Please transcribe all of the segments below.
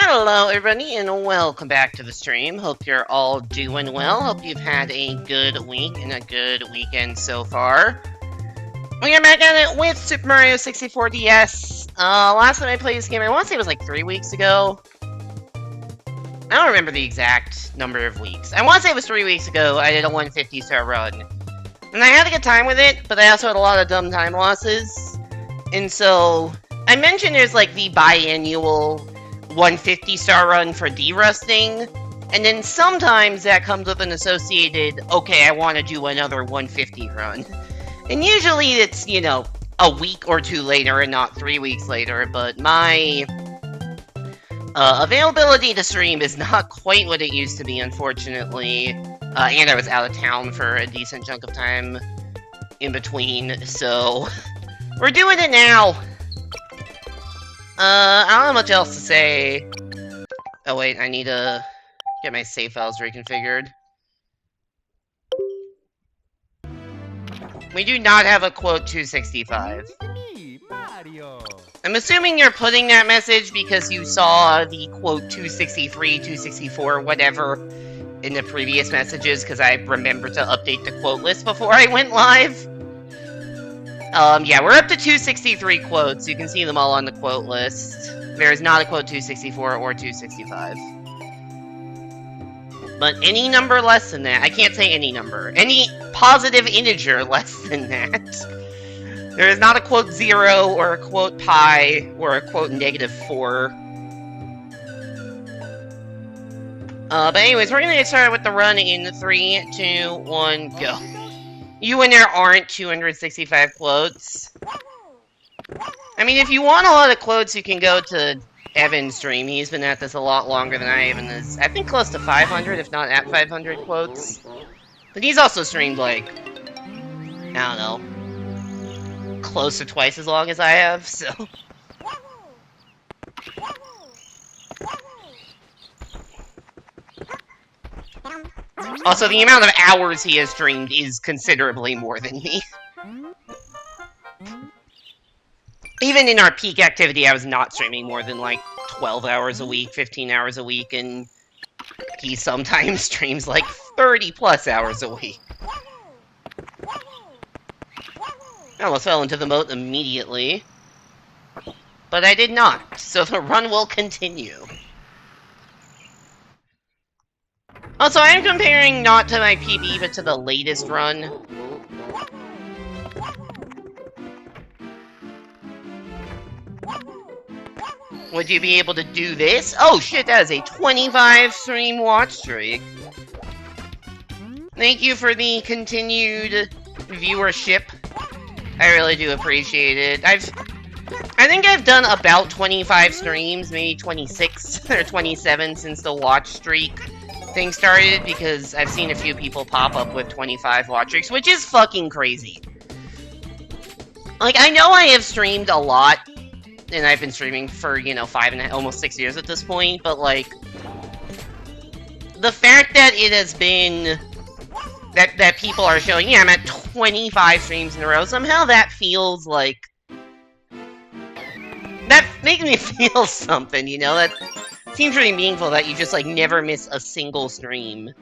Hello everybody and welcome back to the stream. Hope you're all doing well. Hope you've had a good week and a good weekend so far. We are back at it with Super Mario 64DS. Last time I played this game, I want to say it was like 3 weeks ago. I don't remember the exact number of weeks. I want to say it was 3 weeks ago. I did a 150 star run. And I had a good time with it, but I also had a lot of dumb time losses. And so, I mentioned there's like the biannual 150 star run for derusting, and then sometimes that comes with an associated, okay, I want to do another 150 run. And usually it's, you know, a week or two later and not 3 weeks later, but my availability to stream is not quite what it used to be, unfortunately. And I was out of town for a decent chunk of time in between, so we're doing it now! I don't have much else to say. Oh wait, I need to get my save files reconfigured. We do not have a quote 265. I'm assuming you're putting that message because you saw the quote 263, 264, whatever in the previous messages, because I remembered to update the quote list before I went live. Yeah, we're up to 263 quotes. You can see them all on the quote list. There is not a quote 264 or 265. But any number less than that, I can't say any number. Any positive integer less than that. There is not a quote 0 or a quote pi or a quote -4. But anyways, we're gonna get started with the run in 3, 2, 1, go. You and there aren't 265 quotes. I mean, if you want a lot of quotes, you can go to Evan's stream. He's been at this a lot longer than I have, and is, I think, close to 500, if not at 500 quotes. But he's also streamed, like, I don't know, close to twice as long as I have, so... Also, the amount of hours he has streamed is considerably more than me. Even in our peak activity, I was not streaming more than, like, 12 hours a week, 15 hours a week, and he sometimes streams, like, 30-plus hours a week. I almost fell into the moat immediately. But I did not, so the run will continue. Also, I am comparing not to my PB, but to the latest run. Would you be able to do this? Oh shit, that is a 25 stream watch streak. Thank you for the continued viewership. I really do appreciate it. I think I've done about 25 streams, maybe 26 or 27 since the watch streak thing started, because I've seen a few people pop up with 25 watch streaks, which is fucking crazy. Like, I know I have streamed a lot, and I've been streaming for, you know, almost 6 years at this point, but, like, the fact that it has been, that people are showing, yeah, I'm at 25 streams in a row, somehow that feels like, that makes me feel something, you know, that seems really meaningful that you just, like, never miss a single stream.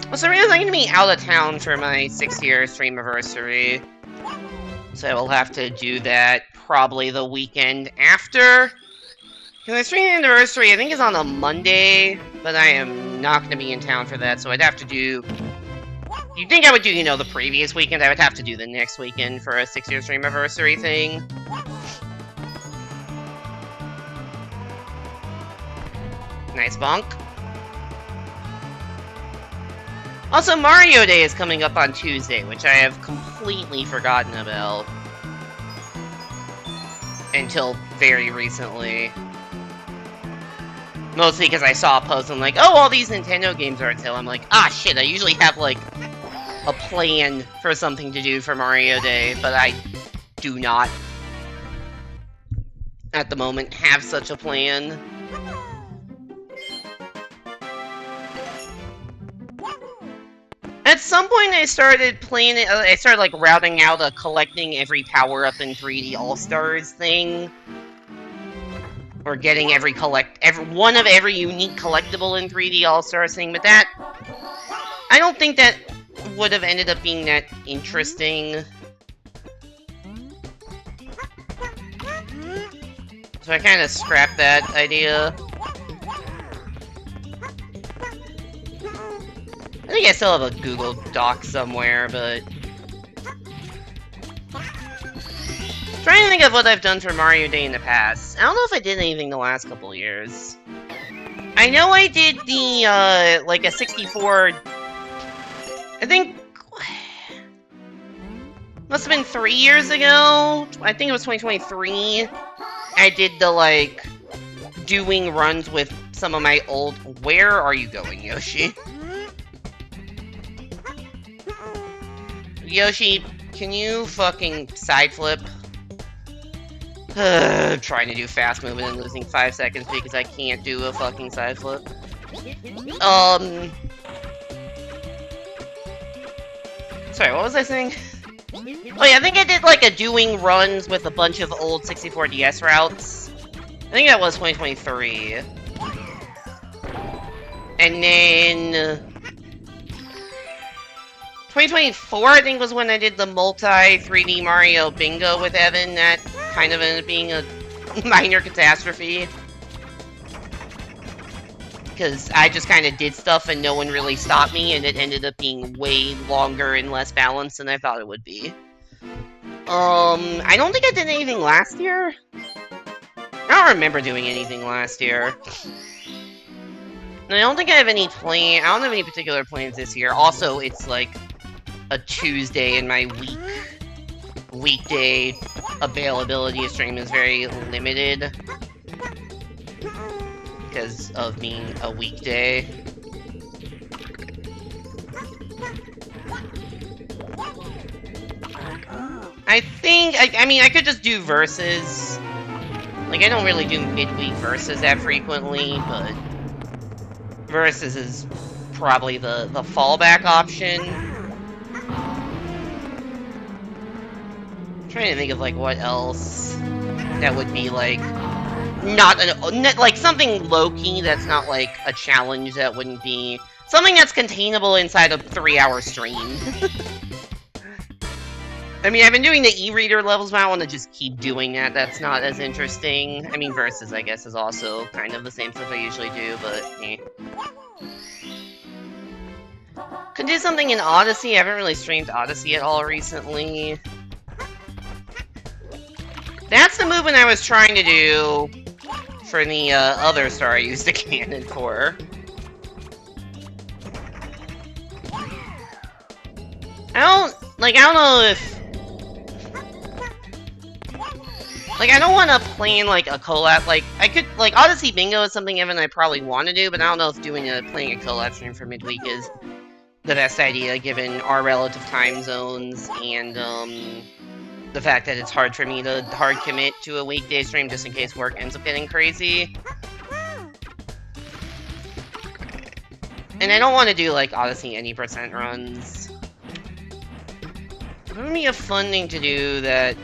Well, so I'm going to be out of town for my 6-year stream anniversary. So I will have to do that probably the weekend after. Because my stream anniversary, I think, is on a Monday, but I am not going to be in town for that, so I'd have to do... You'd think I would do, you know, the previous weekend. I would have to do the next weekend for a 6-year stream anniversary thing. Nice bonk. Also, Mario Day is coming up on Tuesday, which I have completely forgotten about. Until very recently. Mostly because I saw a post and like, oh, all these Nintendo games are on sale. I'm like, ah, shit, I usually have, like, a plan for something to do for Mario Day, but I do not, at the moment, have such a plan. At some point, I started playing it. I started like routing out a collecting every power-up in 3D All-Stars thing. or getting every one of every unique collectible in 3D All-Stars thing, but that, I don't think that would have ended up being that interesting. So I kind of scrapped that idea. I think I still have a Google Doc somewhere, but... trying to think of what I've done for Mario Day in the past. I don't know if I did anything the last couple years. I know I did the, like a 64... I think... must have been 3 years ago? I think it was 2023. I did the, like, doing runs with some of my old... Where are you going, Yoshi? Yoshi, can you fucking side flip? Trying to do fast movement and losing 5 seconds because I can't do a fucking side flip. Sorry, what was I saying? Oh yeah, I think I did like a doing runs with a bunch of old 64DS routes. I think that was 2023. And then... 2024, I think, was when I did the multi-3D Mario bingo with Evan. That kind of ended up being a minor catastrophe. Because I just kind of did stuff and no one really stopped me, and it ended up being way longer and less balanced than I thought it would be. I don't think I did anything last year. I don't remember doing anything last year. And I don't think I have any I don't have any particular plans this year. Also, it's like a Tuesday and my weekday availability of stream is very limited because of being a weekday. I think, I mean, I could just do versus. Like, I don't really do midweek versus that frequently, but versus is probably the fallback option. I'm trying to think of, like, what else that would be, like, like, something low-key that's not, like, a challenge that wouldn't be... Something that's containable inside a 3-hour stream. I mean, I've been doing the e-reader levels, but I want to just keep doing that. That's not as interesting. I mean, Versus, I guess, is also kind of the same stuff I usually do, but eh. Could do something in Odyssey. I haven't really streamed Odyssey at all recently. That's the movement I was trying to do for the other star I used the cannon for. I don't know if... Like, I don't want to plan, like, a collab, like, I could, like, Odyssey Bingo is something Evan and I probably want to do, but I don't know if playing a collab stream for midweek is the best idea, given our relative time zones, and, the fact that it's hard for me to hard commit to a weekday stream just in case work ends up getting crazy. And I don't want to do, like, Odyssey any % runs. It would be a fun thing to do that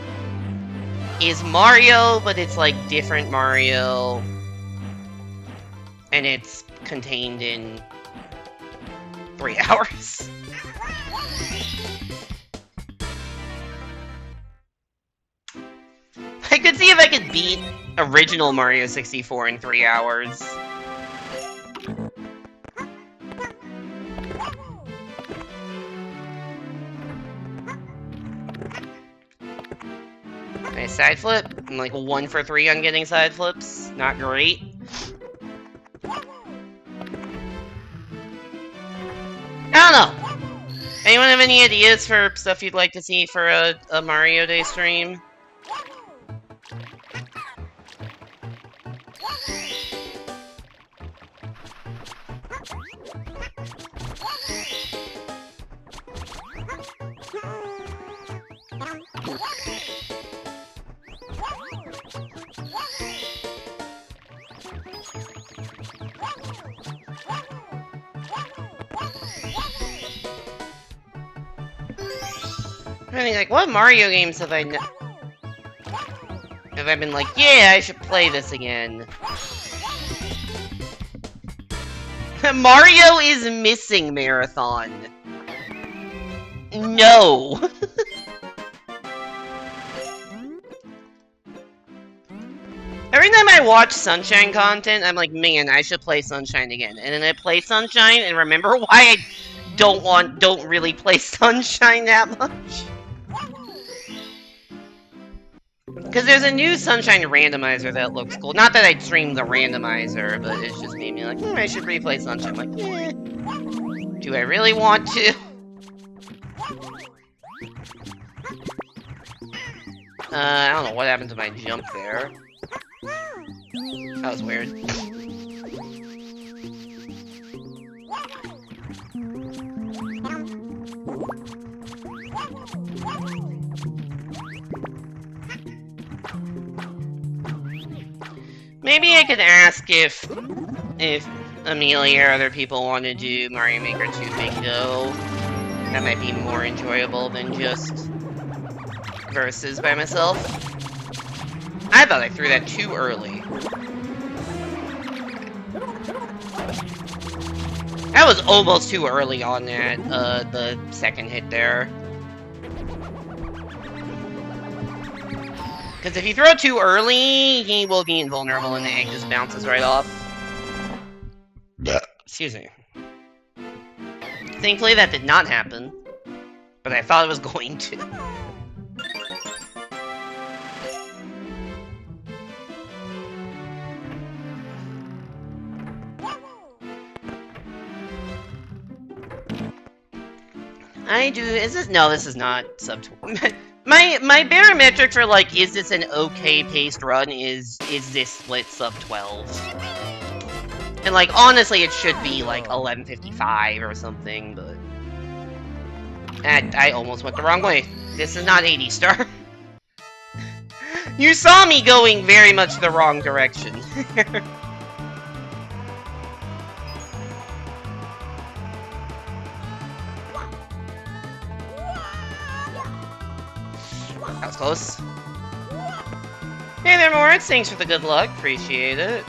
is Mario, but it's like different Mario, and it's contained in 3 hours. I could see if I could beat original Mario 64 in 3 hours. Nice side flip. I'm like 1 for 3 on getting side flips. Not great. I don't know. Anyone have any ideas for stuff you'd like to see for a Mario Day stream? I mean, like, what Mario games have I If I've been like, yeah, I should play this again. Mario is missing Marathon. No. Every time I watch Sunshine content, I'm like, man, I should play Sunshine again. And then I play Sunshine and remember why I don't really play Sunshine that much. Because there's a new Sunshine randomizer that looks cool. Not that I'd stream the randomizer, but it's just made me like, I should replay Sunshine. I'm like, eh. Do I really want to? I don't know what happened to my jump there. That was weird. Maybe I could ask if Amelia or other people want to do Mario Maker 2 Bingo. That might be more enjoyable than just versus by myself. I thought I threw that too early. That was almost too early on that, the second hit there. Because if you throw it too early, he will be invulnerable and the egg just bounces right off. Excuse me. Thankfully that did not happen, but I thought it was going to. No, this is not sub 12. My barometric for, like, is this an okay paced run is this split sub 12? And, like, honestly, it should be, like, 11:55 or something, but... I almost went the wrong way. This is not 80 star. You saw me going very much the wrong direction. That was close. Hey there, Moritz. Thanks for the good luck. Appreciate it.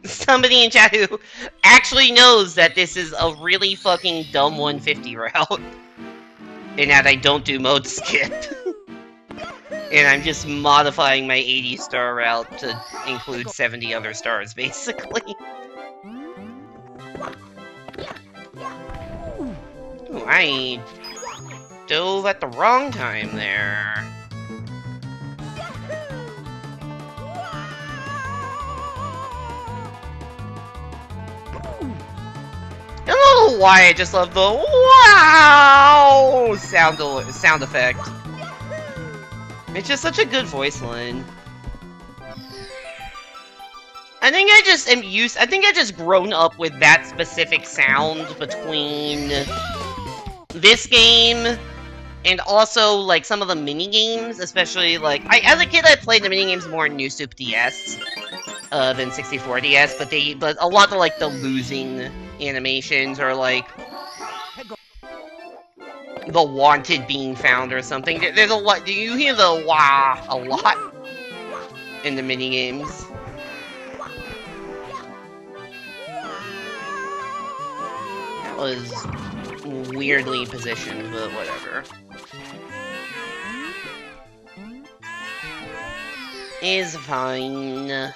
Somebody in chat who actually knows that this is a really fucking dumb 150 route. And that I don't do mode skip. And I'm just modifying my 80 star route to include 70 other stars, basically. Ooh, I dove at the wrong time there. I don't know why I just love the wow sound effect. It's just such a good voice line. I think I just grown up with that specific sound between this game and also like some of the mini games, especially like as a kid I played the mini games more in New Super DS than 64DS, but a lot of like the losing animations or like the wanted being found or something. There's a lot. Do you hear the wah a lot in the mini games? That was weirdly positioned, but whatever. Is fine.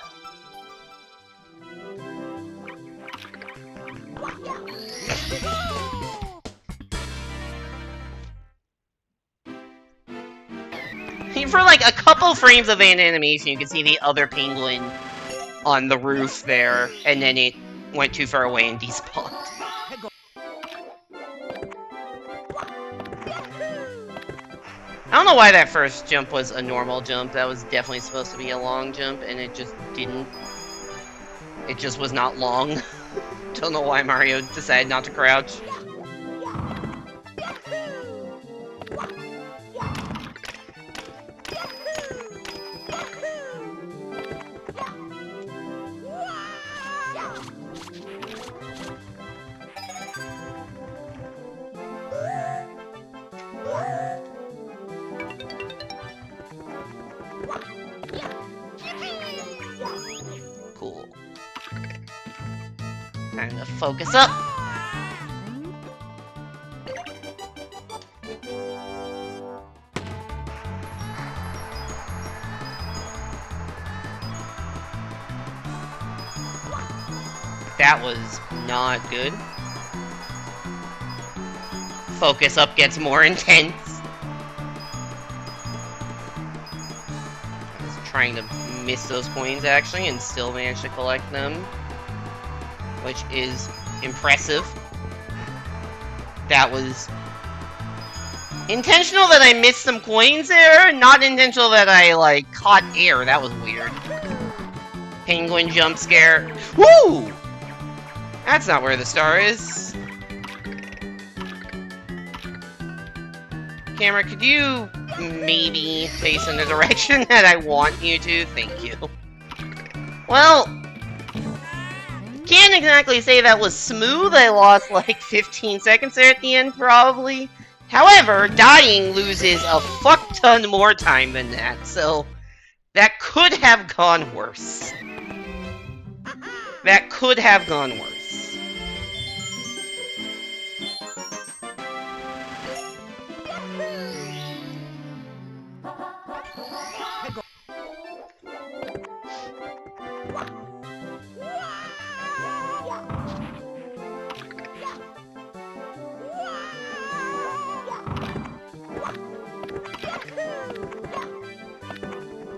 For like a couple frames of an animation, you can see the other penguin on the roof there, and then it went too far away and despawned. I don't know why that first jump was a normal jump. That was definitely supposed to be a long jump, and it just didn't. It just was not long. Don't know why Mario decided not to crouch. Time to focus up. That was not good. Focus up gets more intense. I was trying to miss those coins actually and still manage to collect them, which is impressive. That was intentional that I missed some coins there, not intentional that I, like, caught air. That was weird. Penguin jump scare. Woo! That's not where the star is. Camera, could you maybe face in the direction that I want you to? Thank you. Well, can't exactly say that was smooth. I lost like 15 seconds there at the end, probably. However, dying loses a fuck ton more time than that, so that could have gone worse. That could have gone worse.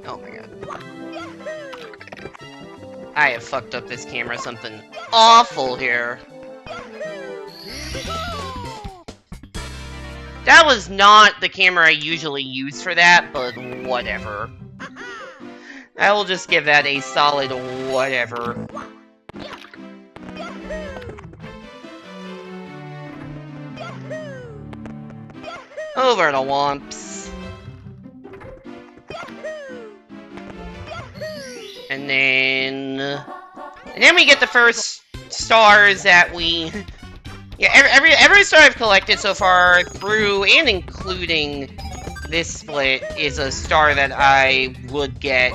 Oh my god. I have fucked up this camera something awful here. That was not the camera I usually use for that, but whatever. I will just give that a solid whatever. Over the womps. And then we get the first stars that we... Yeah, every star I've collected so far, through and including this split, is a star that I would get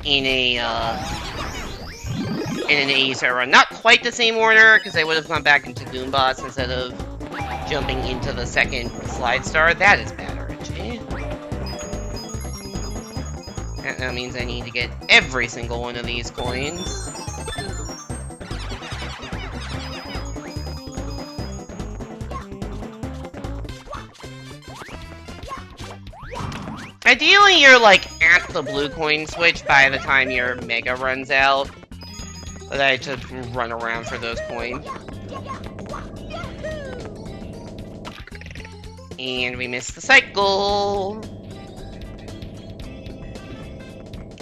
in an Acer run. Not quite the same order, because I would have gone back into Goombots instead of jumping into the second slide star. That is bad RNG. That means I need to get every single one of these coins. Ideally, you're, like, at the blue coin switch by the time your Mega runs out. But I had to run around for those coins. And we missed the cycle.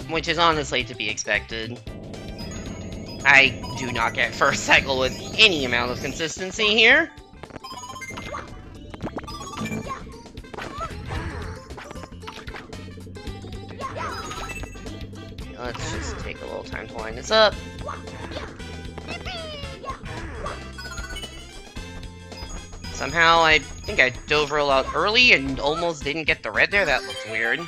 Which is honestly to be expected. I do not get first cycle with any amount of consistency here. Let's just take a little time to line this up. Somehow, I think I dove real out early and almost didn't get the red there. That looks weird.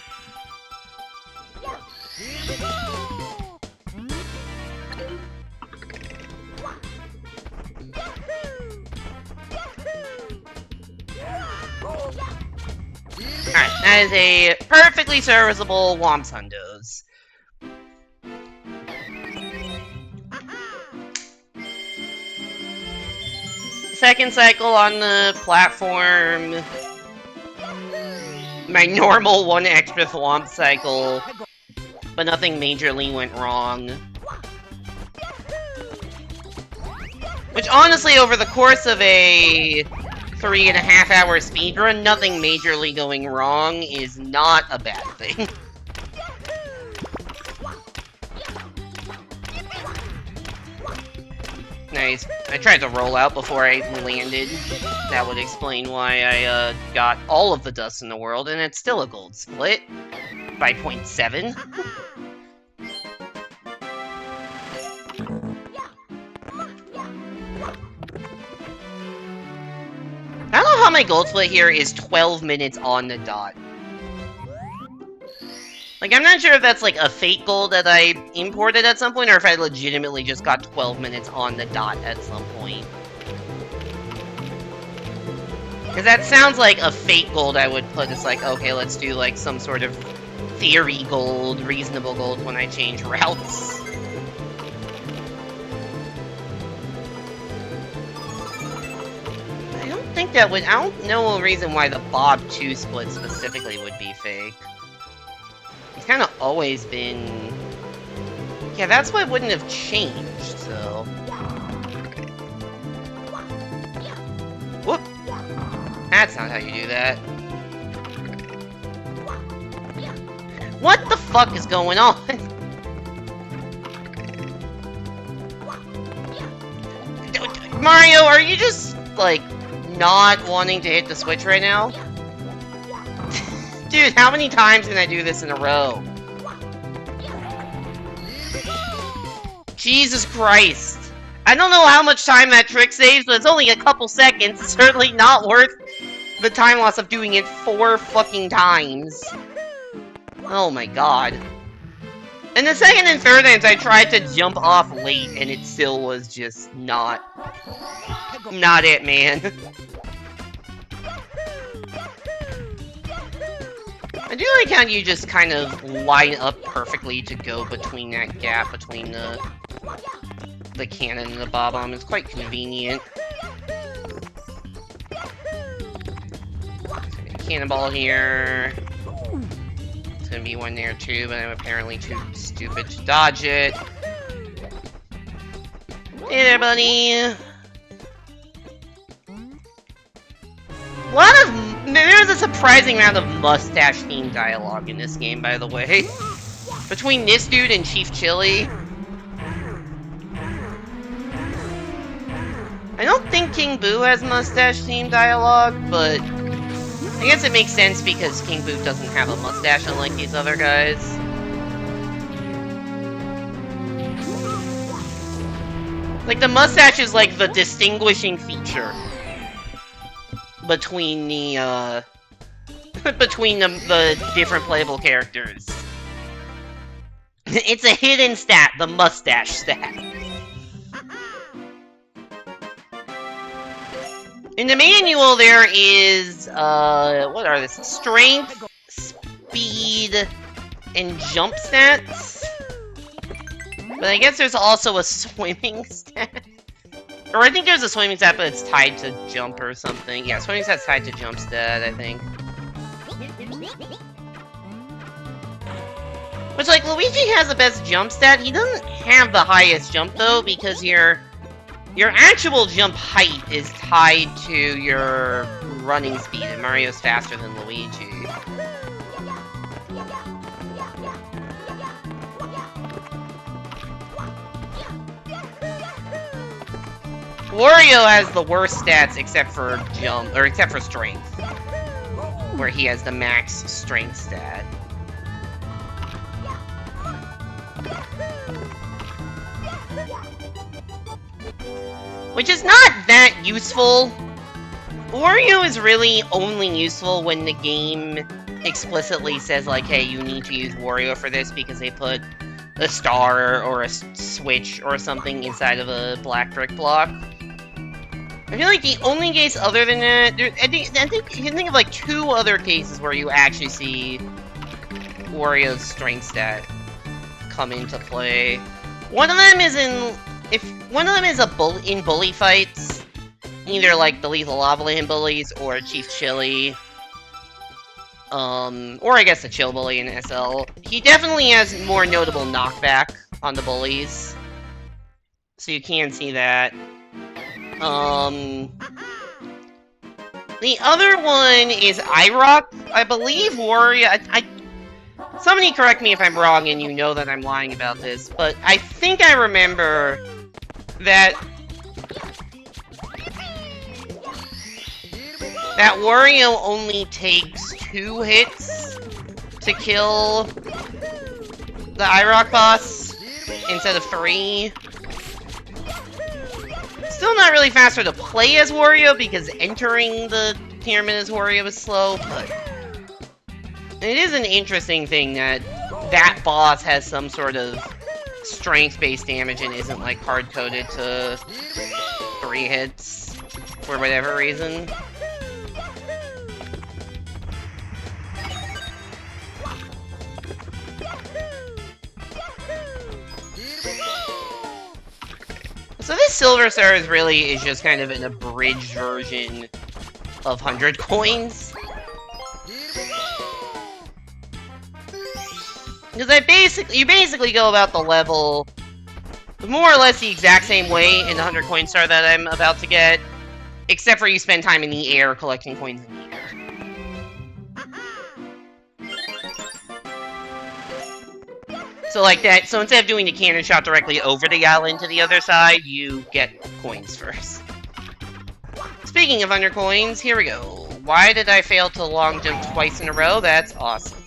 Alright, that is a perfectly serviceable Womps Hundos. Second cycle on the platform. My normal one extra Thwomp cycle, but nothing majorly went wrong. Which honestly, over the course of a 3.5 hour speedrun, nothing majorly going wrong is not a bad thing. Nice. I tried to roll out before I landed. That would explain why I got all of the dust in the world, and it's still a gold split by 0.7. I don't know how my gold split here is 12 minutes on the dot. Like, I'm not sure if that's like a fake goal that I imported at some point, or if I legitimately just got 12 minutes on the dot at some point. Because that sounds like a fake gold I would put. It's like, okay, let's do like some sort of theory gold, reasonable gold when I change routes. I don't think that would... I don't know a reason why the Bob 2 split specifically would be fake. It's kind of always been... Yeah, that's why it wouldn't have changed, so... Whoop! That's not how you do that. What the fuck is going on? Mario, are you just, like, not wanting to hit the switch right now? Dude, how many times can I do this in a row? Jesus Christ. I don't know how much time that trick saves, but it's only a couple seconds. It's certainly not worth the time loss of doing it 4 fucking times. Oh my god. And the second and third times I tried to jump off late, and it still was just not it, man. I do like how you just kind of line up perfectly to go between that gap between the cannon and the bob-omb. It's quite convenient. Cannonball here. There's gonna be one there too, but I'm apparently too stupid to dodge it. Hey there, buddy! There's a surprising amount of mustache-themed dialogue in this game, by the way. Between this dude and Chief Chili. I don't think King Boo has mustache-themed dialogue, but I guess it makes sense because King Boo doesn't have a mustache unlike these other guys. Like, the mustache is like the distinguishing feature between the different playable characters. It's a hidden stat, the mustache stat. In the manual, there is, what are this? Strength, speed, and jump stats? But I guess there's also a swimming stat. Or I think there's a swimming stat, but it's tied to jump or something. Yeah, swimming stat's tied to jump stat, I think. Which, like, Luigi has the best jump stat. He doesn't have the highest jump, though, because your actual jump height is tied to your running speed, and Mario's faster than Luigi. Wario has the worst stats except for jump, or except for strength, where he has the max strength stat. Which is not that useful. Wario is really only useful when the game explicitly says, like, hey, you need to use Wario for this because they put a star or a switch or something inside of a black brick block. I feel like the only case other than that, I think you can think of like 2 other cases where you actually see Wario's strength stat come into play. One of them is in bully fights, either like the Lethal Lava Land bullies or Chief Chili, or I guess the Chill Bully in SL. He definitely has more notable knockback on the bullies, so you can see that. The other one is IROC. I believe Wario... Somebody correct me if I'm wrong and you know that I'm lying about this, but I think I remember that Wario only takes 2 hits to kill the IROC boss instead of 3. Still not really faster to play as Wario because entering the pyramid as Wario is slow, but it is an interesting thing that that boss has some sort of strength-based damage and isn't, like, hard-coded to 3 hits for whatever reason. So this Silver Star is just kind of an abridged version of 100 coins. Because you basically go about the level more or less the exact same way in the 100 coin star that I'm about to get, except for you spend time in the air collecting coins in the air. So like that, so instead of doing the cannon shot directly over the island to the other side, you get coins first. Speaking of 100 coins, here we go. Why did I fail to long jump twice in a row? That's awesome.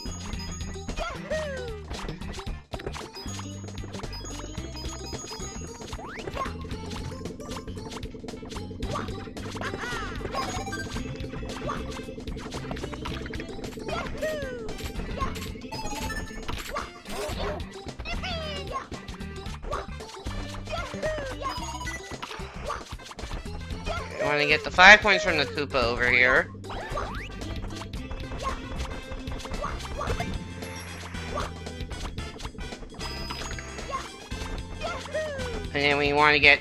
I want to get the 5 points from the Koopa over here. And then we want to get...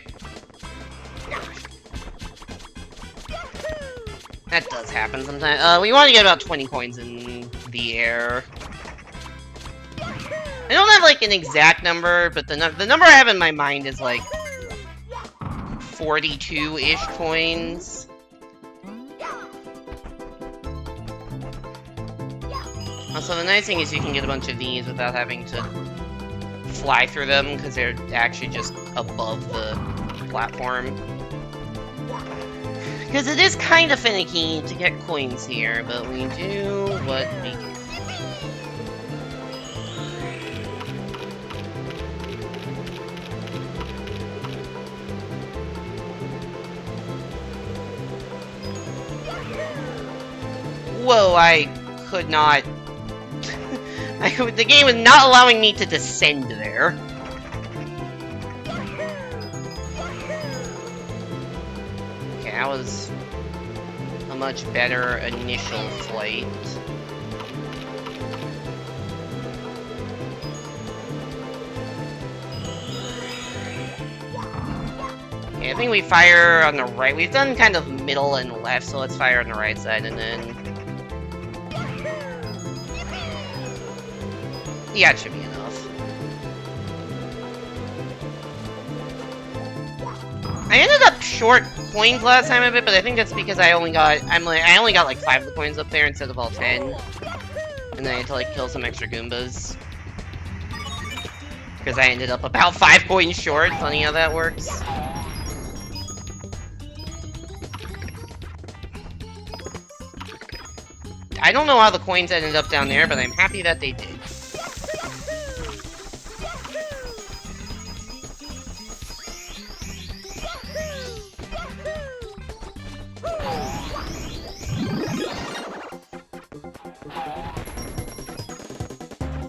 That does happen sometimes. We want to get about 20 coins in the air. I don't have, like, an exact number, but the number I have in my mind is, like, 42-ish coins. Also, the nice thing is you can get a bunch of these without having to fly through them, because they're actually just above the platform. Because it is kind of finicky to get coins here, but we do what we can. Whoa, I could not... the game was not allowing me to descend there. Okay, that was a much better initial flight. Okay, I think we fire on the right. We've done kind of middle and left, so let's fire on the right side and then... Yeah, it should be enough. I ended up short coins last time a bit, but I think that's because I only got like 5 of the coins up there instead of all 10. And then I had to like kill some extra Goombas. Because I ended up about 5 coins short. Funny how that works. I don't know how the coins ended up down there, but I'm happy that they did.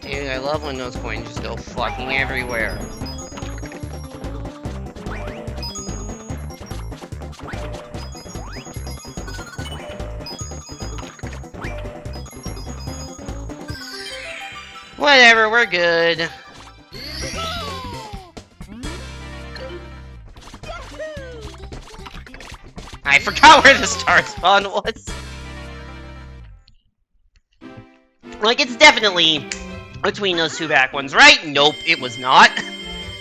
Dude, I love when those coins just go fucking everywhere. Whatever, we're good. I forgot where the star spawn was. Like, it's definitely between those 2 back ones, right? Nope, it was not.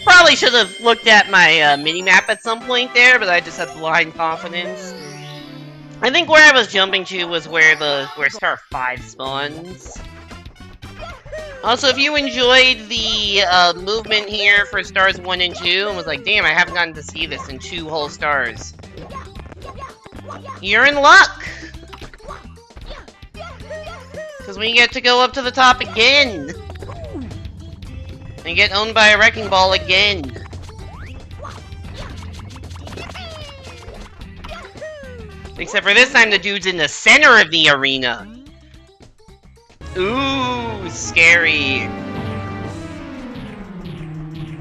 Probably should have looked at my mini-map at some point there, but I just had blind confidence. I think where I was jumping to was where Star 5 spawns. Also, if you enjoyed the movement here for Stars 1 and 2, and was like, damn, I haven't gotten to see this in 2 whole stars, you're in luck! Because we get to go up to the top again! And get owned by a wrecking ball again! Except for this time the dude's in the center of the arena! Ooh, scary!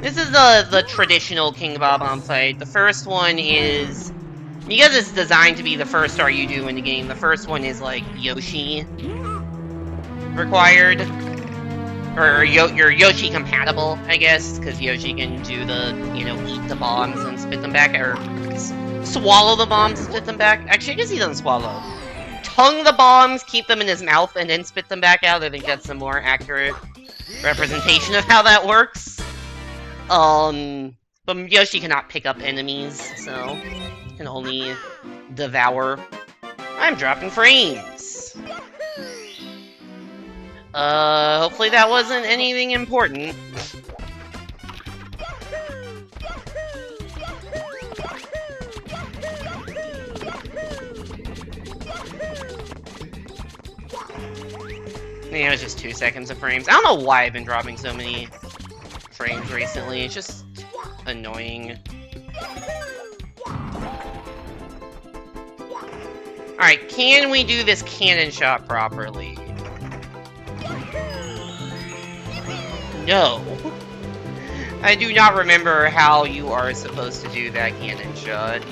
This is the traditional King Bob-omb fight. The first one is... Because it's designed to be the first star you do in the game, the first one is, like, Yoshi required. Or you're Yoshi compatible, I guess, because Yoshi can do the, you know, eat the bombs and spit them back, or swallow the bombs and spit them back. Actually, I guess he doesn't swallow. Tongue the bombs, keep them in his mouth, and then spit them back out. I think that's a more accurate representation of how that works. But Yoshi cannot pick up enemies, so can only devour. I'm dropping frames. Hopefully that wasn't anything important. Yeah, it was just 2 seconds of frames. I don't know why I've been dropping so many frames recently. It's just annoying. Alright, can we do this cannon shot properly? No. I do not remember how you are supposed to do that cannon shot.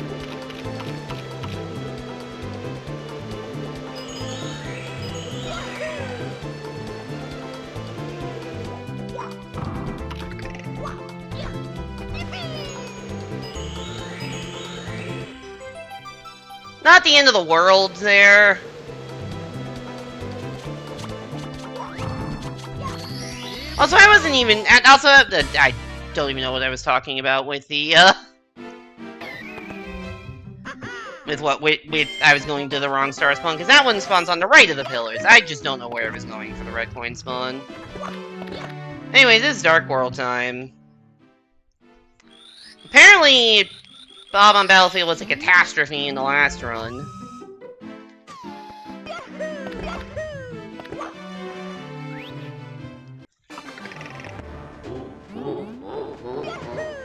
Not the end of the world there. Also, I wasn't even... Also, I don't even know what I was talking about with the, with I was going to the wrong star spawn, because that one spawns on the right of the pillars. I just don't know where I was going for the red coin spawn. Anyways, this is Dark World time. Apparently, Bob on Battlefield was a catastrophe in the last run.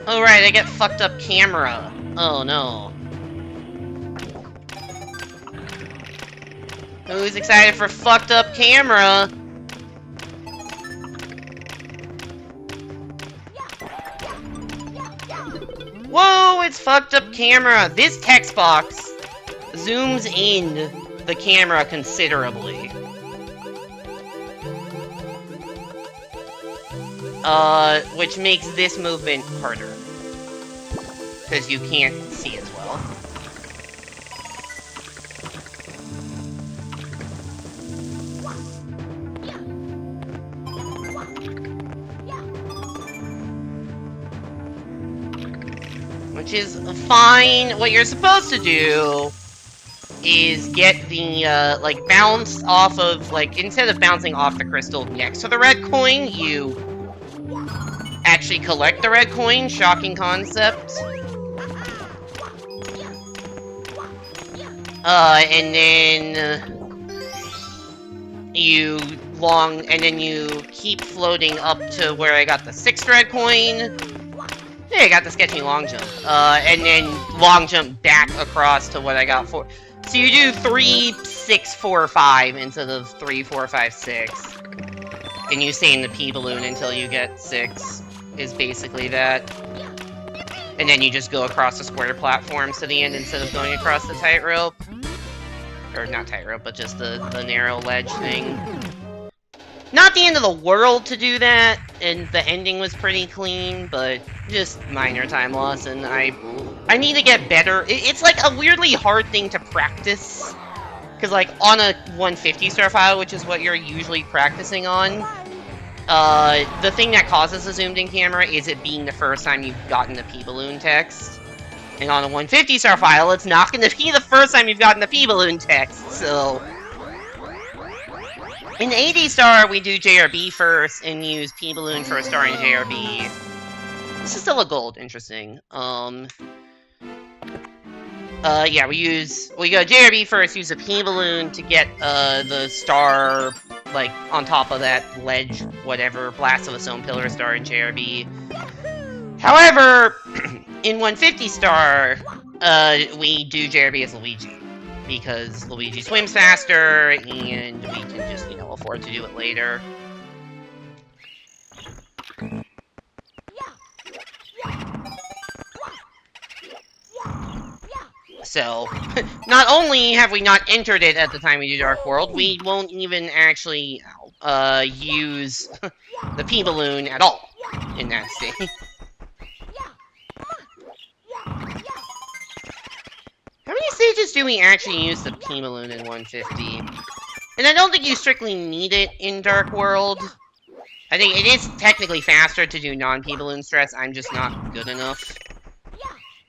Oh right, I get fucked up camera. Oh no. Who's excited for fucked up camera? Whoa, it's fucked up camera. This text box zooms in the camera considerably. Which makes this movement harder. Because you can't see as well. Which is fine. What you're supposed to do is get the, like, bounce off of, like, instead of bouncing off the crystal next to the red coin, you actually collect the red coin. Shocking concept. And then you keep floating up to where I got the 6th red coin. Yeah, I got the sketchy long jump. And then long jump back across to what I got for. So you do 3, 6, 4, 5 instead of 3, 4, 5, 6. And you stay in the P balloon until you get 6, is basically that. And then you just go across the square platforms to the end instead of going across the tightrope. Or not tightrope, but just the narrow ledge thing. Not the end of the world to do that, and the ending was pretty clean, but just minor time loss, and I need to get better. It's like a weirdly hard thing to practice, because like on a 150 star file, which is what you're usually practicing on, the thing that causes a zoomed in camera is it being the first time you've gotten the P-balloon text. And on a 150 star file, it's not going to be the first time you've gotten the P-balloon text, so... In 80 star, we do JRB first and use P-balloon for a star in JRB. This is still a gold, interesting. Yeah, we go JRB first, use a P-balloon to get, the star, like, on top of that ledge, whatever, Blast of a Stone Pillar star in JRB. However, in 150 star, we do JRB as Luigi. Because Luigi swims faster, and we can just, you know, afford to do it later. So, not only have we not entered it at the time we do Dark World, we won't even actually use the P-Balloon at all in that state. How many stages do we actually use the P-Balloon in 150? And I don't think you strictly need it in Dark World. I think it is technically faster to do non-P-Balloon strats. I'm just not good enough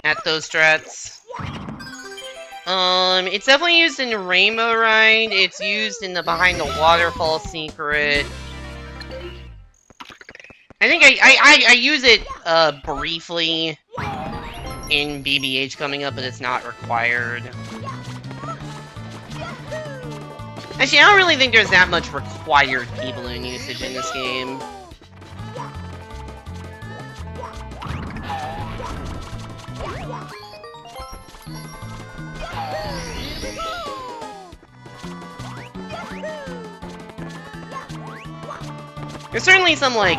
at those strats. It's definitely used in Rainbow Ride. It's used in the Behind the Waterfall secret. I think I use it, briefly in BBH coming up, but it's not required. Actually, I don't really think there's that much required P-Balloon usage in this game. There's certainly some, like,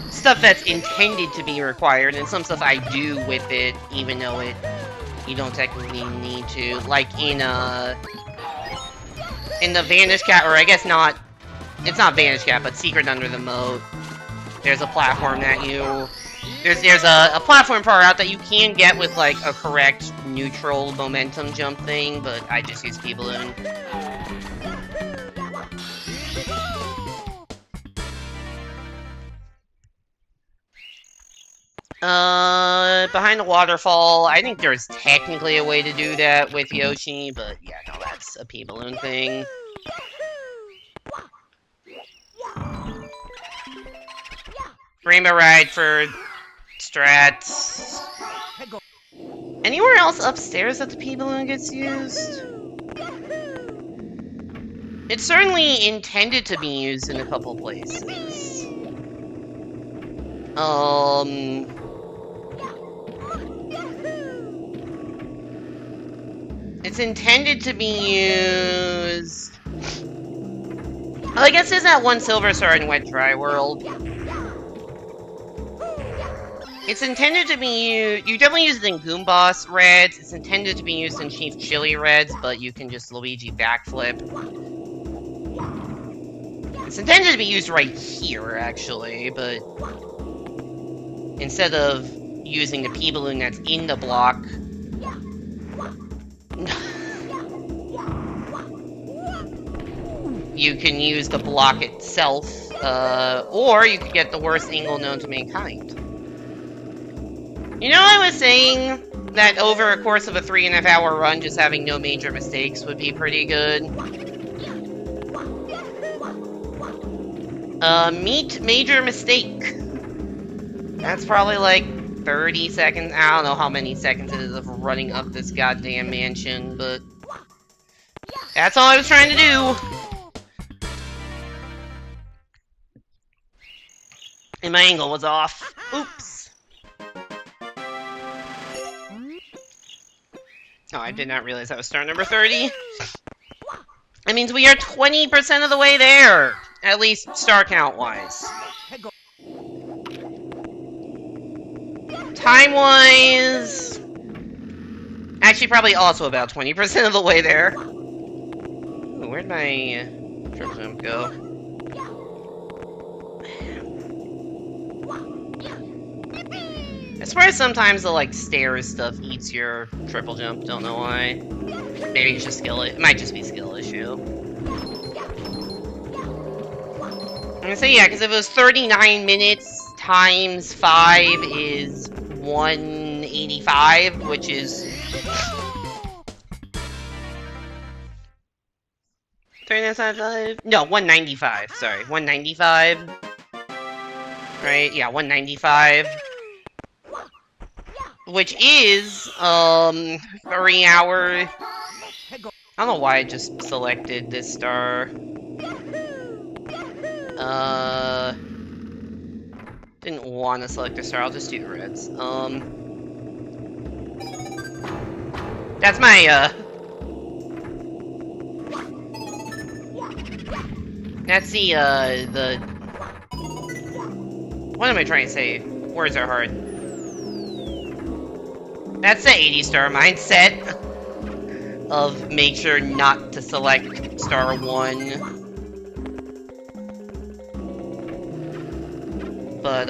stuff that's intended to be required, and some stuff I do with it, even though you don't technically need to. Like, in the Vanish Cat, or I guess not, it's not Vanish Cat, but Secret Under the Moat, there's a platform that there's a platform far out that you can get with, like, a correct neutral momentum jump thing, but I just use P-Balloon. Behind the Waterfall, I think there's technically a way to do that with Yoshi, but yeah, no, that's a P-Balloon thing. Rainbow Ride for strats. Anywhere else upstairs that the P-Balloon gets used? It's certainly intended to be used in a couple places. It's intended to be used... Oh, I guess there's that one Silver Star in Wet Dry World. It's intended to be used... You definitely use it in Goomboss Reds. It's intended to be used in Chief Chili Reds, but you can just Luigi backflip. It's intended to be used right here, actually, but... Instead of using the P-Balloon that's in the block... you can use the block itself, or you could get the worst angle known to mankind. You know, I was saying that over a course of a 3.5 hour run, just having no major mistakes would be pretty good. Meet major mistake. That's probably like 30 seconds. I don't know how many seconds it is of running up this goddamn mansion, but that's all I was trying to do. And my angle was off. Oops. Oh, I did not realize that was star number 30. That means we are 20% of the way there. At least star count-wise. Time-wise... Actually, probably also about 20% of the way there. Ooh, where'd my triple jump go? I swear sometimes the, like, stairs stuff eats your triple jump, don't know why. Maybe it's just skill, it might just be skill issue. I'm gonna say, yeah, because if it was 39 minutes times 5 is 185, which is... 39 times 5? No, 195, sorry, 195. Right, yeah, 195. Which is, 3 hours. I don't know why I just selected this star. Didn't want to select a star, I'll just do the reds. That's my, that's the... What am I trying to say? Words are hard. That's the 80-star mindset of make sure not to select star 1. But,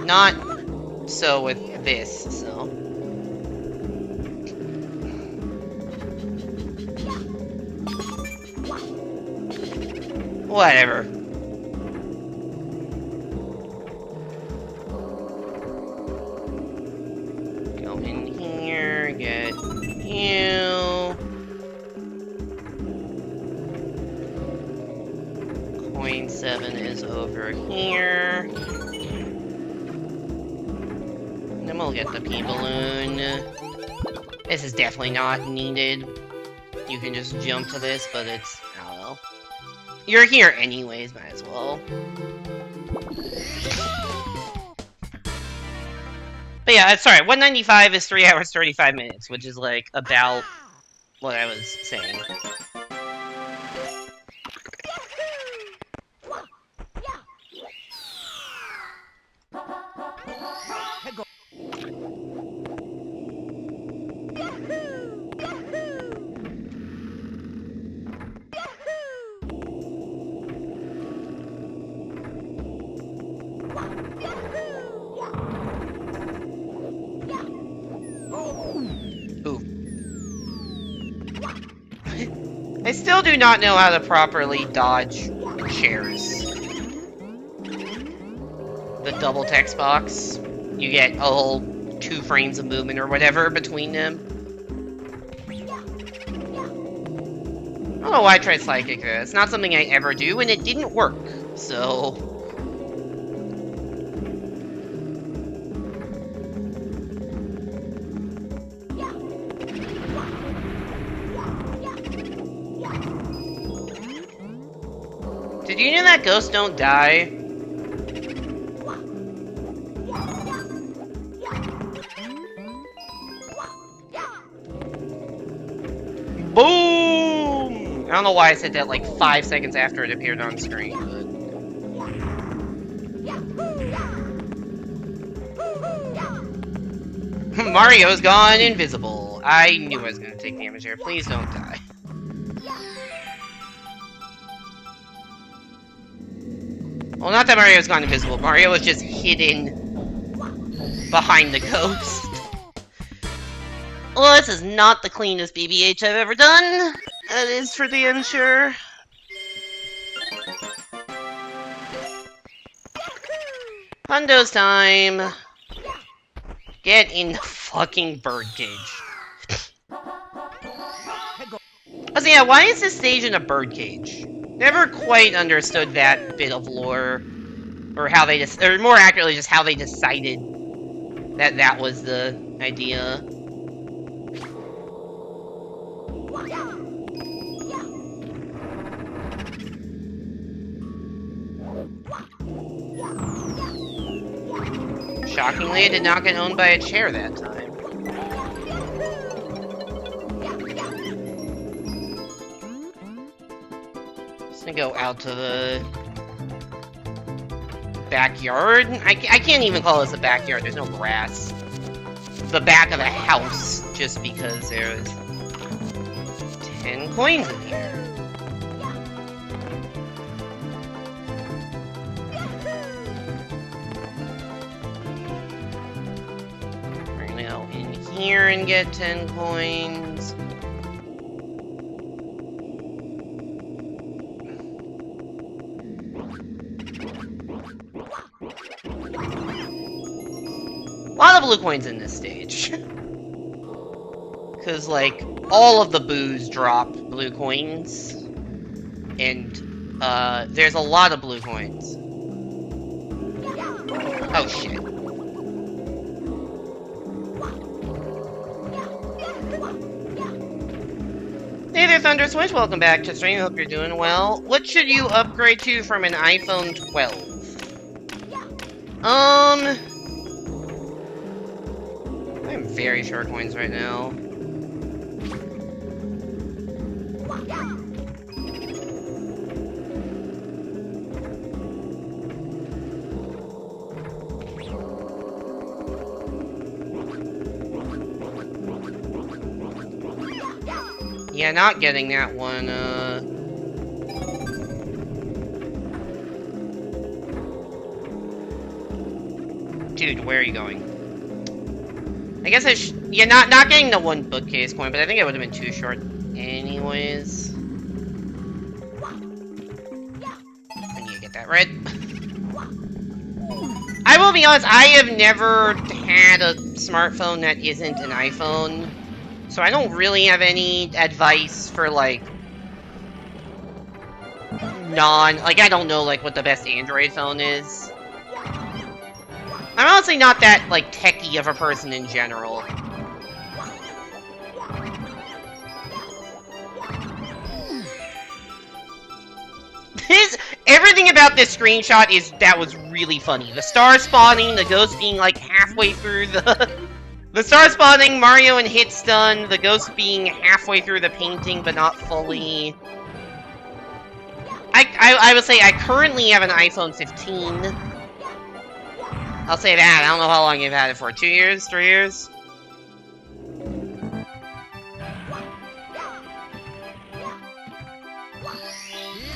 not so with this, so. Whatever. Go in here, get you. Coin 7 is over here. And then we'll get the P-Balloon. This is definitely not needed. You can just jump to this, but it's... I don't know. You're here anyways, might as well. But yeah, sorry, 195 is 3 hours 35 minutes, which is like about what I was saying. I still do not know how to properly dodge chairs. The double text box. You get a whole 2 frames of movement or whatever between them. I don't know why I tried slide kick there. It's not something I ever do, and it didn't work. So... Did you know that ghosts don't die? Boom! I don't know why I said that like 5 seconds after it appeared on screen, but... Mario's gone invisible. I knew I was gonna take damage here. Please don't die. Well, not that Mario's gone invisible. Mario was just hidden behind the ghost. Well, this is not the cleanest BBH I've ever done. That is for damn sure. Hundo's time. Get in the fucking birdcage. Oh, so yeah, why is this stage in a birdcage? Never quite understood that bit of lore, or how they just, or more accurately, just how they decided that that was the idea. Shockingly, it did not get owned by a chair that time. Just gonna go out to the backyard. I can't even call this a backyard. There's no grass. The back of the house, just because there's 10 coins in here. We're gonna go in here and get 10 coins. A lot of blue coins in this stage. Because, like, all of the boos drop blue coins. And, there's a lot of blue coins. Oh, shit. Hey there, Thunder Switch. Welcome back to stream. Hope you're doing well. What should you upgrade to from an iPhone 12? I'm very short coins right now. Yeah, not getting that one, Dude, where are you going? I guess yeah, not getting the one bookcase coin, but I think it would have been too short anyways. I need to get that right. I will be honest, I have never had a smartphone that isn't an iPhone, so I don't really have any advice for, like, I don't know, like, what the best Android phone is. I'm honestly not that, like, techie of a person in general. Everything about this screenshot that was really funny. The star spawning, the ghost being, like, halfway through the... The star spawning, Mario and hit stun, the ghost being halfway through the painting, but not fully. I would say I currently have an iPhone 15. I'll say that. I don't know how long you've had it for. 2 years? 3 years?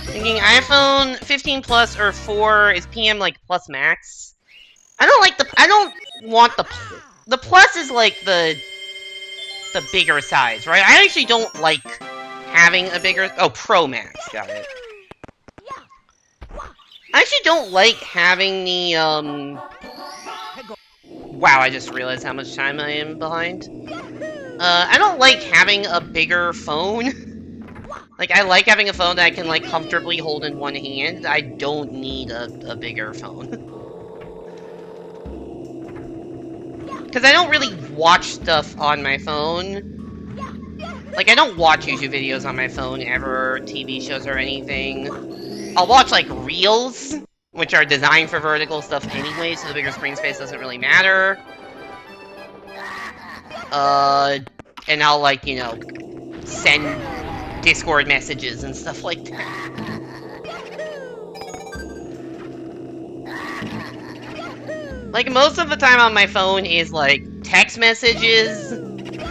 Thinking iPhone 15 Plus or 4 is PM, like, Plus Max. I don't want the Plus is, like, the bigger size, right? I actually don't like having a bigger... Oh, Pro Max. Got it. I actually don't like having the, Wow, I just realized how much time I am behind. I don't like having a bigger phone. Like, I like having a phone that I can, like, comfortably hold in one hand. I don't need a bigger phone. Because I don't really watch stuff on my phone. Like, I don't watch YouTube videos on my phone ever, TV shows or anything. I'll watch, like, Reels, which are designed for vertical stuff anyway, so the bigger screen space doesn't really matter. And I'll, like, you know, send Discord messages and stuff like that. Like, most of the time on my phone is, like, text messages,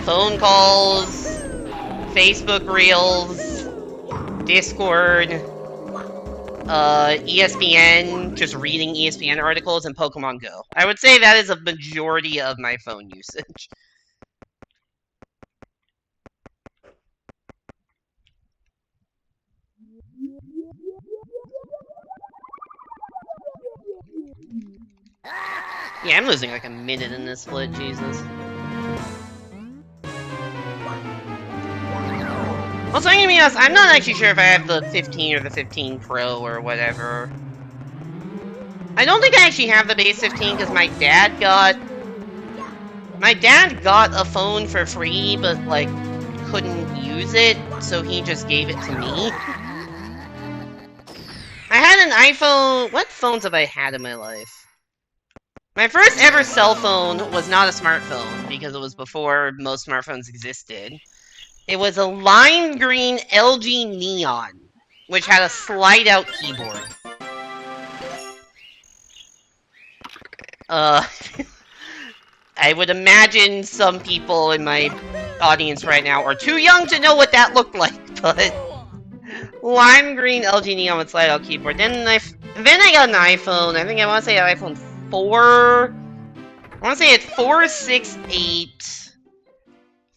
phone calls, Facebook Reels, Discord, ESPN, just reading ESPN articles, and Pokemon Go. I would say that is a majority of my phone usage. Yeah, I'm losing like a minute in this split, Jesus. Also, I'm gonna be honest, I'm not actually sure if I have the 15 or the 15 Pro or whatever. I don't think I actually have the base 15 because my dad got a phone for free, but, like, couldn't use it, so he just gave it to me. I had an iPhone... What phones have I had in my life? My first ever cell phone was not a smartphone, because it was before most smartphones existed. It was a lime green LG Neon, which had a slide-out keyboard. I would imagine some people in my audience right now are too young to know what that looked like, but... Lime green LG Neon with slide-out keyboard. Then I got an iPhone. I think I want to say iPhone 4. I want to say it's 4, 6, 8,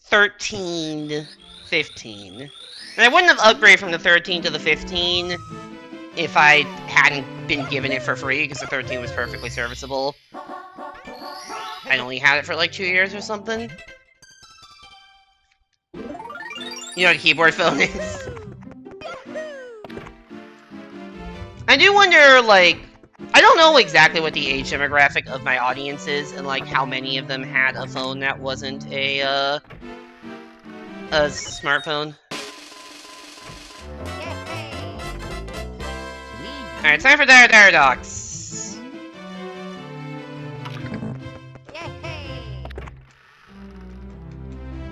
13, 15. And I wouldn't have upgraded from the 13 to the 15 if I hadn't been given it for free, because the 13 was perfectly serviceable. I only had it for like 2 years or something. You know what a keyboard phone is? I do wonder, like, I don't know exactly what the age demographic of my audience is, and, like, how many of them had a phone that wasn't a smartphone. Alright, time for Docs.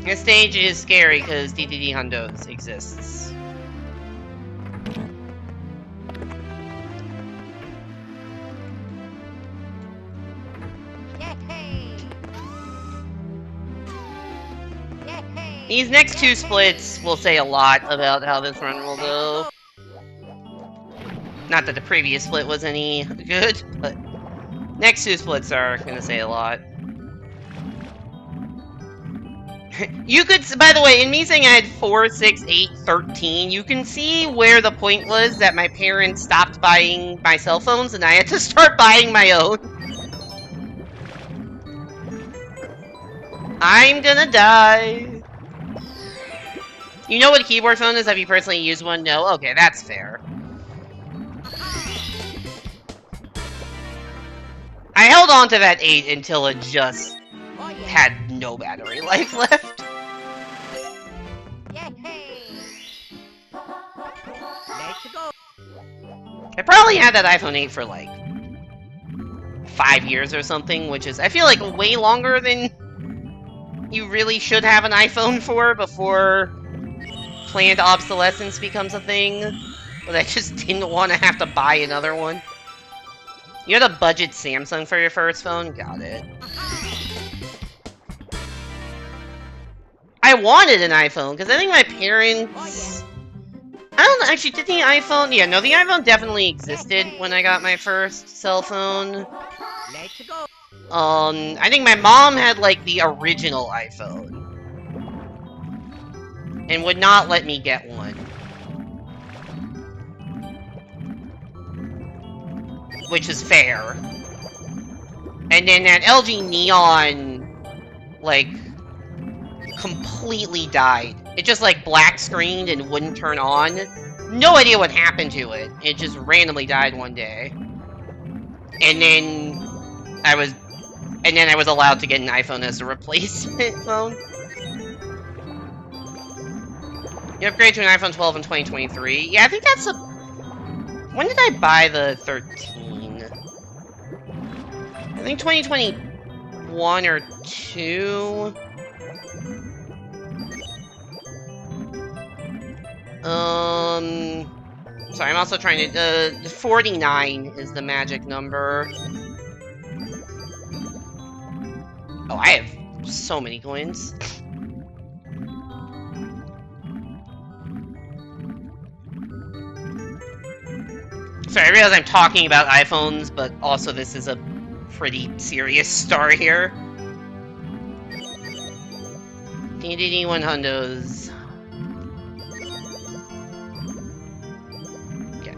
This stage is scary because DDD Hundos exists. These next two splits will say a lot about how this run will go. Not that the previous split was any good, but next two splits are gonna say a lot. You could, by the way, in me saying I had 4, 6, 8, 13, you can see where the point was that my parents stopped buying my cell phones and I had to start buying my own. I'm gonna die. You know what a keyboard phone is? Have you personally used one? No? Okay, that's fair. I held on to that 8 until it just had no battery life left. I probably had that iPhone 8 for like 5 years or something, which is, I feel like, way longer than you really should have an iPhone for before planned obsolescence becomes a thing. But I just didn't want to have to buy another one. You had a budget Samsung for your first phone? Got it. I wanted an iPhone, because I think my parents... I don't know, actually, did the iPhone... Yeah, no, the iPhone definitely existed when I got my first cell phone. I think my mom had, like, the original iPhone. And would not let me get one. Which is fair. And then that LG Neon, like, completely died. It just, like, black screened and wouldn't turn on. No idea what happened to it. It just randomly died one day. And then I was allowed to get an iPhone as a replacement phone. You upgrade to an iPhone 12 in 2023. Yeah, I think that's a... When did I buy the 13? I think 2021 or 2. Sorry, I'm also trying to, 49 is the magic number. Oh, I have so many coins. Sorry, I realize I'm talking about iPhones, but also this is a pretty serious story here. DDD 100s. Okay.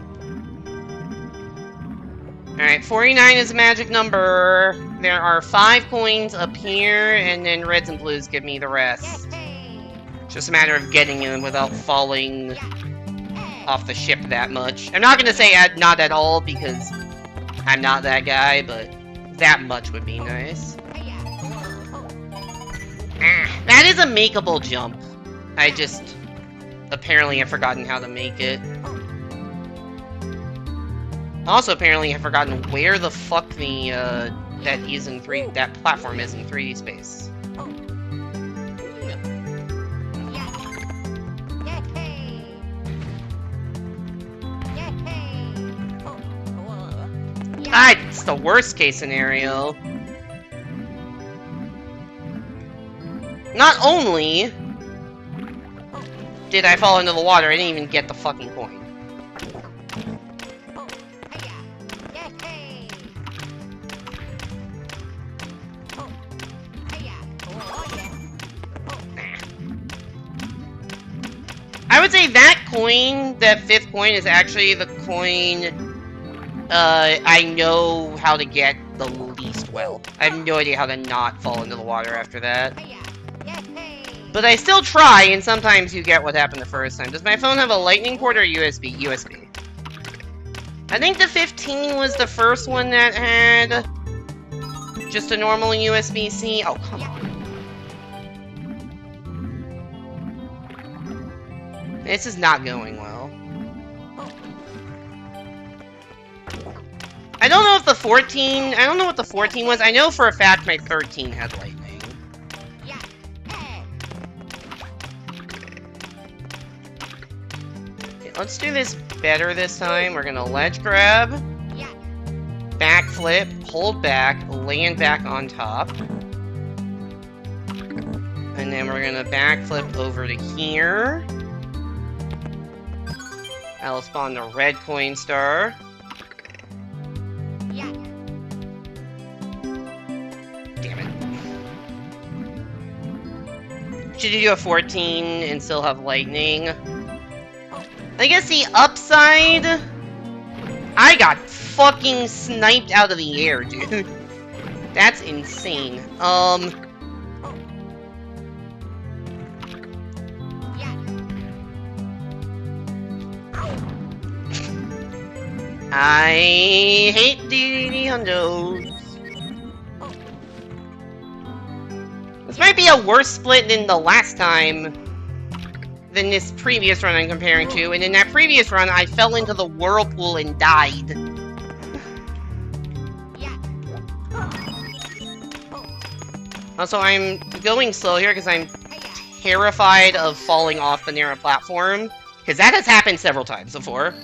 Alright, 49 is a magic number. There are 5 coins up here, and then reds and blues give me the rest. Just a matter of getting them without falling off the ship that much. I'm not gonna say not at all, because I'm not that guy, but that much would be nice. That is a makeable jump. I just apparently have forgotten how to make it. Also apparently have forgotten where the fuck the that platform is in 3D space. It's the worst case scenario. Not only did I fall into the water, I didn't even get the fucking coin. I would say that coin, that 5th coin, is actually the coin I know how to get the least well. I have no idea how to not fall into the water after that. But I still try, and sometimes you get what happened the first time. Does my phone have a lightning port or USB? USB. I think the 15 was the first one that had just a normal USB-C. Oh, come on. This is not going well. I don't know if the 14... I don't know what the 14 was. I know for a fact my 13 had lightning. Okay, let's do this better this time. We're gonna ledge grab. Backflip. Hold back. Land back on top. And then we're gonna backflip over to here. That'll spawn the red coin star. Yeah. Damn it. Should you do a 14 and still have lightning? I guess the upside... I got fucking sniped out of the air, dude. That's insane. I hate DDD hundos. This might be a worse split than the last time, than this previous run I'm comparing to, and in that previous run I fell into the whirlpool and died. Also, I'm going slow here because I'm terrified of falling off the narrow platform, because that has happened several times before.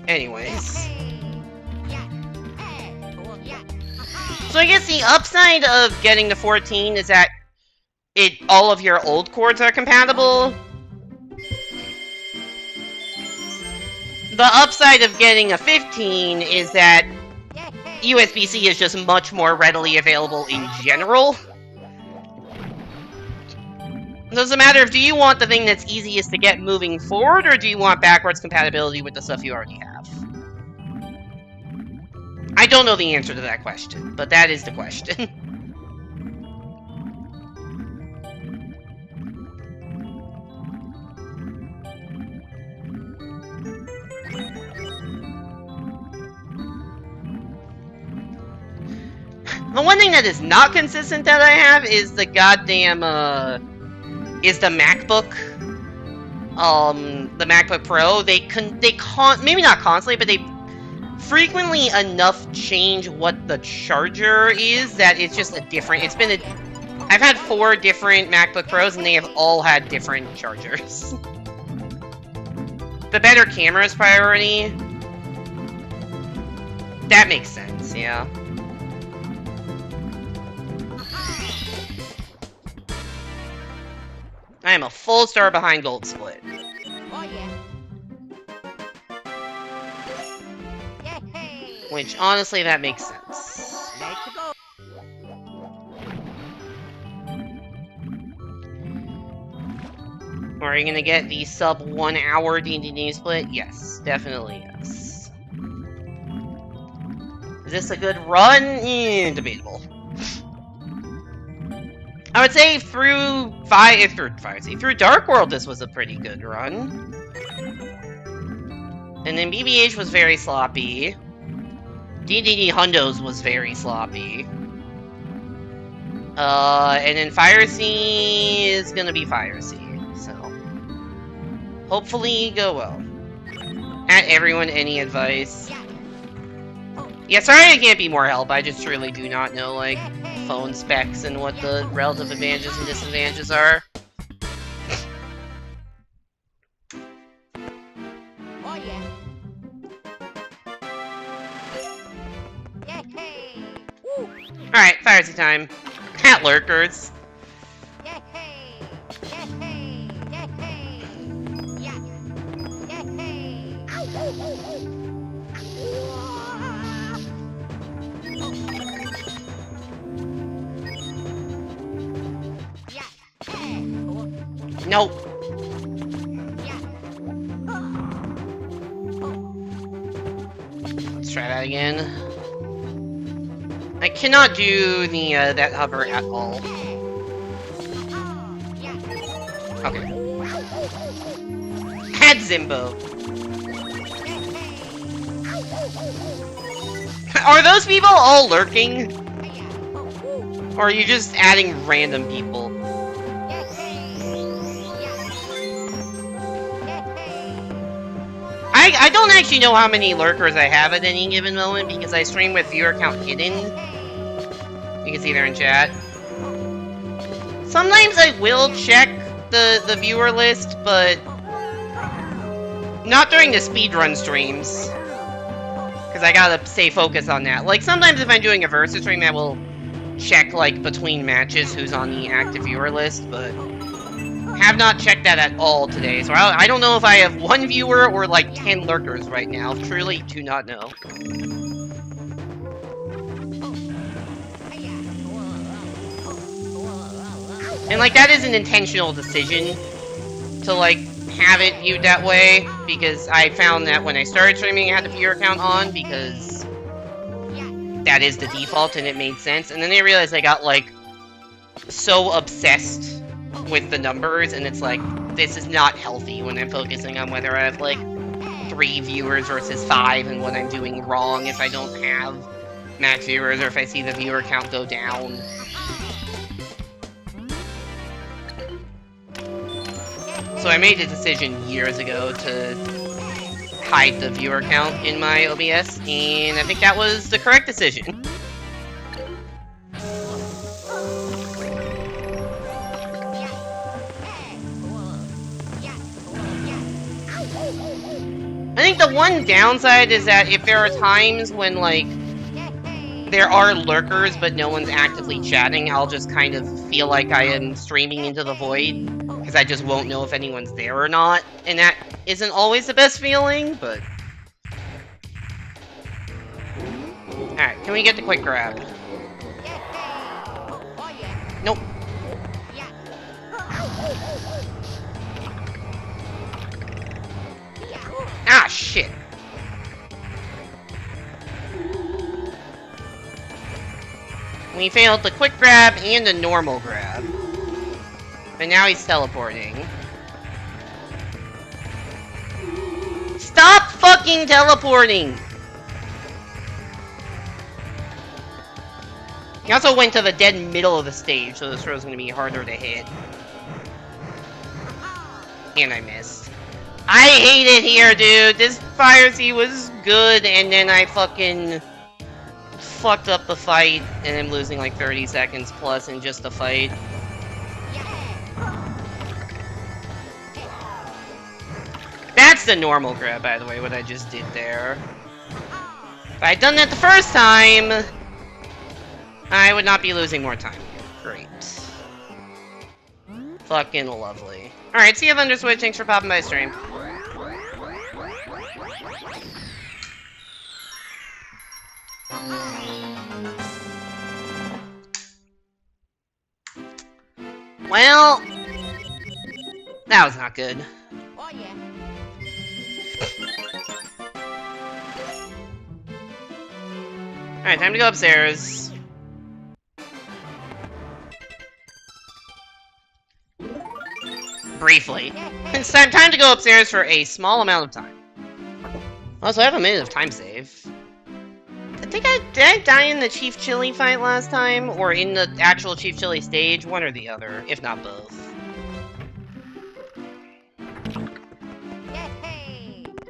Anyways. So I guess the upside of getting to 14 is that all of your old cords are compatible. The upside of getting a 15 is that USB-C is just much more readily available in general. So it's a matter of, do you want the thing that's easiest to get moving forward, or do you want backwards compatibility with the stuff you already have? I don't know the answer to that question, but that is the question. The one thing that is not consistent that I have is the goddamn, is the MacBook. The MacBook Pro. Maybe not constantly, but they frequently enough change what the charger is that it's just a different, I've had 4 different MacBook Pros and they have all had different chargers. The better camera is priority. That makes sense, yeah. I am a full star behind Gold Split. Oh, yeah. Which, honestly, that makes sense. Let's go. Are you gonna get the sub 1 hour D&D split? Yes, definitely yes. Is this a good run? Debatable. I would say through Dark World this was a pretty good run. And then BBH was very sloppy. DDD Hundos was very sloppy. And then Fire Sea is gonna be Fire Sea, so hopefully go well. At everyone, any advice? Yeah, sorry I can't be more help, I just truly do not know, like, phone specs and what the relative advantages and disadvantages are. Oh, yeah. Alright, Fire Sea time. Hat lurkers. Nope. Let's try that again. I cannot do the that hover at all. Okay. Had Zimbo. Are those people all lurking? Or are you just adding random people? I don't actually know how many lurkers I have at any given moment because I stream with viewer count hidden. You can see there in chat. Sometimes I will check the viewer list, but not during the speedrun streams. Because I gotta stay focused on that. Like, sometimes if I'm doing a versus stream, I will check, like, between matches who's on the active viewer list, but have not checked that at all today. So I don't know if I have 1 viewer or, like, 10 lurkers right now. Truly do not know. And, like, that is an intentional decision to, like, have it viewed that way, because I found that when I started streaming, I had the viewer count on, because that is the default, and it made sense. And then I realized I got, like, so obsessed with the numbers, and it's like, this is not healthy when I'm focusing on whether I have, like, 3 viewers versus 5, and what I'm doing wrong if I don't have max viewers, or if I see the viewer count go down. So I made a decision years ago to hide the viewer count in my OBS, and I think that was the correct decision. I think the one downside is that if there are times when, like, there are lurkers but no one's actively chatting, I'll just kind of feel like I am streaming into the void, because I just won't know if anyone's there or not, and that isn't always the best feeling, but... Alright, can we get the quick grab? Nope. Ah, shit. We failed the quick grab and the normal grab. But now he's teleporting. Stop fucking teleporting! He also went to the dead middle of the stage, so this throw's gonna be harder to hit. And I missed. I hate it here, dude! This fire sea was good, and then I fucking fucked up the fight, and I'm losing like 30 seconds plus in just the fight. That's the normal grab, by the way, what I just did there. If I'd done that the first time, I would not be losing more time. Great. Fucking lovely. Alright, see you, Thunderswitch. Thanks for popping by stream. Well, that was not good. Oh yeah. Alright, time to go upstairs. Briefly. It's time to go upstairs for a small amount of time. Also, I have a minute of time save. Did I die in the Chief Chili fight last time? Or in the actual Chief Chili stage? One or the other, if not both.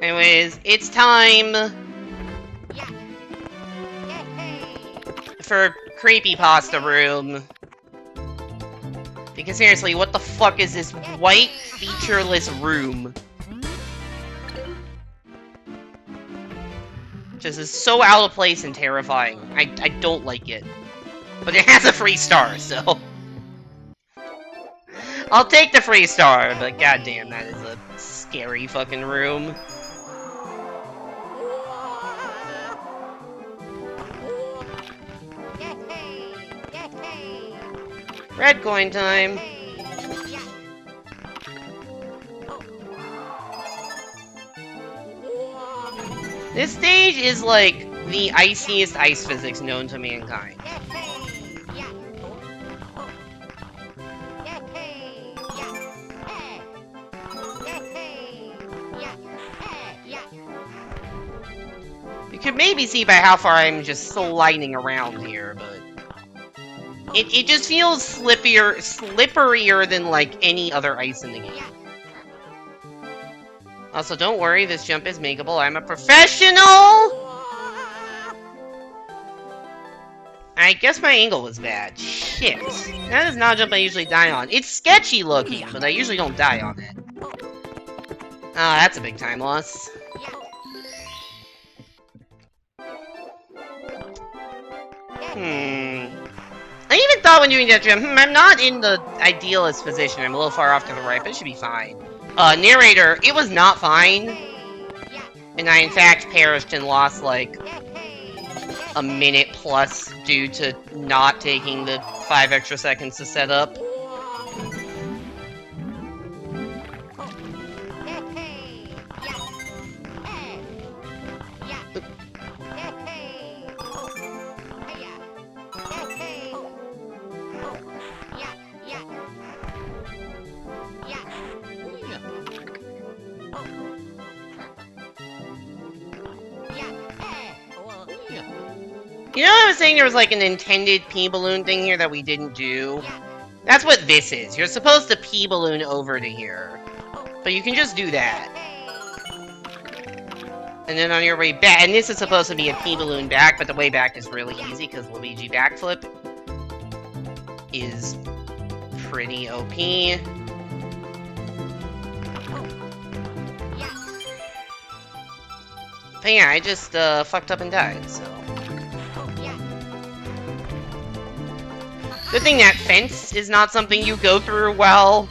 Anyways, it's time for Creepypasta Room. Because seriously, what the fuck is this white, featureless room? Just is so out of place and terrifying. I don't like it. But it has a free star, so... I'll take the free star, but goddamn, that is a scary fucking room. Red coin time. This stage is like the iciest ice physics known to mankind. You could maybe see by how far I'm just sliding around here, but it just feels slipperier than like any other ice in the game. Also, don't worry, this jump is makeable. I'm a professional! I guess my angle was bad. Shit. That is not a jump I usually die on. It's sketchy looking, but I usually don't die on it. Ah, that's a big time loss. I even thought when doing that jump, I'm not in the idealist position. I'm a little far off to the right, but it should be fine. Narrator, it was not fine. And I, in fact, perished and lost, like, a minute plus due to not taking the 5 extra seconds to set up. You know, I was saying there was like an intended P-balloon thing here that we didn't do? That's what this is. You're supposed to P-balloon over to here. But you can just do that. And then on your way back, and this is supposed to be a P-balloon back, but the way back is really easy because Luigi backflip is pretty OP. But yeah, I just fucked up and died, so. Good thing that fence is not something you go through well.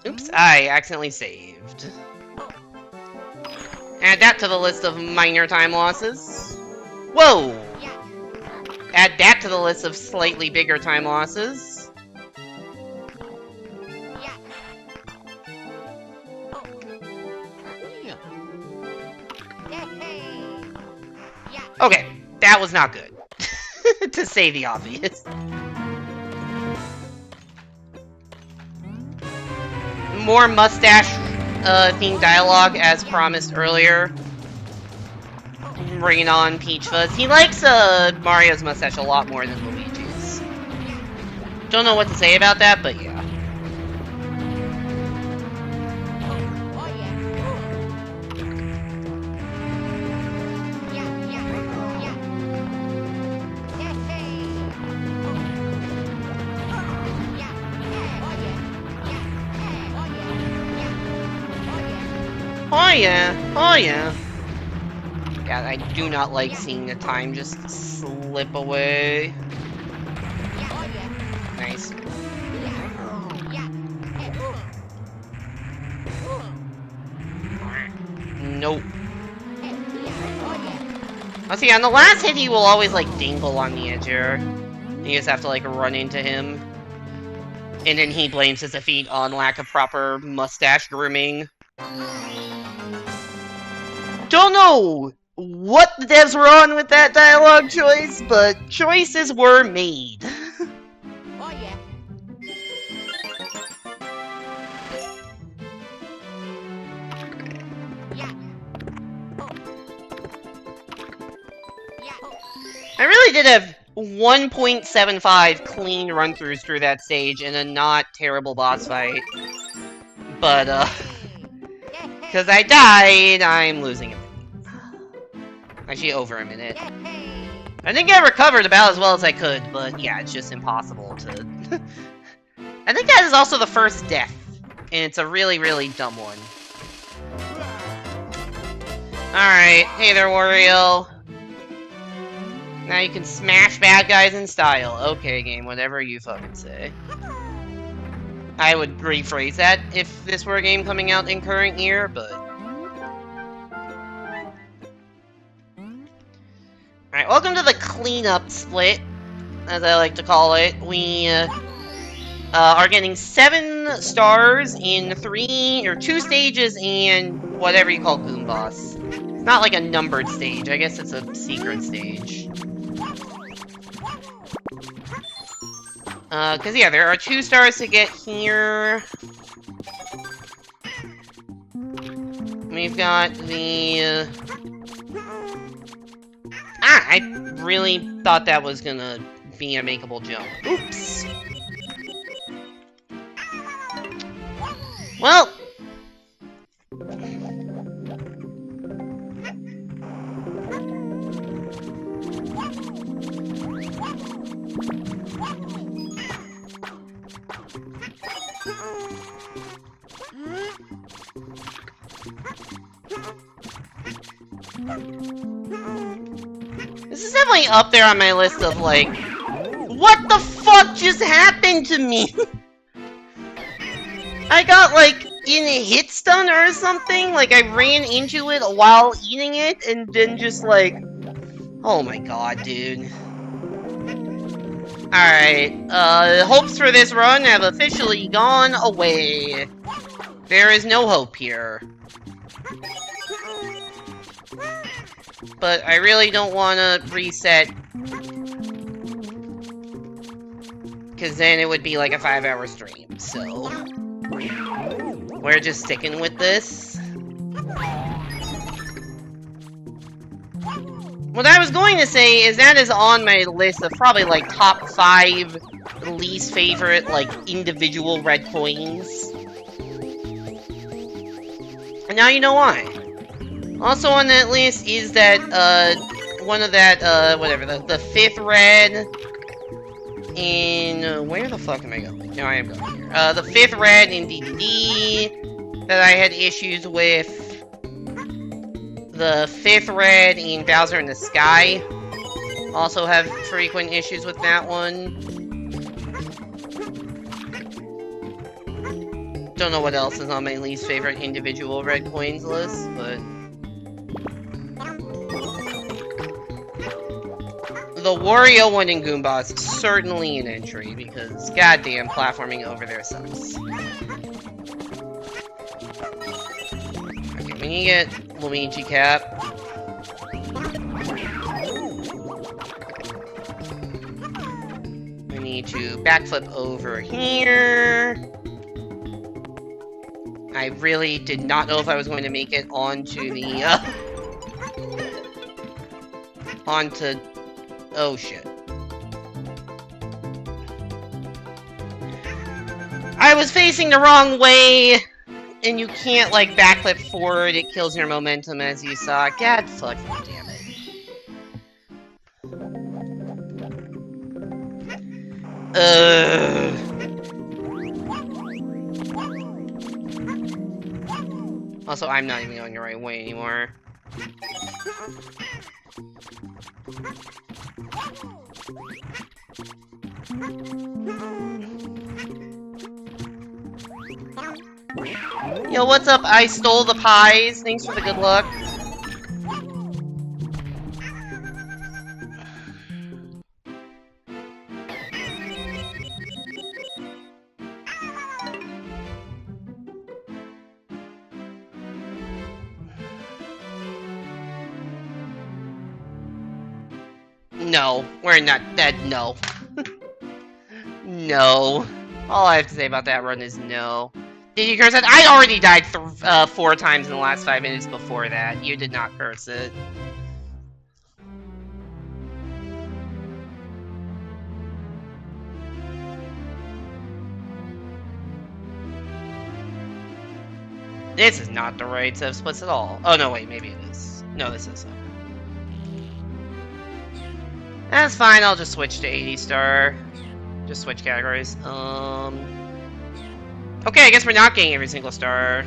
Oops, I accidentally saved. Add that to the list of minor time losses. Whoa! Add that to the list of slightly bigger time losses. Okay, that was not good. To say the obvious. More mustache themed dialogue as promised earlier. Bringing on Peach Fuzz. He likes Mario's mustache a lot more than Luigi's. Don't know what to say about that, but yeah. Oh yeah, oh yeah. God, I do not like seeing the time just slip away. Nice. Nope. Oh, see, on the last hit, he will always, like, dingle on the edge here. You just have to, like, run into him. And then he blames his defeat on lack of proper mustache grooming. Don't know what the devs were on with that dialogue choice, but choices were made. Oh yeah. I really did have 1.75 clean run-throughs through that stage in a not terrible boss fight. But, because I died, I'm losing a minute. Actually, over a minute. I think I recovered about as well as I could, but yeah, it's just impossible to... I think that is also the first death, and it's a really, really dumb one. Alright, hey there, Wario. Now you can smash bad guys in style. Okay, game, whatever you fucking say. I would rephrase that if this were a game coming out in current year, but... Alright, welcome to the cleanup split, as I like to call it. We are getting 7 stars in 2 stages and whatever you call Goom Boss. It's not like a numbered stage, I guess it's a secret stage. Cause yeah, there are 2 stars to get here. We've got the, I really thought that was gonna be a makeable jump. Oops. Well. This is definitely up there on my list of, like, what the fuck just happened to me? I got, like, in a hit stun or something? Like, I ran into it while eating it, and then just, like... Oh my god, dude. Alright, hopes for this run have officially gone away. There is no hope here. But I really don't want to reset. Because then it would be like a 5-hour stream, so... We're just sticking with this. What I was going to say is that is on my list of probably like top 5 least favorite like individual red coins. And now you know why. Also on that list is that one of that whatever the 5th red in where the fuck am I going? No, I am going here. The 5th red in DDD that I had issues with. The 5th red in Bowser in the Sky also have frequent issues with that one. Don't know what else is on my least favorite individual red coins list, but... The Wario one in Goombas is certainly an entry, because goddamn platforming over there sucks. Okay, we need to get Luigi Cap. We need to backflip over here. I really did not know if I was going to make it onto the, onto... Oh, shit. I was facing the wrong way, and you can't, like, backflip forward. It kills your momentum, as you saw. God fucking damn it. Also, I'm not even going the right way anymore. Yo, what's up? I stole the pies. Thanks for the good luck. No, we're not dead. No. No. All I have to say about that run is no. Did you curse it? I already died 4 times in the last 5 minutes before that. You did not curse it. This is not the right set of splits at all. Oh, no, wait, maybe it is. No, this is. That's fine, I'll just switch to 80 star. Just switch categories. Okay, I guess we're not getting every single star.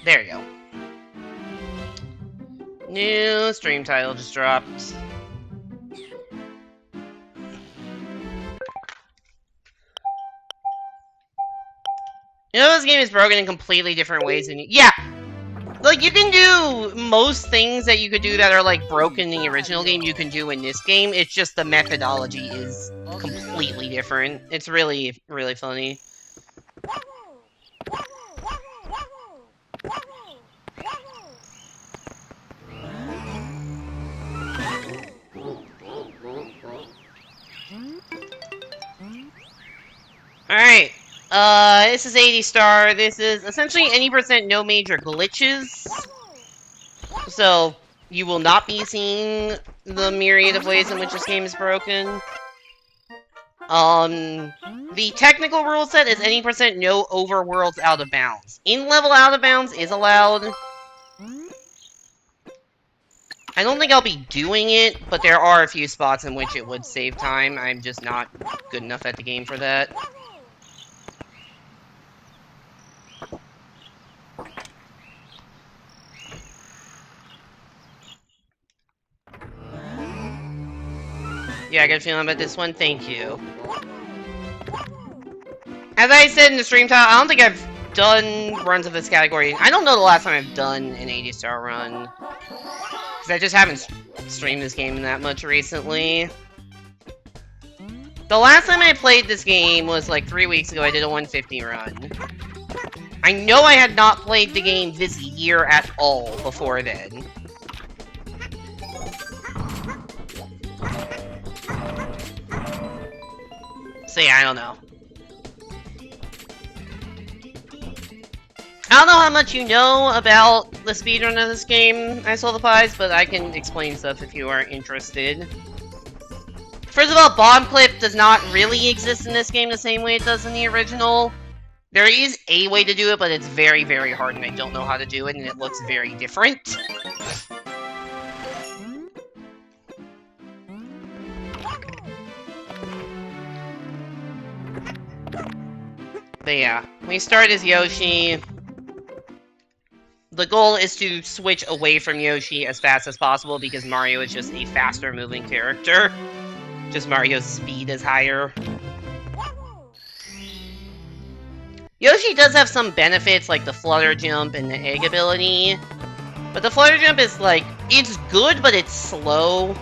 There you go. New stream title just dropped. You know, this game is broken in completely different ways than you... Yeah! Like, you can do most things that you could do that are, like, broken in the original game, you can do in this game. It's just the methodology is completely different. It's really, really funny. Alright. This is 80 star. This is essentially any percent no major glitches. So, you will not be seeing the myriad of ways in which this game is broken. The technical rule set is any percent no overworlds out of bounds. In-level out of bounds is allowed. I don't think I'll be doing it, but there are a few spots in which it would save time. I'm just not good enough at the game for that. Yeah, I got a feeling about this one. Thank you. As I said in the stream title, I don't think I've done runs of this category. I don't know the last time I've done an 80-star run. Because I just haven't streamed this game that much recently. The last time I played this game was like 3 weeks ago. I did a 150 run. I know I had not played the game this year at all before then. So yeah, I don't know. I don't know how much you know about the speedrun of this game, I Saw the Pies, but I can explain stuff if you are interested. First of all, bomb clip does not really exist in this game the same way it does in the original. There is a way to do it, but it's very, very hard, and I don't know how to do it, and it looks very different. But yeah, we start as Yoshi. The goal is to switch away from Yoshi as fast as possible because Mario is just a faster moving character. Just Mario's speed is higher. Yoshi does have some benefits like the flutter jump and the egg ability. But the flutter jump is like, it's good but it's slow.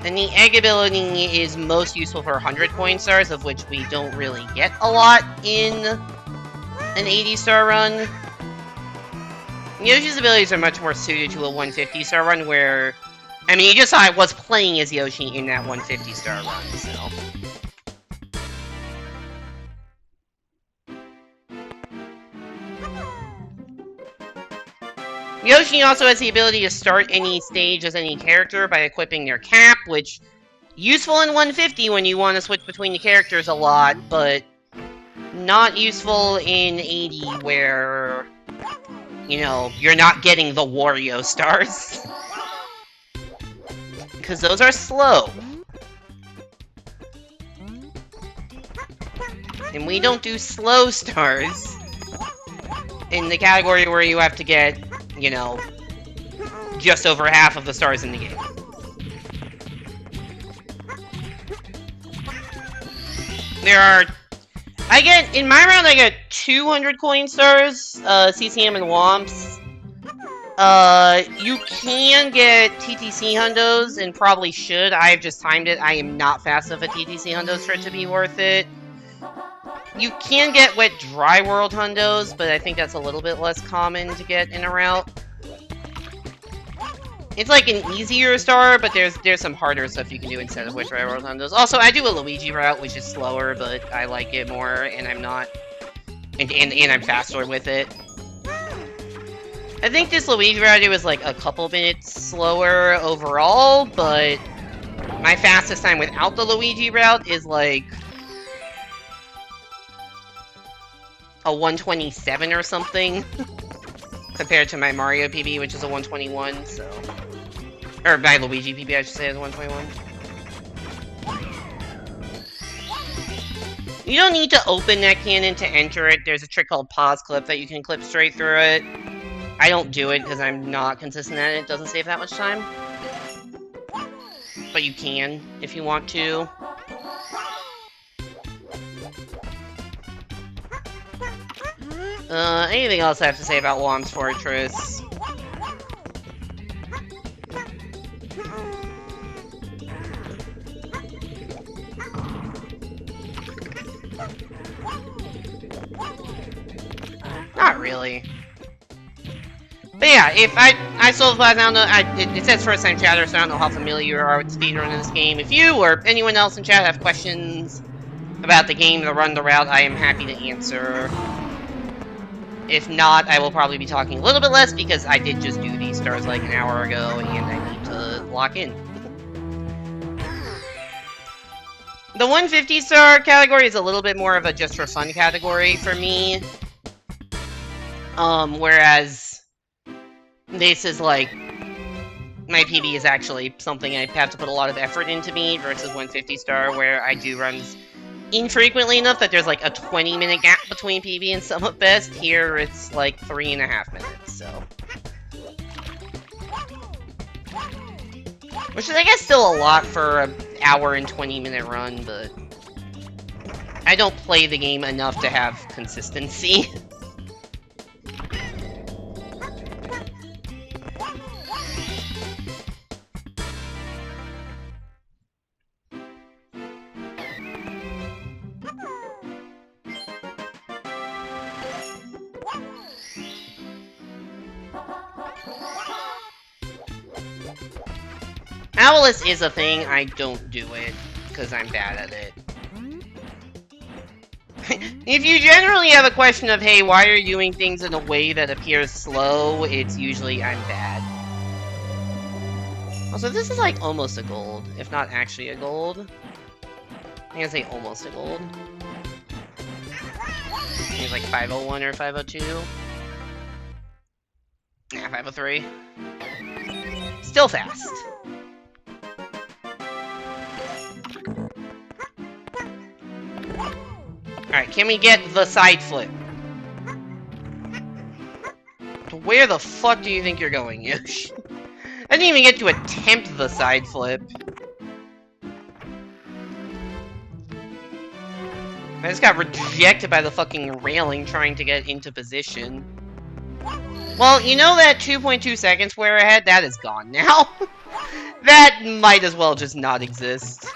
And the egg ability is most useful for 100 coin stars, of which we don't really get a lot in an 80-star run. Yoshi's abilities are much more suited to a 150-star run where... I mean, you just saw I was playing as Yoshi in that 150-star run, so... Yoshi also has the ability to start any stage as any character by equipping their cap, which... useful in 150 when you want to switch between the characters a lot, but... not useful in 80 where... you know, you're not getting the Wario stars. Because those are slow. And we don't do slow stars in the category where you have to get, you know, just over half of the stars in the game. There are... in my round, I get 200 coin stars, CCM and Womps. You can get TTC hundos, and probably should. I've just timed it. I am not fast enough at TTC hundos for it to be worth it. You can get wet dry world hundos, but I think that's a little bit less common to get in a route. It's like an easier star, but there's some harder stuff you can do instead of wet dry world hundos. Also, I do a Luigi route, which is slower, but I like it more, and I'm not... And I'm faster with it. I think this Luigi route was like a couple minutes slower overall, but my fastest time without the Luigi route is like a 127 or something compared to my Mario PB, which is a 121, so... Or my Luigi PB, I should say, is a 121. You don't need to open that cannon to enter it. There's a trick called pause clip that you can clip straight through it. I don't do it because I'm not consistent at it. It doesn't save that much time. But you can if you want to. Anything else I have to say about Wom's Fortress? Not really. But yeah, if I Saw the Pies, I don't know, it says first time chatter, so I don't know how familiar you are with speedrun in this game. If you or anyone else in chat have questions about the game, the run, the route, I am happy to answer. If not, I will probably be talking a little bit less because I did just do these stars like an hour ago and I need to lock in. The 150 star category is a little bit more of a just for fun category for me. Whereas this is like, my PB is actually something I have to put a lot of effort into me versus 150 star where I do runs infrequently enough that there's like a 20-minute gap between PB and Sum of Best. Here it's like 3.5 minutes, so. Which is, I guess, still a lot for an hour and 20-minute run, but I don't play the game enough to have consistency. Owlus is a thing, I don't do it, because I'm bad at it. If you generally have a question of, hey, why are you doing things in a way that appears slow, it's usually I'm bad. Also, this is like almost a gold, if not actually a gold. I'm gonna say almost a gold. I think it's like 501 or 502. Nah, 503. Still fast. Alright, can we get the side flip? Where the fuck do you think you're going, Yosh? I didn't even get to attempt the side flip. I just got rejected by the fucking railing trying to get into position. Well, you know that 2.2 seconds where I had? That is gone now. That might as well just not exist.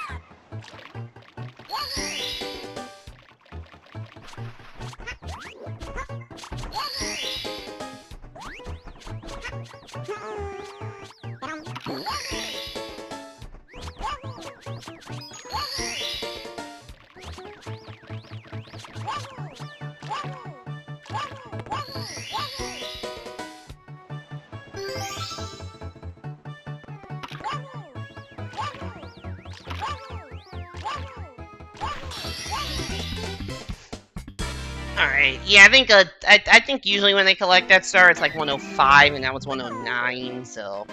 Alright, yeah, I think usually when they collect that star, it's like 105, and now it's 109, so...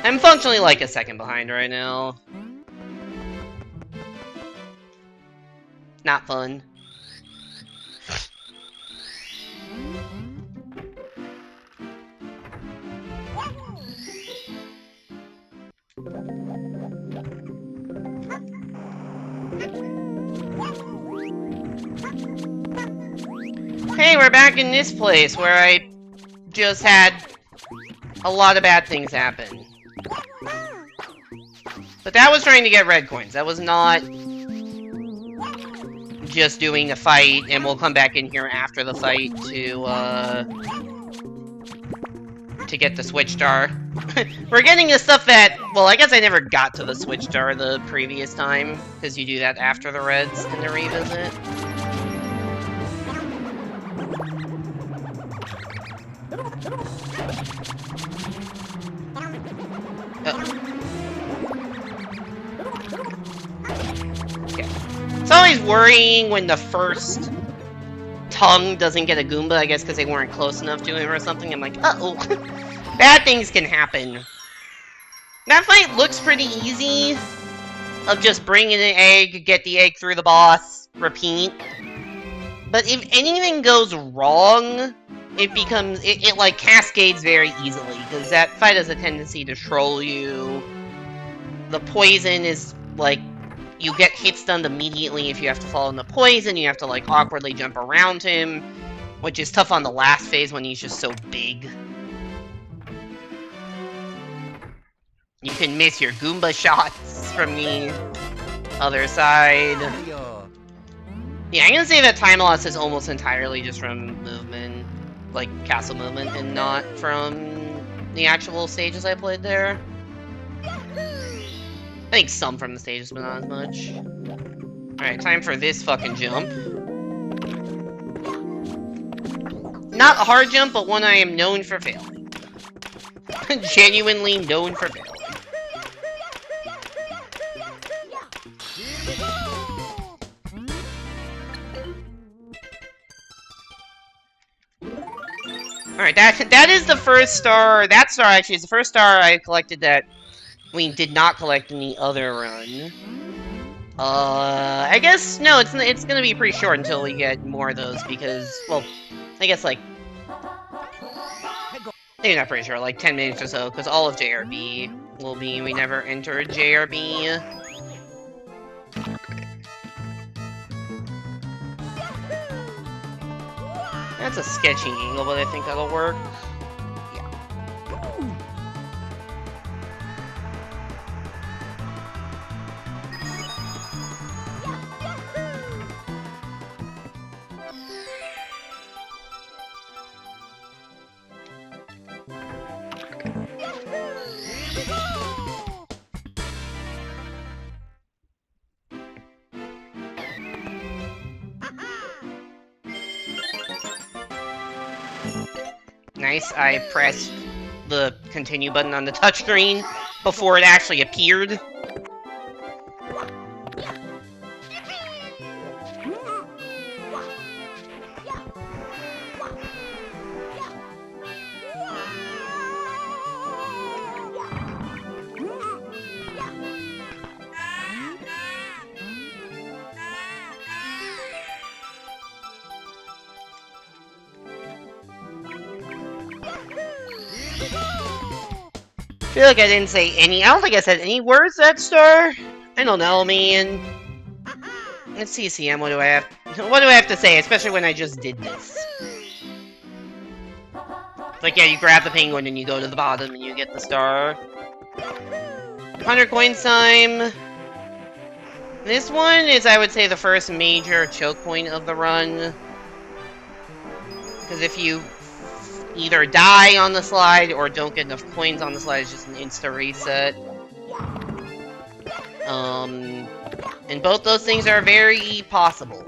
I'm functionally like a second behind right now. Not fun. Hey, we're back in this place where I just had a lot of bad things happen. But that was trying to get red coins. That was not just doing the fight, and we'll come back in here after the fight to get the switch star. We're getting the stuff that, well, I guess I never got to the switch star the previous time, because you do that after the reds in the revisit. Okay. It's always worrying when the first tongue doesn't get a Goomba, I guess because they weren't close enough to him or something. I'm like, uh-oh. Bad things can happen. That fight looks pretty easy. Of just bringing an egg, get the egg through the boss, repeat. But if anything goes wrong, it becomes, it like cascades very easily, because that fight has a tendency to troll you. The poison is, like, you get hit stunned immediately if you have to fall in the poison, you have to, like, awkwardly jump around him, which is tough on the last phase when he's just so big. You can miss your Goomba shots from the other side. Yeah, I'm gonna say that time loss is almost entirely just from movement, like castle movement, and not from the actual stages I played there. I think some from the stages, but not as much. Alright, time for this fucking jump. Not a hard jump, but one I am known for failing. Genuinely known for failing. Alright, that is the first star. That star actually is the first star I collected that we did not collect in the other run. I guess no, it's gonna be pretty short until we get more of those because, well, I guess like maybe not pretty sure, like 10 minutes or so, because all of JRB will be we never enter a JRB. That's a sketchy angle, but I think that'll work. Nice, I pressed the continue button on the touchscreen before it actually appeared. I feel like I didn't say any. I don't think I said any words that star. I don't know, man. Let's see, CCM. What do I have? What do I have to say? Especially when I just did this. Like, yeah, you grab the penguin and you go to the bottom and you get the star. 100 coins time. This one is, I would say, the first major choke point of the run. Because if you either die on the slide or don't get enough coins on the slide, it's just an insta reset. And both those things are very possible.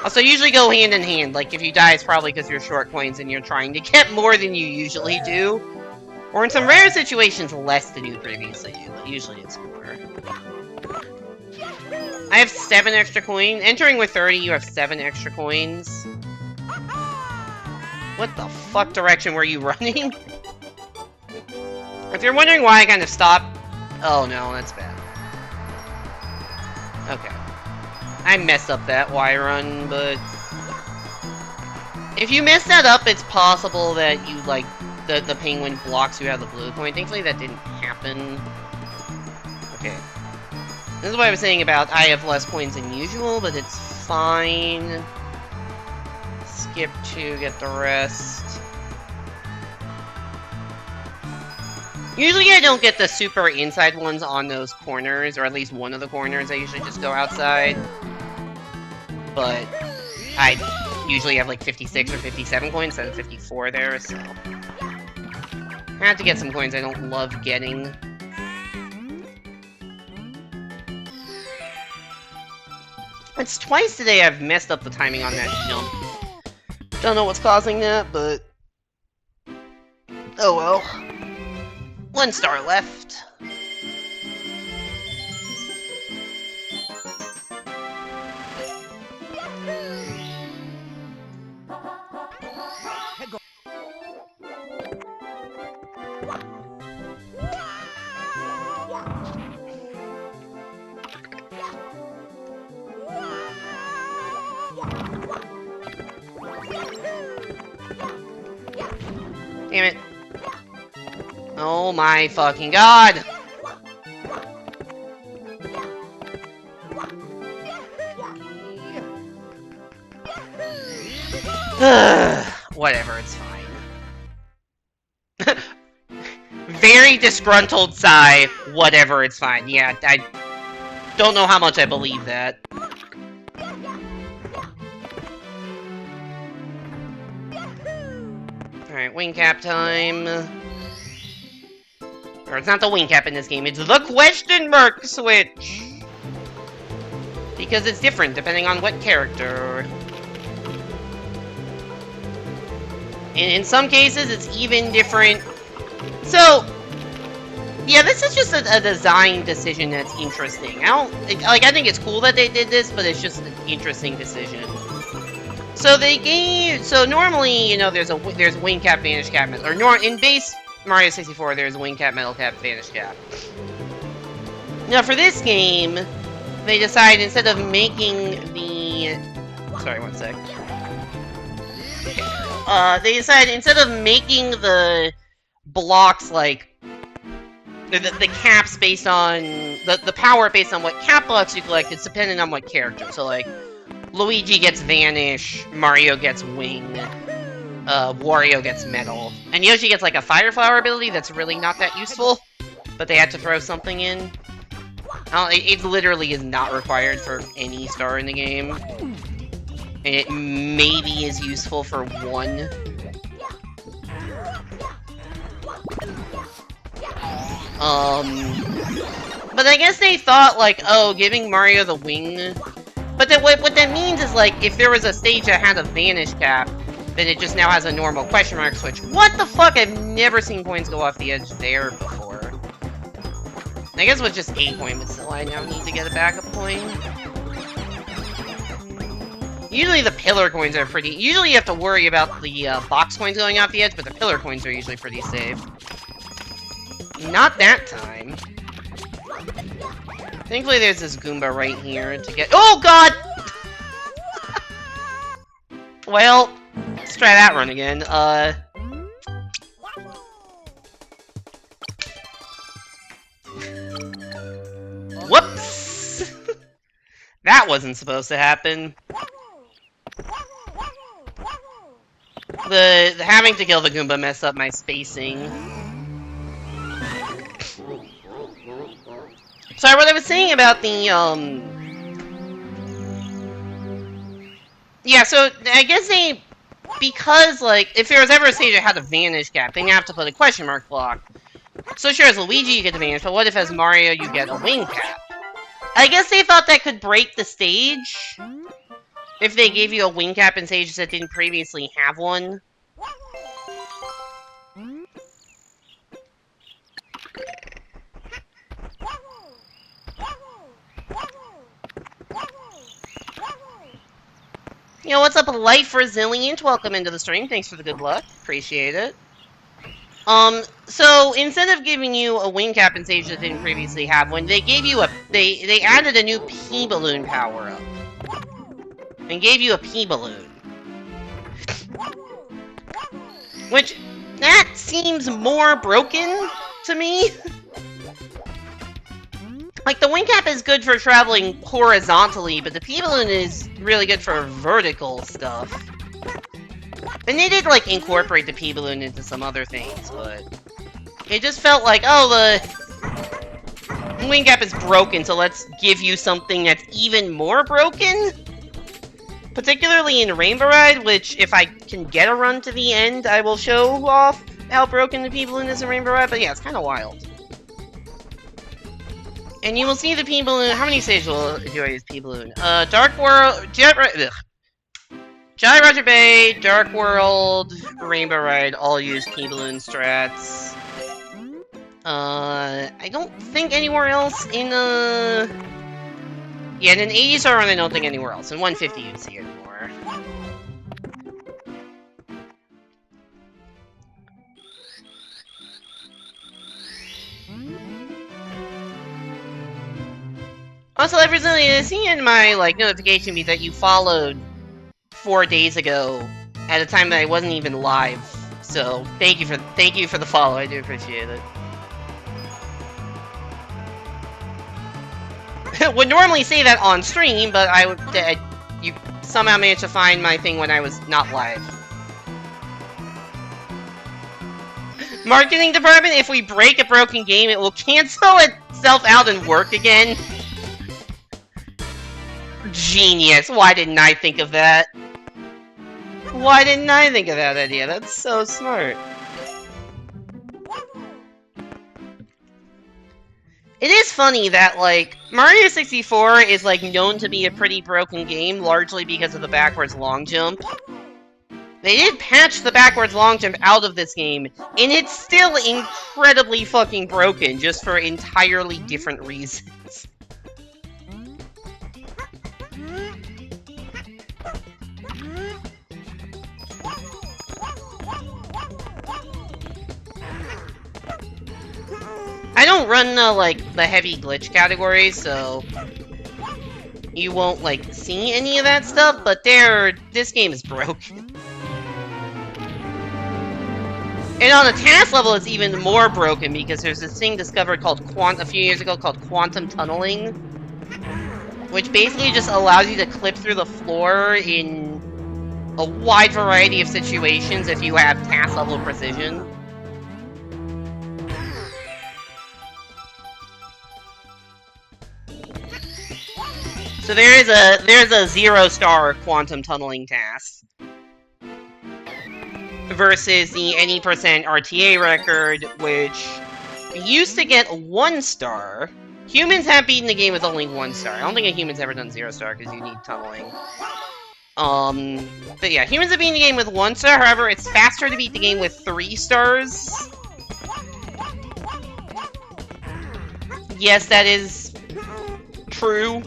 Also, usually go hand in hand. Like, if you die, it's probably because you're short coins and you're trying to get more than you usually do. Or in some rare situations, less than you previously do, but usually it's more. I have 7 extra coins. Entering with 30, you have 7 extra coins. What the fuck direction were you running? If you're wondering why I kind of stopped... Oh no, that's bad. Okay. I messed up that Y run, but... If you mess that up, it's possible that you, like, the penguin blocks you out of the blue coin. Thankfully that didn't happen. Okay. This is what I was saying about I have less coins than usual, but it's fine. Skip 2, get the rest. Usually I don't get the super inside ones on those corners, or at least one of the corners. I usually just go outside. But I usually have like 56 or 57 coins instead of 54 there, so... I have to get some coins I don't love getting. It's twice today I've messed up the timing on that jump. Don't know what's causing that, but... Oh well. 1 star left. Damn it. Oh my fucking god! Whatever, it's fine. Very disgruntled sigh. Whatever, it's fine. Yeah, I don't know how much I believe that. Alright, wing cap time. Or it's not the wing cap in this game, it's the question mark switch! Because it's different depending on what character. In some cases, it's even different. So, yeah, this is just a design decision that's interesting. I think it's cool that they did this, but it's just an interesting decision. So normally, you know, there's wing cap, vanish cap, or in base Mario 64, there's wing cap, metal cap, vanish cap. Now for this game, they decided instead of making the... Sorry, one sec. Okay. they decided instead of making the blocks like the caps based on the power based on what cap blocks you collect, it's dependent on what character. So like Luigi gets Vanish, Mario gets Wing, Wario gets Metal, and Yoshi gets like a Fire Flower ability that's really not that useful, but they had to throw something in. It literally is not required for any star in the game, and it maybe is useful for one. But I guess they thought, like, oh, giving Mario the wing... But then what that means is, like, if there was a stage that had a Vanish cap, then it just now has a normal question mark switch. What the fuck? I've never seen coins go off the edge there before. I guess it was just 8 coin, but still I now need to get a backup coin. Usually the pillar coins are pretty... Usually you have to worry about the box coins going off the edge, but the pillar coins are usually pretty safe. Not that time. Thankfully there's this Goomba right here to get- Oh god! Well, let's try that run again. Whoops! That wasn't supposed to happen. The having to kill the Goomba messed up my spacing. Sorry, what I was saying about the, yeah, so, I guess they... Because, like, if there was ever a stage that had a Vanish cap, they now have to put a question mark block. So sure, as Luigi you get the Vanish, but what if as Mario you get a wing cap? I guess they thought that could break the stage. If they gave you a wing cap in stages that didn't previously have one. Yo, what's up, Life Resilient? Welcome into the stream. Thanks for the good luck. Appreciate it. So instead of giving you a wing cap in stage that didn't previously have one, they gave you a they added a new P-balloon power-up. And gave you a P-balloon. Which, that seems more broken to me. Like, the wing cap is good for traveling horizontally, but the P-balloon is really good for vertical stuff. And they did, like, incorporate the P-balloon into some other things, but... It just felt like, oh, the wing cap is broken, so let's give you something that's even more broken? Particularly in Rainbow Ride, which, if I can get a run to the end, I will show off how broken the P-balloon is in Rainbow Ride, but yeah, it's kind of wild. And you will see the P-balloon. How many stages do I use P-balloon? Dark World, Jolly Roger Bay, Dark World, Rainbow Ride all use P-balloon strats. I don't think anywhere else in yeah, in an 80s run I don't think anywhere else. In 150 you'd see it more. Also, Life Resilient, I see in my, like, notification feed that you followed 4 days ago at a time that I wasn't even live. So, thank you for the follow, I do appreciate it. Would normally say that on stream, but you somehow managed to find my thing when I was not live. Marketing department, if we break a broken game, it will cancel itself out and work again. Genius. Why didn't I think of that? Why didn't I think of that idea? That's so smart. It is funny that, like, Mario 64 is, like, known to be a pretty broken game, largely because of the backwards long jump. They did patch the backwards long jump out of this game, and it's still incredibly fucking broken, just for entirely different reasons. I don't run, like, the heavy glitch category, so you won't, like, see any of that stuff, but this game is broken. And on the task level, it's even more broken because there's this thing discovered called a few years ago called quantum tunneling, which basically just allows you to clip through the floor in a wide variety of situations if you have task level precision. So there's a 0-star quantum tunneling task versus the any percent RTA record, which used to get 1 star. Humans have beaten the game with only 1 star. I don't think a human's ever done 0 star because you need tunneling. But yeah, humans have beaten the game with 1 star. However, it's faster to beat the game with 3 stars. Yes, that is true.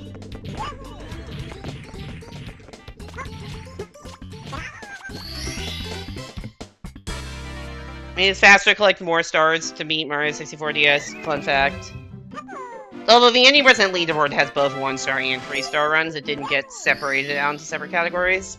I mean, it's faster to collect more stars to beat Mario 64DS, fun fact. Although the 80% leaderboard has both 1-star and 3-star runs, it didn't get separated out into separate categories.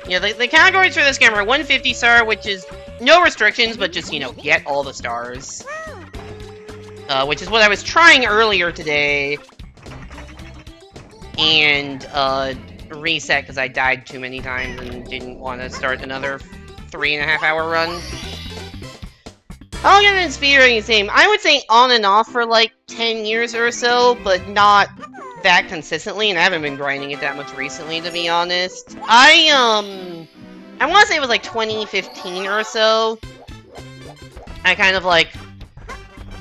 Yeah, the categories for this game are 150 star, which is no restrictions, but just, you know, get all the stars. Which is what I was trying earlier today. And, reset because I died too many times and didn't want to start another 3.5-hour run. I'll get into speedrunning same. I would say on and off for like 10 years or so, but not that consistently, and I haven't been grinding it that much recently, to be honest. I want to say it was like 2015 or so. I kind of like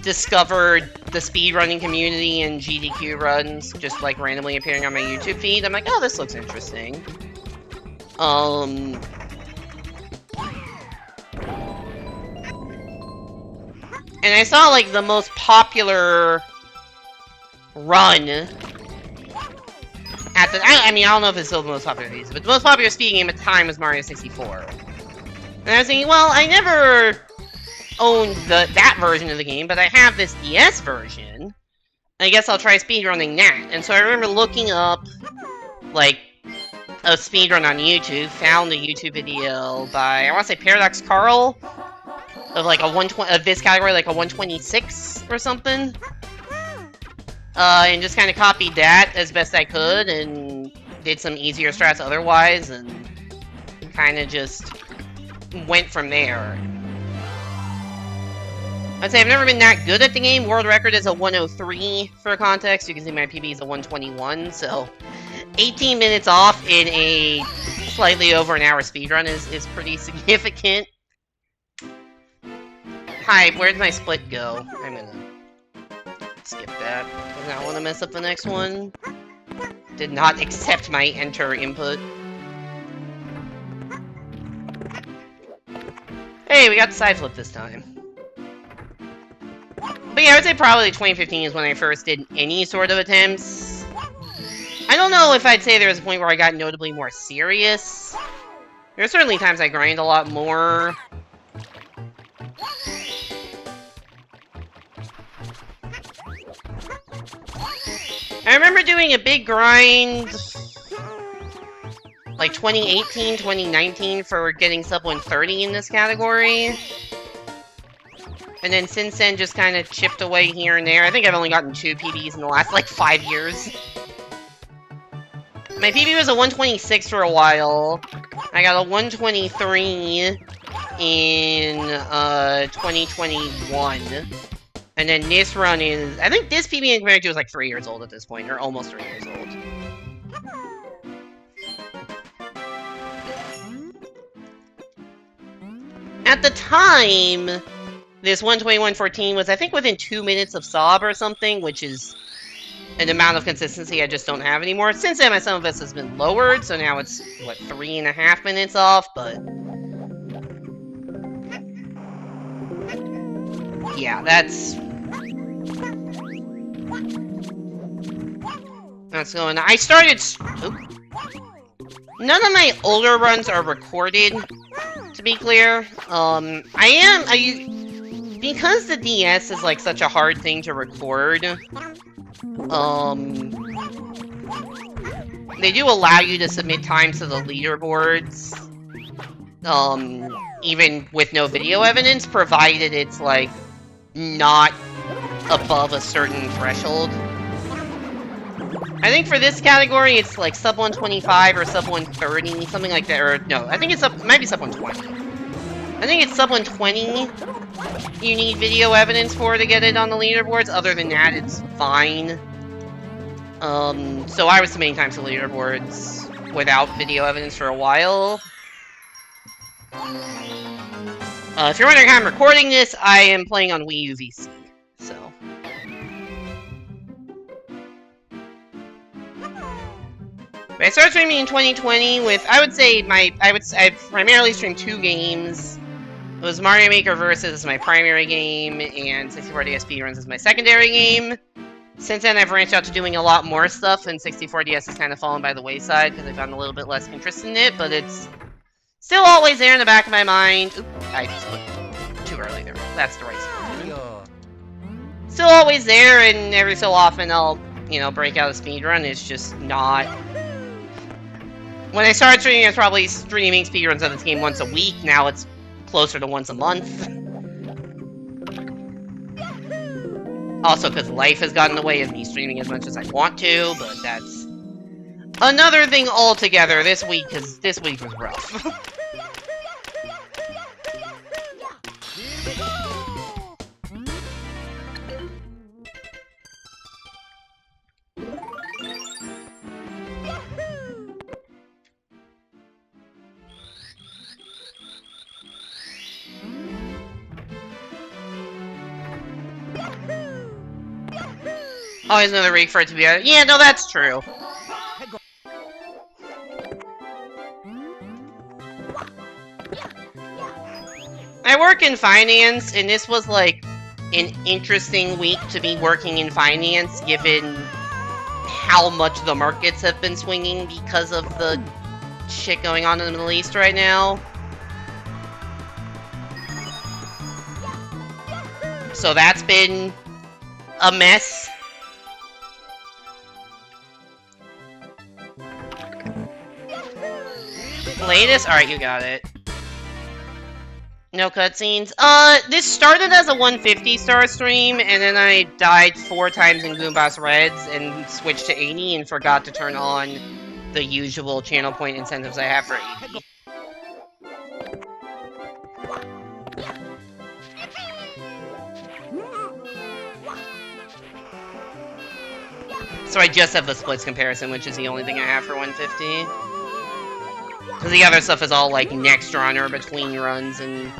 discovered the speedrunning community and GDQ runs just like randomly appearing on my YouTube feed. I'm like, oh, this looks interesting. And I saw like the most popular run at the, I mean, I don't know if it's still the most popular of these, but the most popular speed game at the time was Mario 64. And I was thinking, well, I never owned that version of the game, but I have this DS version. I guess I'll try speedrunning that. And so I remember looking up, like, a speedrun on YouTube, found a YouTube video by, I want to say Paradox Carl, of like a 120, of this category, like a 126 or something. And just kind of copied that as best I could, and did some easier strats otherwise, and kind of just went from there. I'd say I've never been that good at the game. World record is a 103 for context. You can see my PB is a 121, so 18 minutes off in a slightly over an hour speedrun is pretty significant. Hi, where'd my split go? I'm gonna skip that. Does not want to mess up the next one. Did not accept my enter input. Hey, we got the side flip this time. But yeah, I would say probably 2015 is when I first did any sort of attempts. I don't know if I'd say there was a point where I got notably more serious. There are certainly times I grind a lot more. I remember doing a big grind like 2018, 2019 for getting sub 130 in this category. And then since then, just kind of chipped away here and there. I think I've only gotten 2 PBs in the last, like, 5 years. My PB was a 126 for a while. I got a 123 in, 2021. And then this run is... I think this PB in compared to was, like, 3 years old at this point. Or almost 3 years old. At the time... This 121.14 was, I think, within 2 minutes of Sob or something, which is an amount of consistency I just don't have anymore. Since then, my Sum of S has been lowered, so now it's, what, 3.5 minutes off, but... yeah, that's going on. I started... Oop. None of my older runs are recorded, to be clear. because the DS is like such a hard thing to record, they do allow you to submit times to the leaderboards, even with no video evidence, provided it's like not above a certain threshold. I think for this category, it's like sub 125 or sub 130, something like that. Or no, I think it's it might be sub 120. I think it's sub 120 you need video evidence for to get it on the leaderboards. Other than that, it's fine. So I was submitting times to leaderboards without video evidence for a while. If you're wondering how I'm recording this, I am playing on Wii U VC. So. I started streaming in 2020 with, I primarily streamed 2 games. It was Mario Maker Versus as my primary game, and 64DS speedruns as my secondary game. Since then, I've branched out to doing a lot more stuff, and 64DS has kind of fallen by the wayside because I found a little bit less interest in it, but it's still always there in the back of my mind. Oop, I split too early there. That's the right split. Still always there, and every so often I'll, you know, break out a speedrun. It's just not... When I started streaming, I was probably streaming speedruns of this game once a week. Now it's closer to once a month. Also, because life has gotten in the way of me streaming as much as I want to, but that's another thing altogether this week, because this week was rough. Always another week for it to be out. Yeah, no, that's true. I work in finance, and this was like an interesting week to be working in finance, given how much the markets have been swinging because of the shit going on in the Middle East right now. So that's been a mess. Latest? Alright, you got it. No cutscenes. This started as a 150-star stream, and then I died 4 times in Goomba's Reds and switched to 80 and forgot to turn on the usual channel point incentives I have for 80. So I just have the splits comparison, which is the only thing I have for 150. Because the other stuff is all, like, next run or between runs, and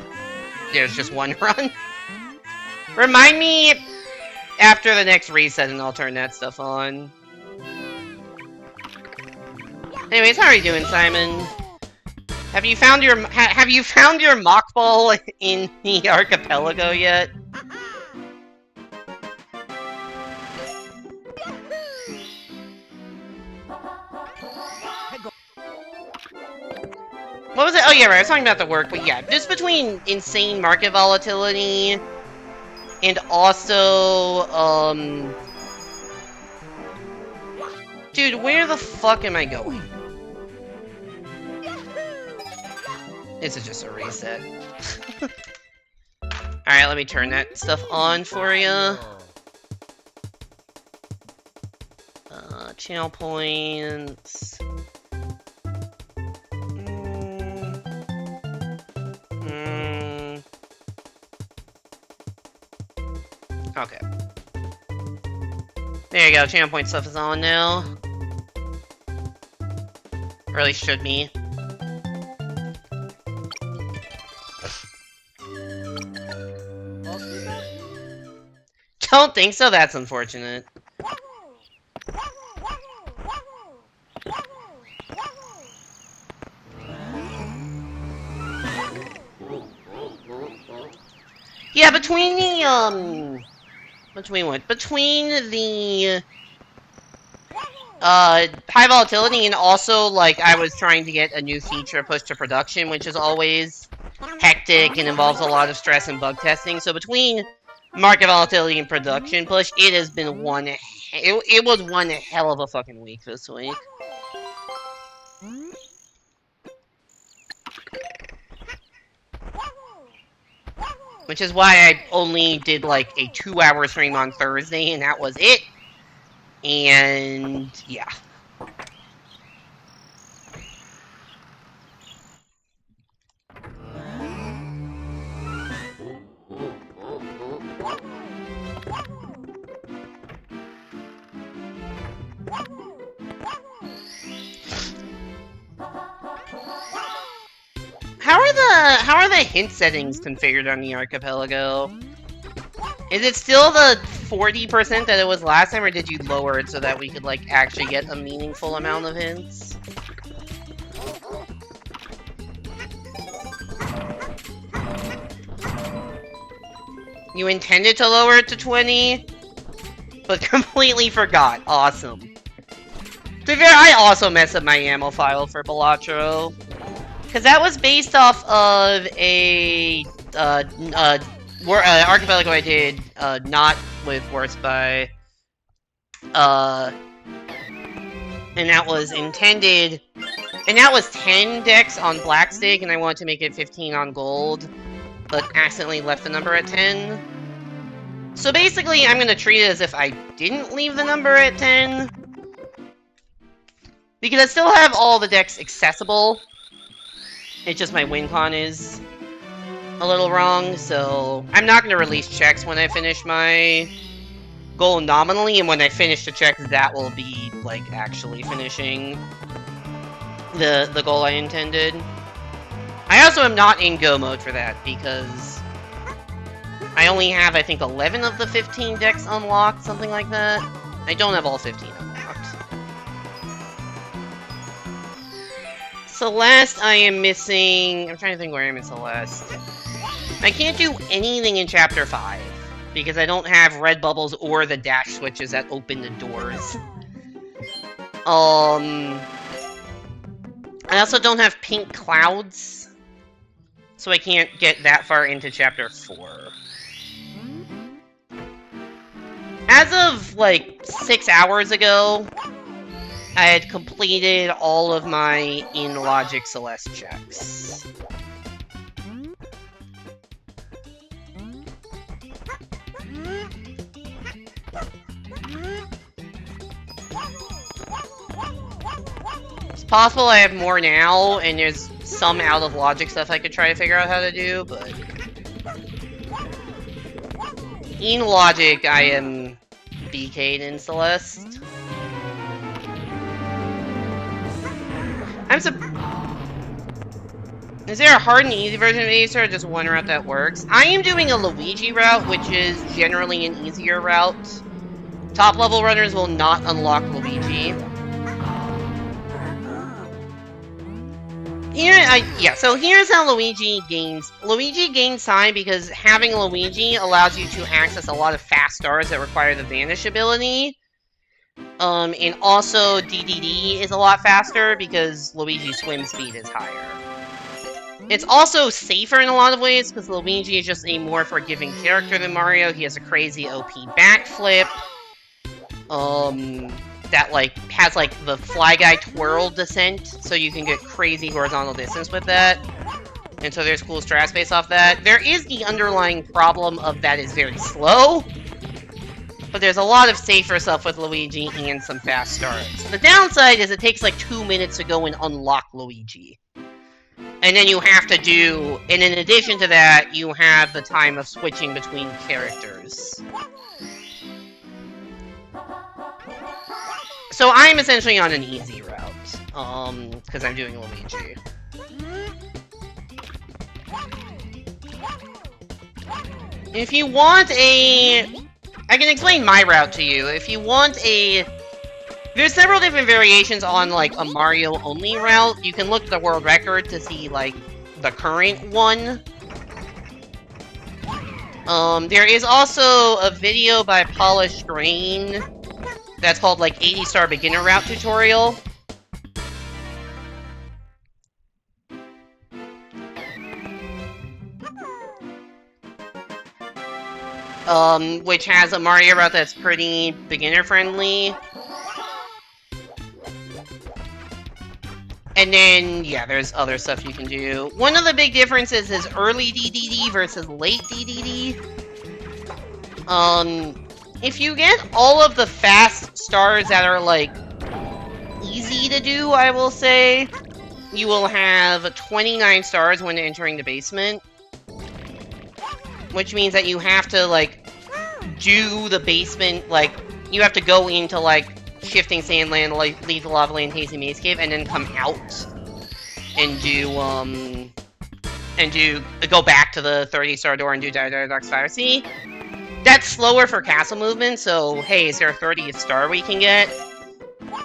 there's just one run. Remind me after the next reset, and I'll turn that stuff on. Anyways, how are you doing, Simon? Have you found your mock ball in the archipelago yet? What was it? Oh yeah, right, I was talking about the work, but yeah, just between insane market volatility and also, dude, where the fuck am I going? This is just a reset. Alright, let me turn that stuff on for you. Channel points. Okay. There you go, channel point stuff is on now. Or at least should be. Don't think so, that's unfortunate. Yeah, between the, between what? Between the, high volatility and also, like, I was trying to get a new feature pushed to production, which is always hectic and involves a lot of stress and bug testing. So between market volatility and production push, it has been it was one hell of a fucking week this week. Which is why I only did like a 2-hour stream on Thursday, and that was it. And yeah. How are the hint settings configured on the archipelago? Is it still the 40% that it was last time, or did you lower it so that we could like actually get a meaningful amount of hints? You intended to lower it to 20, but completely forgot. Awesome. To be fair, I also messed up my ammo file for Balatro. Because that was based off of a archipelago I did, not with Worst by, and that was intended, and that was 10 decks on Blackstick, and I wanted to make it 15 on Gold, but accidentally left the number at 10. So basically, I'm gonna treat it as if I didn't leave the number at 10, because I still have all the decks accessible. It's just my win con is a little wrong, so I'm not going to release checks when I finish my goal nominally, and when I finish the checks, that will be, like, actually finishing the goal I intended. I also am not in go mode for that, because I only have, I think, 11 of the 15 decks unlocked, something like that. I don't have all 15 unlocked. Celeste, I am missing... I'm trying to think where I am in Celeste. I can't do anything in Chapter 5, because I don't have red bubbles or the dash switches that open the doors. I also don't have pink clouds, so I can't get that far into Chapter 4. As of, like, 6 hours ago, I had completed all of my in-logic Celeste checks. It's possible I have more now, and there's some out-of-logic stuff I could try to figure out how to do, but... in logic, I am BK'd in Celeste. Is there a hard and easy version of Acer, or just one route that works? I am doing a Luigi route, which is generally an easier route. Top-level runners will not unlock Luigi. So here's how Luigi gains. Luigi gains time because having Luigi allows you to access a lot of fast stars that require the Vanish ability. And also DDD is a lot faster because Luigi's swim speed is higher. It's also safer in a lot of ways because Luigi is just a more forgiving character than Mario. He has a crazy OP backflip. That like has like the Fly Guy twirl descent, so you can get crazy horizontal distance with that. And so there's cool strats based off that. There is the underlying problem of that is very slow. But there's a lot of safer stuff with Luigi and some fast starts. The downside is it takes like 2 minutes to go and unlock Luigi. And then you have to do... and in addition to that, you have the time of switching between characters. So I'm essentially on an easy route. Because I'm doing Luigi. If you want a... I can explain my route to you. If you want a... there's several different variations on, like, a Mario-only route. You can look at the world record to see, like, the current one. There is also a video by Polished Grain that's called, like, 80-star beginner route tutorial. which has a Mario route that's pretty beginner-friendly. And then, yeah, there's other stuff you can do. One of the big differences is early DDD versus late DDD. If you get all of the fast stars that are, like, easy to do, I will say, you will have 29 stars when entering the basement. Which means that you have to, like, do the basement, like, you have to go into, like, Shifting Sandland, like, leave the Lava Land, Hazy Maze Cave, and then come out and go back to the 30-star door and do Dark Fire. See? That's slower for castle movement, so, hey, is there a 30th star we can get?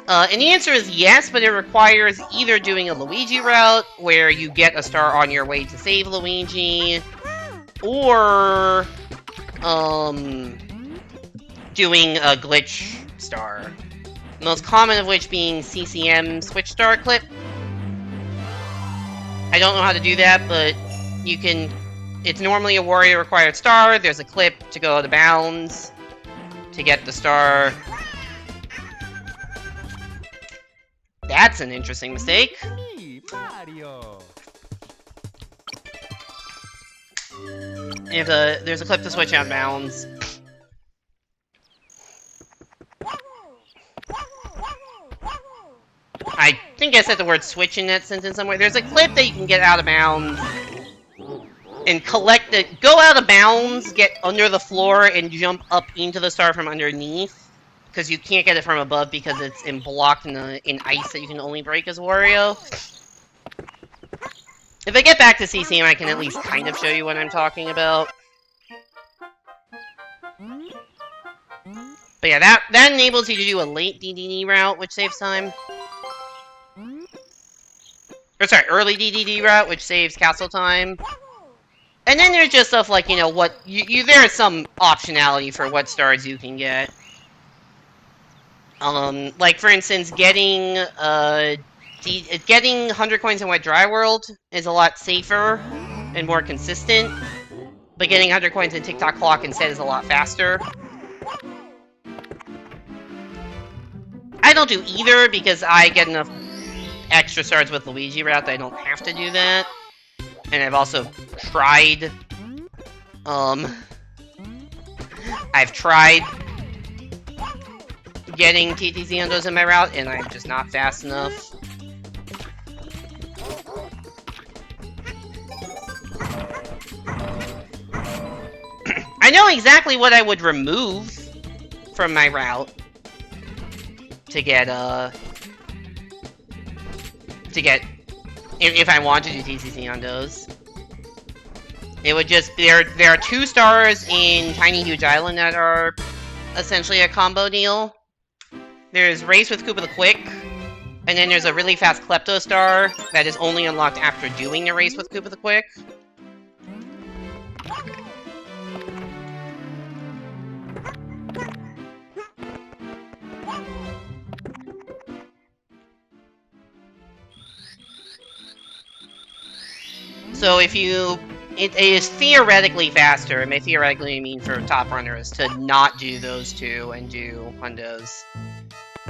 And the answer is yes, but it requires either doing a Luigi route, where you get a star on your way to save Luigi, or, doing a glitch star. The most common of which being CCM Switch Star Clip. I don't know how to do that, but you can... It's normally a warrior required star, there's a clip to go out of bounds to get the star. That's an interesting mistake. There's a clip to switch out bounds. I think I said the word switch in that sentence somewhere. There's a clip that you can get out of bounds and collect it. Go out of bounds, get under the floor, and jump up into the star from underneath. Because you can't get it from above because it's blocked in ice that you can only break as Wario. If I get back to CCM, I can at least kind of show you what I'm talking about. But yeah, that enables you to do a late DDD route, which saves time. Or sorry, early DDD route, which saves castle time. And then there's just stuff like, you know, what... there is some optionality for what stars you can get. Like, for instance, getting 100 coins in Wet Dry World is a lot safer and more consistent. But getting 100 coins in TikTok Clock instead is a lot faster. I don't do either because I get enough extra stars with Luigi route that I don't have to do that. And I've also tried... I've tried getting TTC Undos in my route, and I'm just not fast enough. I know exactly what I would remove from my route to get, if I want to do TCC Undos. It would just, there are 2 stars in Tiny Huge Island that are essentially a combo deal. There's Race with Koopa the Quick, and then there's a really fast Klepto Star that is only unlocked after doing the Race with Koopa the Quick. So if you... It is theoretically faster, and by theoretically I mean for top runners, to not do those 2 and do Hundos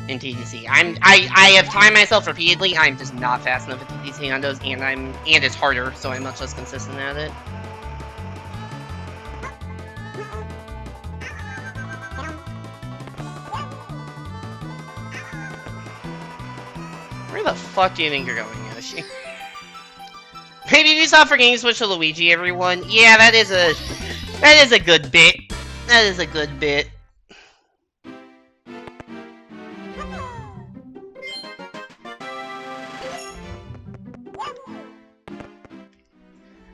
in TTC. I have timed myself repeatedly, I'm just not fast enough at TTC Hundos, and it's harder, so I'm much less consistent at it. Where the fuck do you think you're going, Yoshi? Maybe if you stop forgetting to switch to Luigi, everyone. Yeah, that is a good bit. That is a good bit.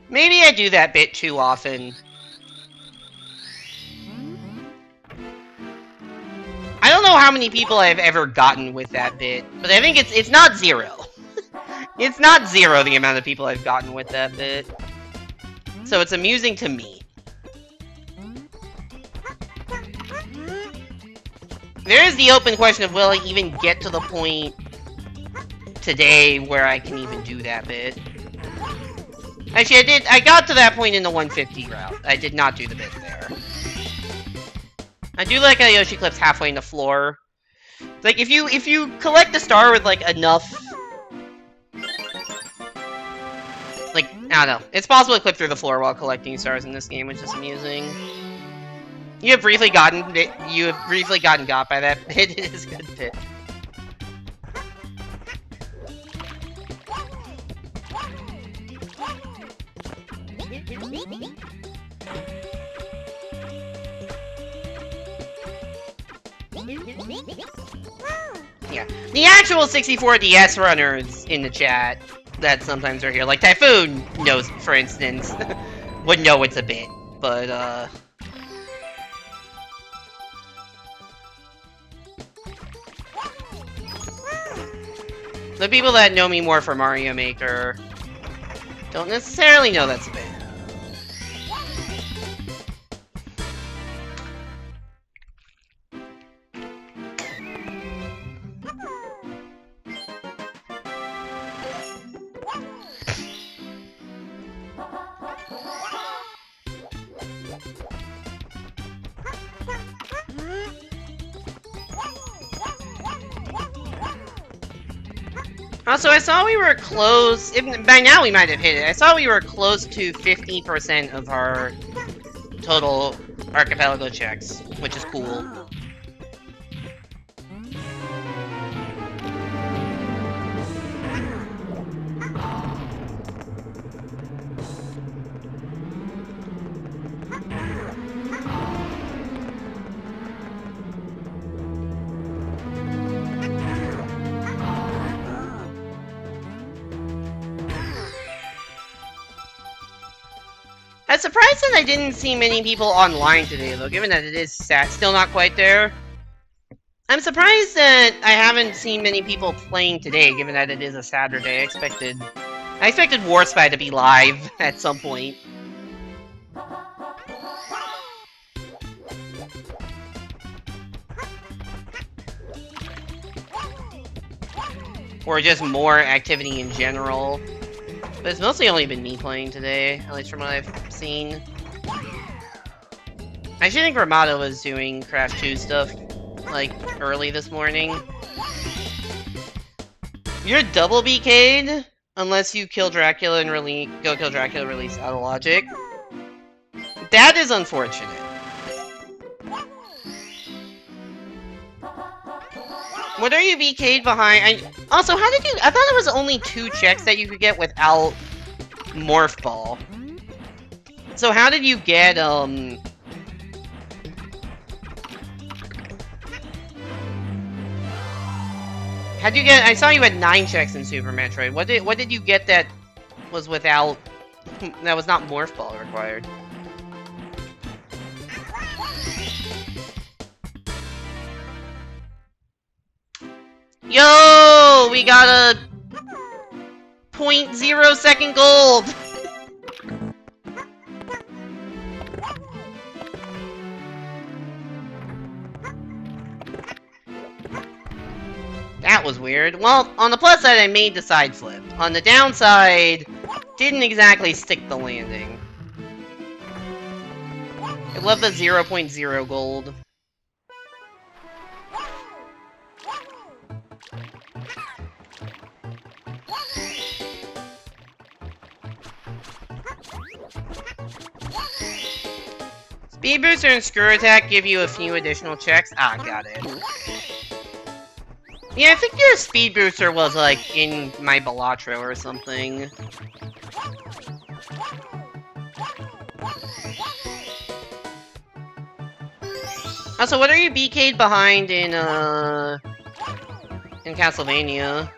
Maybe I do that bit too often. I don't know how many people I've ever gotten with that bit, but I think it's not 0. It's not 0 the amount of people I've gotten with that bit. So it's amusing to me. There is the open question of will I even get to the point today where I can even do that bit. Actually, I got to that point in the 150 route. I did not do the bit there. I do like how Yoshi clips halfway in the floor. Like if you collect the star with like enough, like I don't know, it's possible to clip through the floor while collecting stars in this game, which is amusing. You have briefly gotten got by that pit. It is a good pit. Yeah, the actual 64DS runners in the chat that sometimes are here, like Typhoon knows, for instance, would know it's a bit, but the people that know me more for Mario Maker don't necessarily know that's a bit. Also, I saw we were close. By now, we might have hit it. I saw we were close to 50% of our total archipelago checks, which is cool. I'm surprised that I didn't see many people online today, though, given that it is still not quite there. I'm surprised that I haven't seen many people playing today, given that it is a Saturday. I expected Warspy to be live at some point. Or just more activity in general. But it's mostly only been me playing today, at least from what I've seen. I actually think Ramada was doing Craft 2 stuff, like, early this morning. You're double BK'd, unless you kill Dracula and go kill Dracula, release Out of Logic. That is unfortunate. What are you BK'd behind? Also, how did you... I thought it was only 2 checks that you could get without Morph Ball. So how did you get, how'd you get... I saw you had 9 checks in Super Metroid. What did you get that was without... that was not Morph Ball required? Yo! We got a 0.0 second gold! That was weird. Well, on the plus side, I made the side flip. On the downside, didn't exactly stick the landing. I love the 0.0 gold. Speed Booster and Screw Attack give you a few additional checks. Ah, got it. Yeah, I think your Speed Booster was, like, in my Balatro or something. Also, what are you BK'd behind in Castlevania?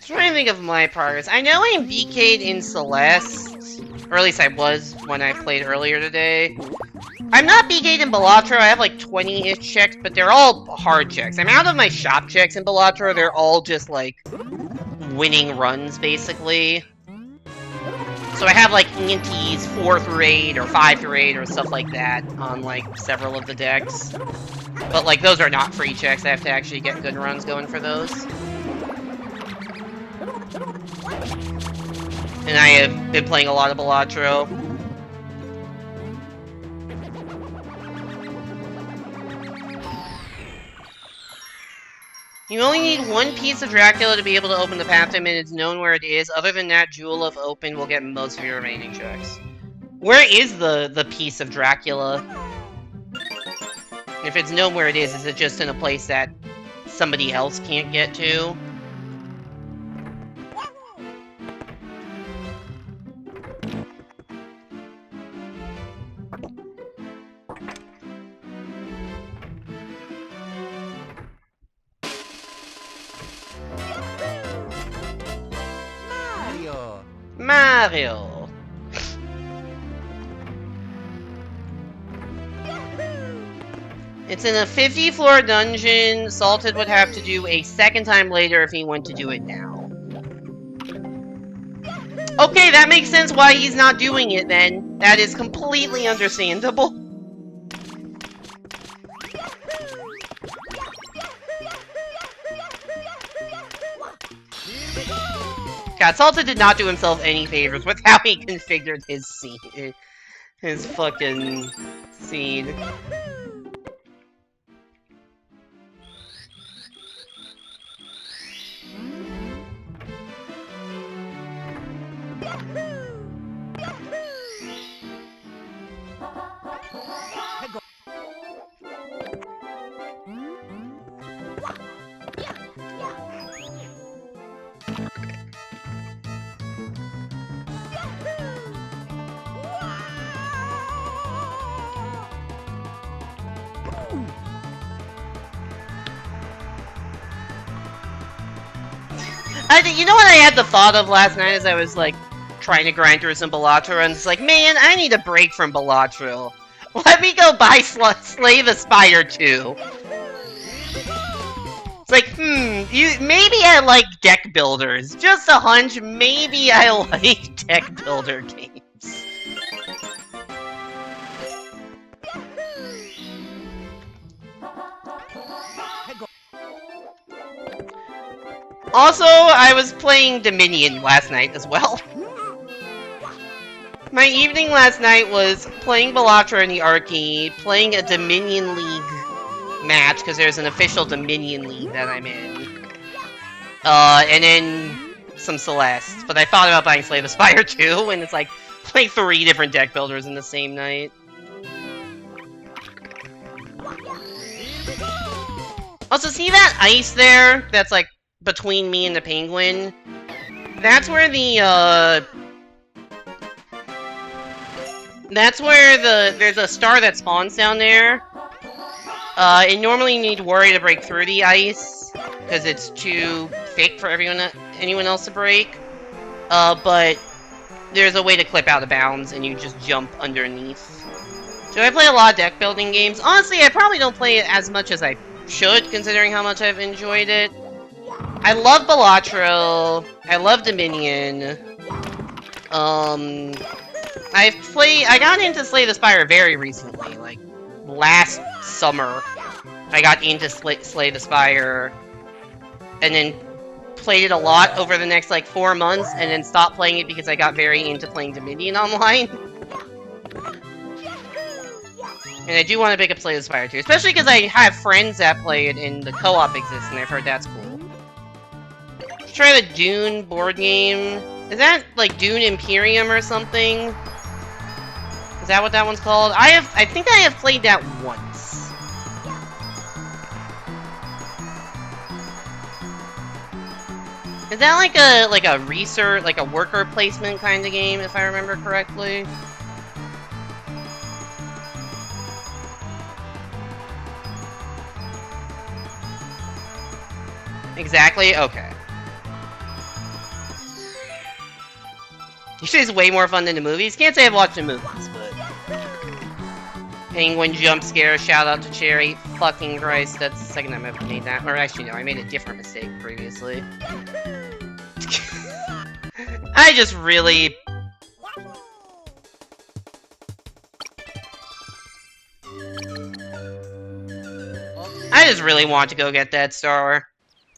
Trying to think of my progress. I know I'm BK'd in Celeste, or at least I was when I played earlier today. I'm not BK'd in Balatro. I have like 20-ish checks, but they're all hard checks. I'm out of my shop checks in Balatro. They're all just like winning runs, basically. So I have like ENTs 4 through 8 or 5 through 8 or stuff like that on like several of the decks. But like those are not free checks. I have to actually get good runs going for those. And I have been playing a lot of Balatro. You only need one piece of Dracula to be able to open the path to him, and it's known where it is. Other than that, Jewel of Open will get most of your remaining checks. Where is the piece of Dracula? If it's known where it is it just in a place that somebody else can't get to? Mario! It's in a 50-floor dungeon. Salted would have to do a second time later if he went to do it now. Okay, that makes sense why he's not doing it then. That is completely understandable. God, Salted did not do himself any favors with how he configured his seed. His fucking seed. You know what I had the thought of last night as I was, like, trying to grind through some Balatro runs? It's like, man, I need a break from Balatro. Let me go buy Slay the Spire 2. It's like, maybe I like deck builders. Just a hunch, maybe I like deck builder games. Also, I was playing Dominion last night as well. My evening last night was playing Balatro in the Arcade, playing a Dominion League match, because there's an official Dominion League that I'm in. And then some Celeste. But I thought about buying Slay the Spire too, and it's like, playing 3 different deck builders in the same night. Also, see that ice there? That's like, between me and the penguin? That's where there's a star that spawns down there. And normally you need to worry to break through the ice, because it's too thick for anyone else to break. But there's a way to clip out of bounds, and you just jump underneath. So I play a lot of deck building games. Honestly, I probably don't play it as much as I should, considering how much I've enjoyed it. I love Balatro. I love Dominion. I got into Slay the Spire very recently, like last summer. I got into Slay the Spire, and then played it a lot over the next like 4 months, and then stopped playing it because I got very into playing Dominion online. And I do want to pick up Slay the Spire too, especially because I have friends that play it and the co-op exists, and I've heard that's cool. Let's try the Dune board game. Is that like Dune Imperium or something? Is that what that one's called? I think I have played that once. Is that like a research, like a worker placement kind of game, if I remember correctly? Exactly? Okay. Usually it's way more fun than the movies. Can't say I've watched the movies, but... Penguin jump scare, shout out to Cherry. Fucking Christ, that's the second time I've made that. Or actually, no, I made a different mistake previously. I just really... I just really want to go get that star.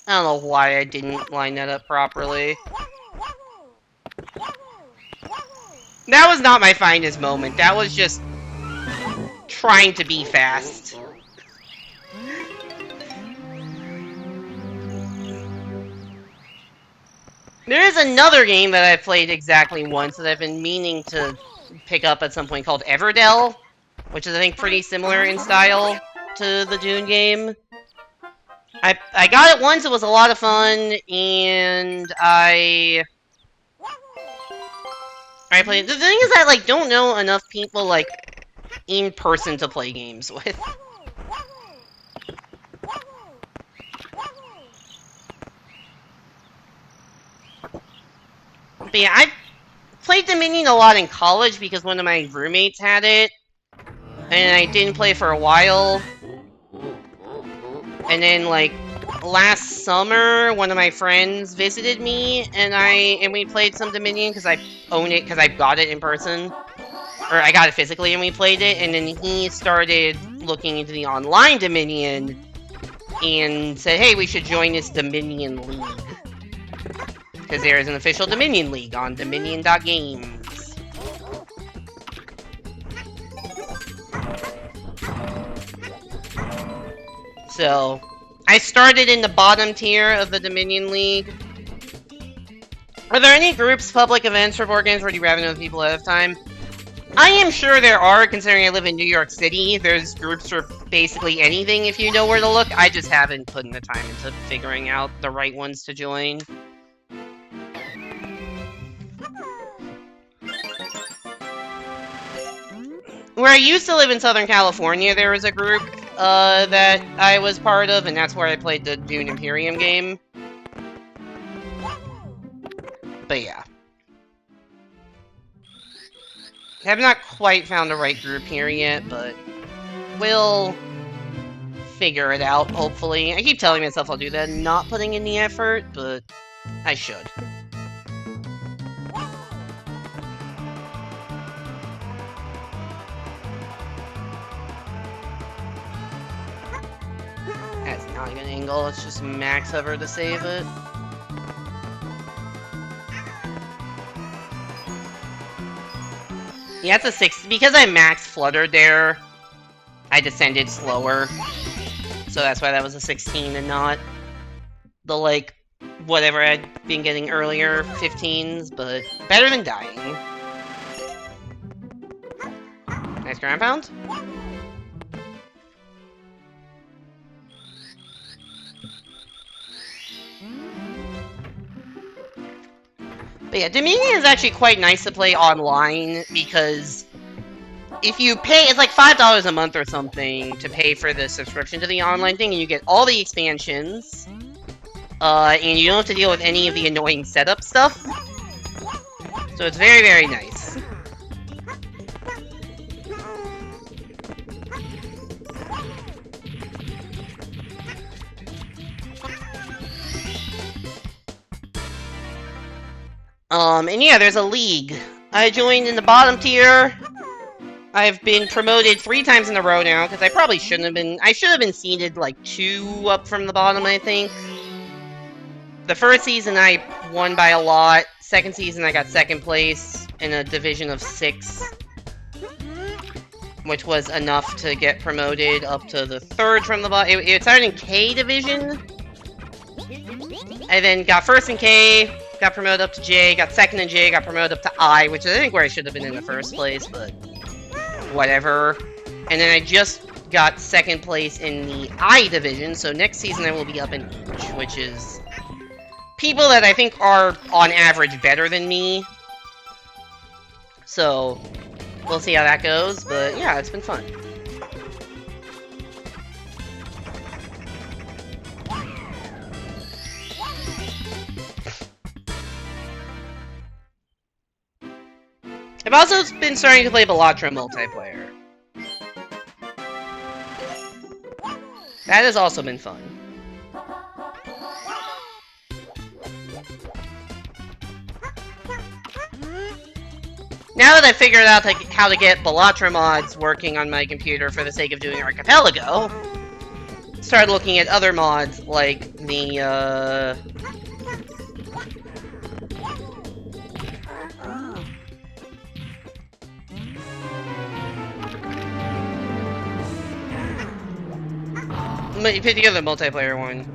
I don't know why I didn't line that up properly. That was not my finest moment. That was just trying to be fast. There is another game that I've played exactly once that I've been meaning to pick up at some point called Everdell, which is, I think, pretty similar in style to the Dune game. I got it once, it was a lot of fun, and I played. The thing is, I like don't know enough people like in person to play games with. But yeah, I played Dominion a lot in college because one of my roommates had it, and I didn't play for a while. And then, like, last summer, one of my friends visited me, and we played some Dominion because I own it because I got it in person. Or I got it physically and we played it, and then he started looking into the online Dominion and said, hey, we should join this Dominion League. Because there is an official Dominion League on Dominion.games. So, I started in the bottom tier of the Dominion League. Are there any groups, public events, for board games where you rather know the people ahead of time? I am sure there are, considering I live in New York City. There's groups for basically anything if you know where to look. I just haven't put in the time into figuring out the right ones to join. Where I used to live in Southern California, there was a group that I was part of, and that's where I played the Dune Imperium game. But yeah. Have not quite found the right group here yet, but we'll figure it out, hopefully. I keep telling myself I'll do that, not putting in the effort, but I should. That's not a good angle, let's just max hover to save it. Yeah, it's a 6. Because I max fluttered there, I descended slower. So that's why that was a 16 and not the, like, whatever I'd been getting earlier, 15s, but better than dying. Nice ground pound. But yeah, Dominion is actually quite nice to play online, because if you pay, it's like $5 a month or something to pay for the subscription to the online thing, and you get all the expansions, and you don't have to deal with any of the annoying setup stuff. So it's very, very nice. And yeah, there's a league. I joined in the bottom tier. I've been promoted 3 times in a row now, because I probably shouldn't have been. I should have been seeded like 2 up from the bottom, I think. The first season I won by a lot. Second season I got 2nd place in a division of 6. Which was enough to get promoted up to the 3rd from the bottom. It started in K division. I then got 1st in K. Got promoted up to J, got 2nd in J, got promoted up to I, which is I think where I should have been in the first place, but whatever. And then I just got 2nd place in the I division, so next season I will be up in H, which is people that I think are, on average, better than me. So, we'll see how that goes, but yeah, it's been fun. I've also been starting to play Balatro multiplayer. That has also been fun. Now that I figured out how to get Balatro mods working on my computer for the sake of doing Archipelago, started looking at other mods like the pick the other multiplayer one.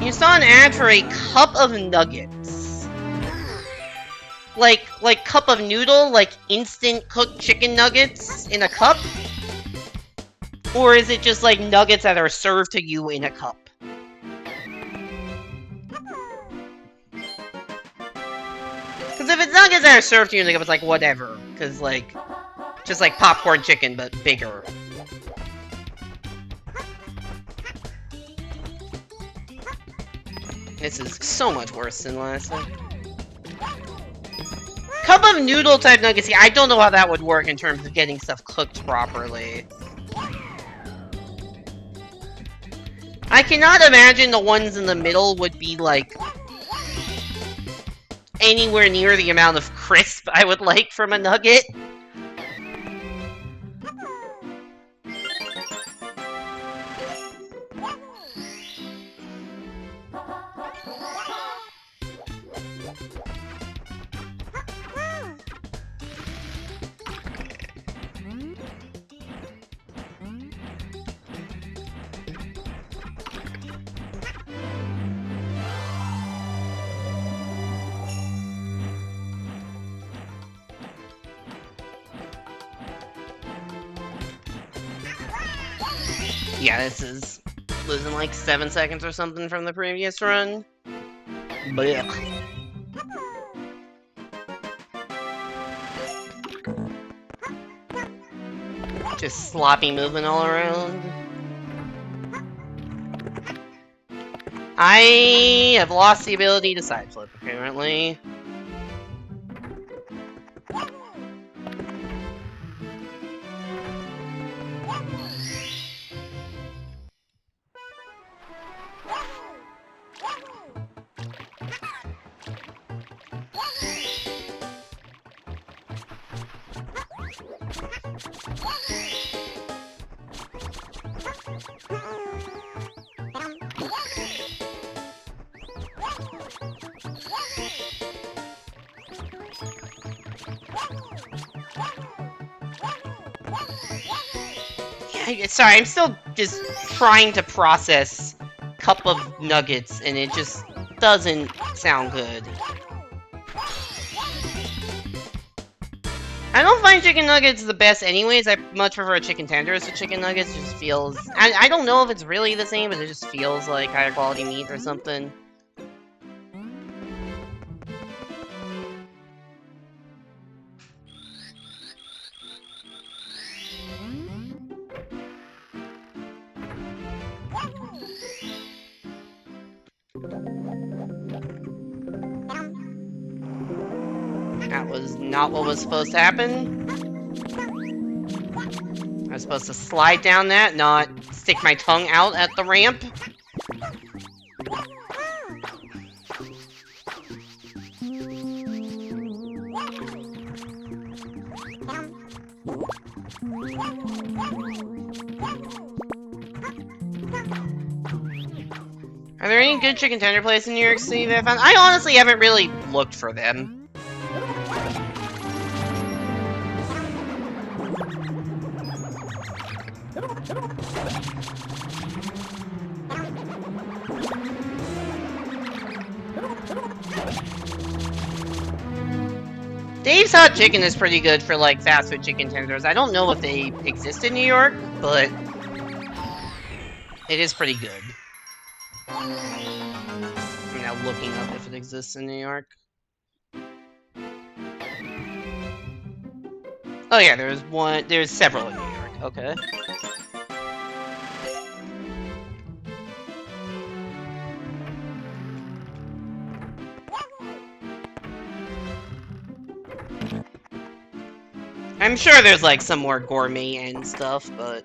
You saw an ad for a cup of nuggets. Like cup of noodle, like instant cooked chicken nuggets in a cup? Or is it just like nuggets that are served to you in a cup? Because if it's nuggets that are served to you in a cup, it's like whatever. Because like, just like popcorn chicken, but bigger. This is so much worse than last time. Cup of noodle type nuggets, I don't know how that would work in terms of getting stuff cooked properly. I cannot imagine the ones in the middle would be like anywhere near the amount of crisp I would like from a nugget. Yeah, this is losing like 7 seconds or something from the previous run. Blech. Just sloppy moving all around. I have lost the ability to side flip, apparently. Yeah, sorry, I'm still just trying to process cup of nuggets, and it just doesn't sound good. I don't find chicken nuggets the best anyways. I much prefer chicken tenders to chicken nuggets. It just feels... I don't know if it's really the same, but it just feels like higher quality meat or something. That was not what was supposed to happen. I was supposed to slide down that, not stick my tongue out at the ramp. Are there any good chicken tender places in New York City that I found? I honestly haven't really looked for them. Dave's Hot Chicken is pretty good for, like, fast food chicken tenders. I don't know if they exist in New York, but it is pretty good. I'm now looking up if it exists in New York. Oh yeah, there's several in New York, okay. I'm sure there's like some more gourmet and stuff, but...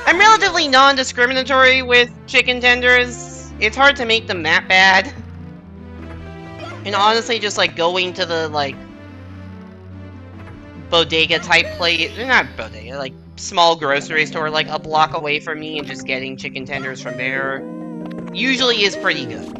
I'm relatively non-discriminatory with chicken tenders. It's hard to make them that bad. And honestly, just like going to the like bodega type place, not bodega, like small grocery store like a block away from me and just getting chicken tenders from there usually is pretty good.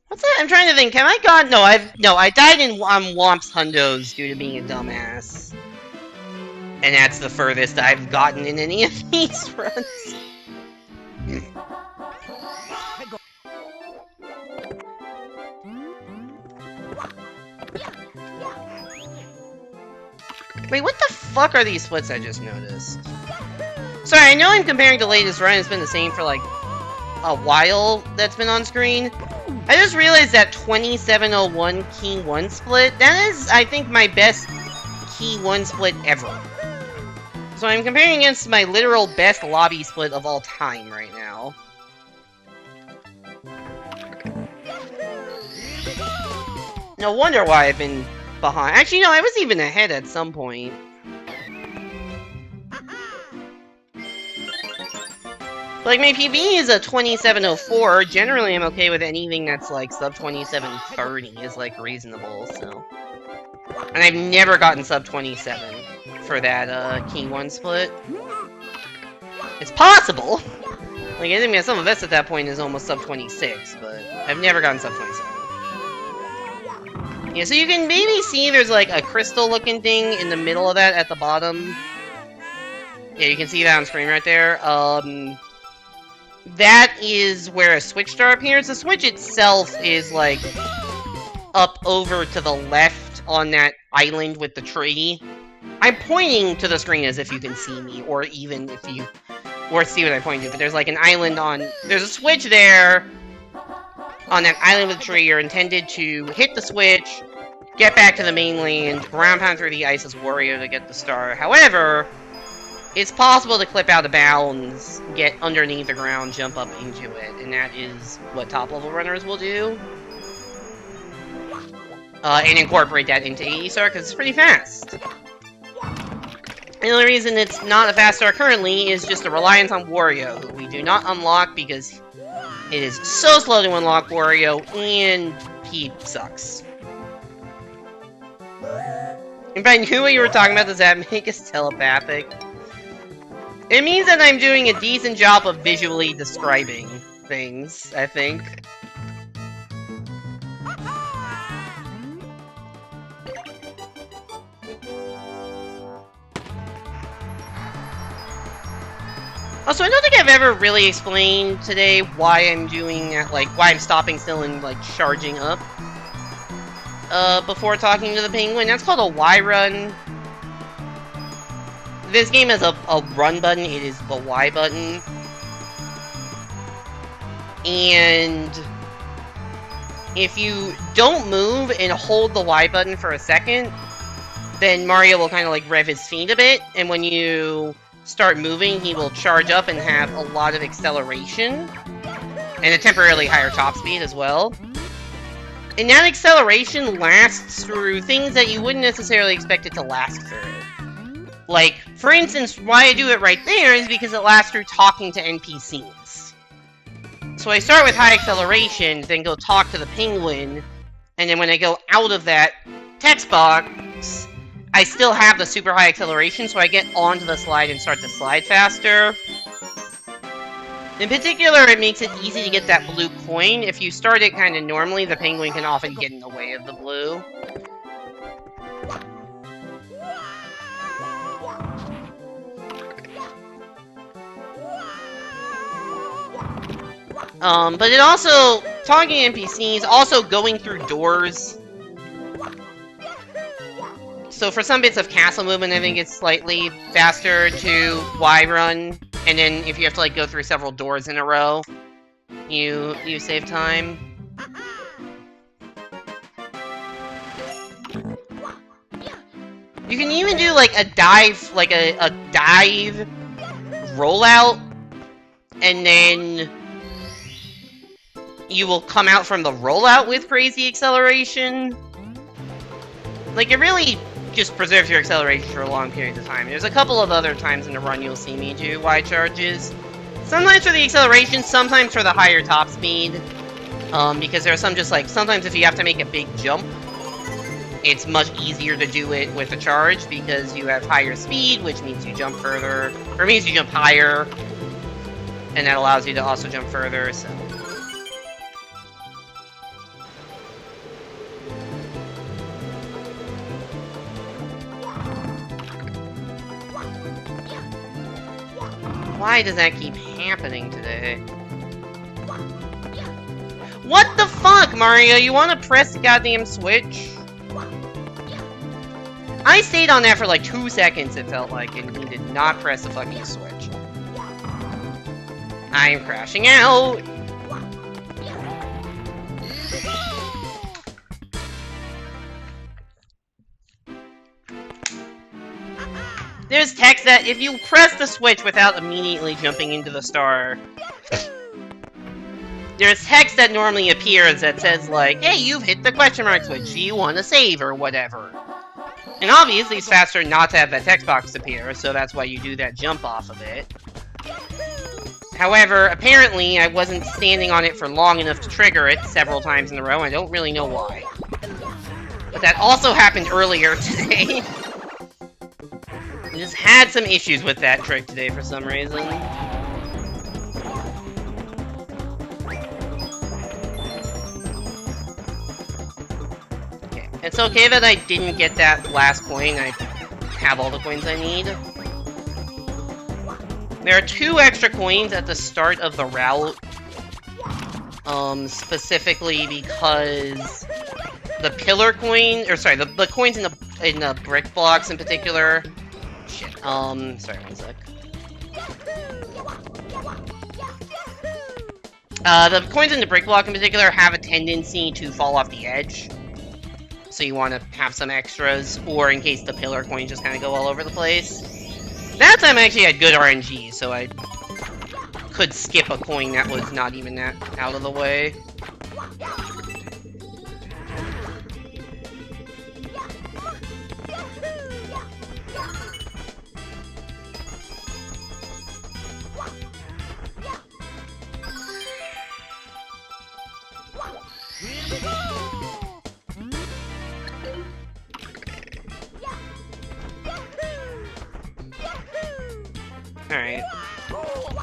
What's that? I'm trying to think. Have I gone? No, I died in Womp's Hundos due to being a dumbass. And that's the furthest I've gotten in any of these runs. Wait, what the fuck are these splits I just noticed? Sorry, I know I'm comparing the latest run. It's been the same for like a while that's been on screen. I just realized that 2701 Key 1 split, that is, I think, my best Key 1 split ever. So I'm comparing against my literal best lobby split of all time right now. No wonder why I've been behind. Actually, no, I was even ahead at some point. Like, my PB is a 2704. Generally, I'm okay with anything that's, like, sub 2730 is, like, reasonable, so... And I've never gotten sub 27 for that, Key 1 split. It's possible! Like, I think my sum of S at that point is almost sub 26, but I've never gotten sub 27. Yeah, so you can maybe see there's, like, a crystal-looking thing in the middle of that at the bottom. Yeah, you can see that on screen right there. That is where a switch star appears. The switch itself is, like, up over to the left on that island with the tree. I'm pointing to the screen as if you can see me, or even if you... Or see what I'm pointing to, but there's, like, an island on... There's a switch there on that island with the tree. You're intended to hit the switch, get back to the mainland, ground pound through the ice as Wario to get the star. However... It's possible to clip out of bounds, get underneath the ground, jump up into it, and that is what top-level runners will do. And incorporate that into 80 star, because it's pretty fast. And the only reason it's not a fast star currently is just a reliance on Wario, who we do not unlock because it is so slow to unlock Wario, and he sucks. If I knew what you were talking about, does that make us telepathic? It means that I'm doing a decent job of visually describing things, I think. Also, I don't think I've ever really explained today why I'm doing that, like, why I'm stopping still and, like, charging up. Before talking to the penguin. That's called a Y run. This game has a run button, it is the Y button. And if you don't move and hold the Y button for a second, then Mario will kind of like rev his feet a bit, and when you start moving, he will charge up and have a lot of acceleration, and a temporarily higher top speed as well. And that acceleration lasts through things that you wouldn't necessarily expect it to last through. Like, for instance, why I do it right there is because it lasts through talking to NPCs. So I start with high acceleration, then go talk to the penguin, and then when I go out of that text box, I still have the super high acceleration, so I get onto the slide and start to slide faster. In particular, it makes it easy to get that blue coin. If you start it kind of normally, the penguin can often get in the way of the blue. But it also, talking to NPCs, also going through doors. So for some bits of castle movement, I think it's slightly faster to Y run, and then if you have to like go through several doors in a row, you save time. You can even do like a dive, rollout, and then you will come out from the rollout with crazy acceleration. Like, it really just preserves your acceleration for long periods of time. There's a couple of other times in the run you'll see me do Y charges. Sometimes for the acceleration, sometimes for the higher top speed. Because there are some just like, sometimes if you have to make a big jump, it's much easier to do it with a charge because you have higher speed, which means you jump further, or means you jump higher, and that allows you to also jump further, so. Why does that keep happening today? What the fuck, Mario? You wanna press the goddamn switch? I stayed on that for like 2 seconds, it felt like, and he did not press the fucking switch. I'm crashing out! There's text that if you press the switch without immediately jumping into the star, there's text that normally appears that says like, hey, you've hit the question mark switch, do you want to save or whatever? And obviously it's faster not to have that text box appear, so that's why you do that jump off of it. However, apparently I wasn't standing on it for long enough to trigger it several times in a row, I don't really know why. But that also happened earlier today. I just had some issues with that trick today for some reason. Okay, it's okay that I didn't get that last coin. I have all the coins I need. There are 2 extra coins at the start of the route. Specifically because the pillar coin, or sorry, the coins in the brick blocks in particular. Shit. Sorry, one sec. The coins in the brick block in particular have a tendency to fall off the edge. So you want to have some extras, or in case the pillar coins just kind of go all over the place. That time I actually had good RNG, so I could skip a coin that was not even that out of the way. Alright.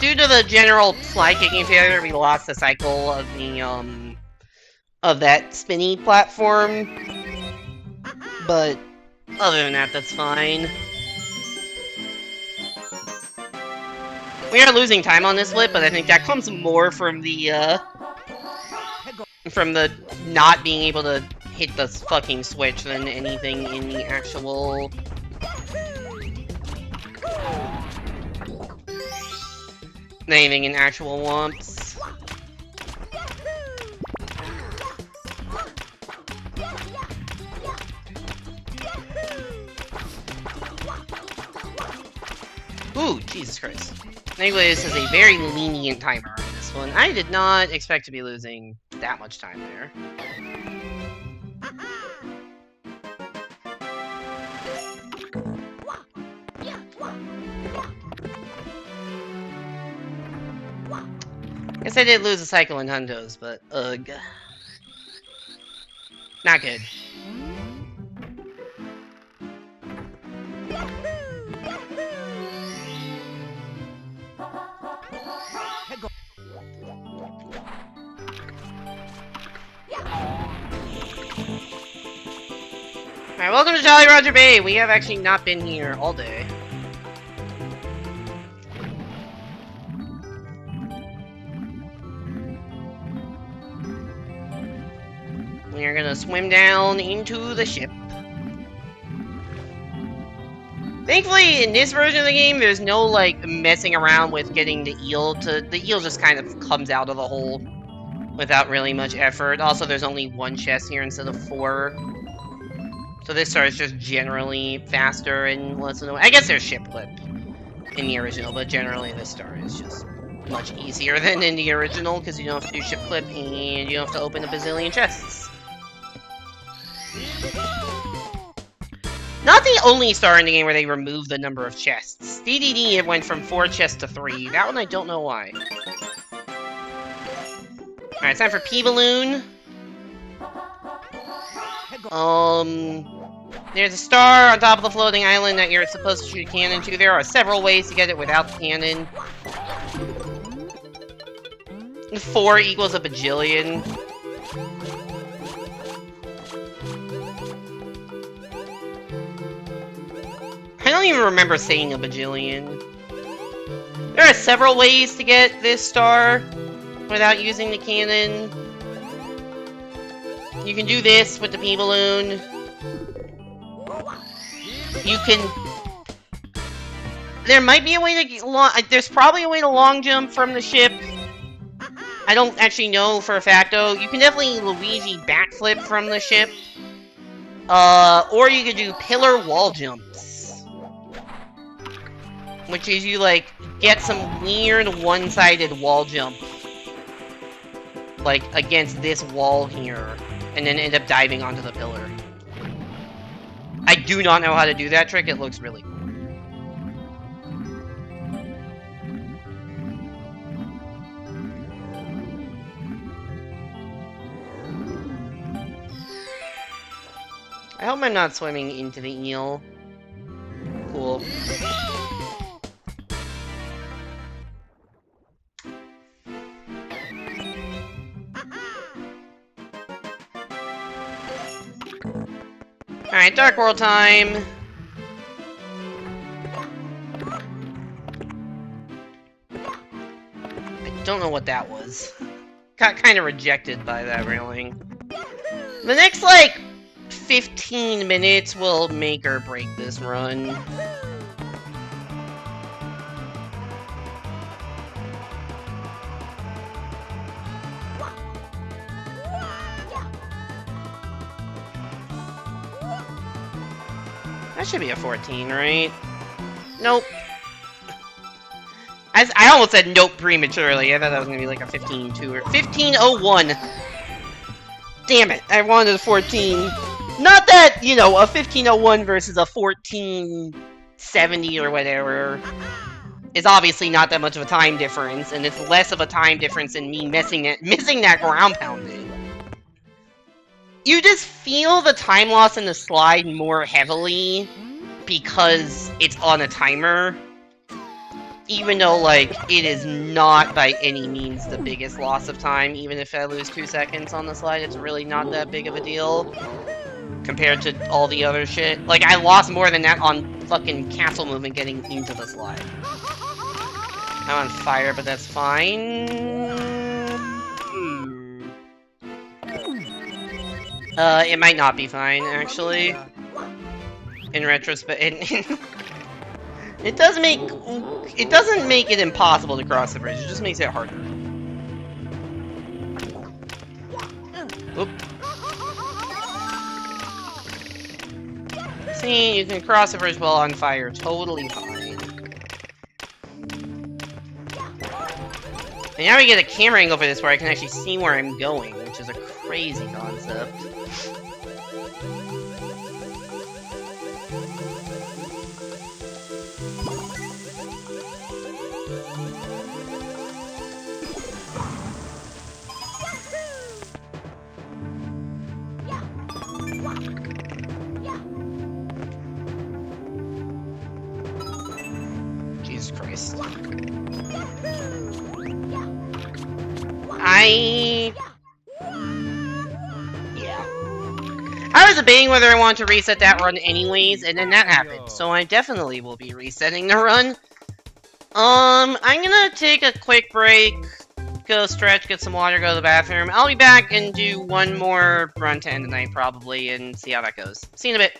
Due to the general fly kicking failure, we lost the cycle of the, of that spinny platform. But, other than that, that's fine. We are losing time on this flip, but I think that comes more from the not being able to hit the fucking switch than anything in the actual... anything in actual wumps. Ooh, Jesus Christ. Thankfully, this is a very lenient timer on this one. I did not expect to be losing that much time there. Guess I did lose a cycle in Hundos, but ugh. Not good. Alright, welcome to Jolly Roger Bay! We have actually not been here all day. We are gonna swim down into the ship. Thankfully, in this version of the game, there's no, like, messing around with getting the eel to... The eel just kind of comes out of the hole without really much effort. Also, there's only one chest here instead of 4. So this star is just generally faster and less annoying. I guess there's ship clip in the original, but generally this star is just much easier than in the original, because you don't have to do ship clip and you don't have to open a bazillion chests. Not the only star in the game where they removed the number of chests. DDD, it went from 4 chests to 3. That one I don't know why. Alright, it's time for P-Balloon. There's a star on top of the floating island that you're supposed to shoot a cannon to. There are several ways to get it without the cannon. 4 equals a bajillion. I don't even remember saying a bajillion. There are several ways to get this star without using the cannon. You can do this with the P-Balloon. You can... There might be a way to... There's probably a way to long jump from the ship. I don't actually know for a fact, though. You can definitely Luigi backflip from the ship. Or you could do pillar wall jumps. Which is you, like, get some weird one-sided wall jump. Like, against this wall here. And then end up diving onto the pillar. I do not know how to do that trick. It looks really cool. I hope I'm not swimming into the eel. Cool. Alright, Dark World time! I don't know what that was. Got kind of rejected by that railing. The next, like, 15 minutes will make or break this run. That should be a 14, right? Nope. I almost said nope prematurely. I thought that was gonna be like a 15-2 or 15-01. Damn it! I wanted a 14. Not that, you know, a 15-01 versus a 14-70 or whatever is obviously not that much of a time difference, and it's less of a time difference than me missing that ground pounding. You just feel the time loss in the slide more heavily because it's on a timer. Even though, like, it is not by any means the biggest loss of time. Even if I lose 2 seconds on the slide, it's really not that big of a deal compared to all the other shit. Like, I lost more than that on fucking castle movement getting into the slide. I'm on fire, but that's fine. It might not be fine, actually. In retrospect, it doesn't make it impossible to cross the bridge. It just makes it harder. Oop. See, you can cross the bridge while on fire. Totally fine. And now we get a camera angle for this where I can actually see where I'm going, which is a crazy concept. Jesus Christ. Yeah. I was debating whether I wanted to reset that run anyways, and then that happened. So I definitely will be resetting the run. I'm gonna take a quick break, go stretch, get some water, go to the bathroom. I'll be back and do one more run to end the night probably, and see how that goes. See you in a bit.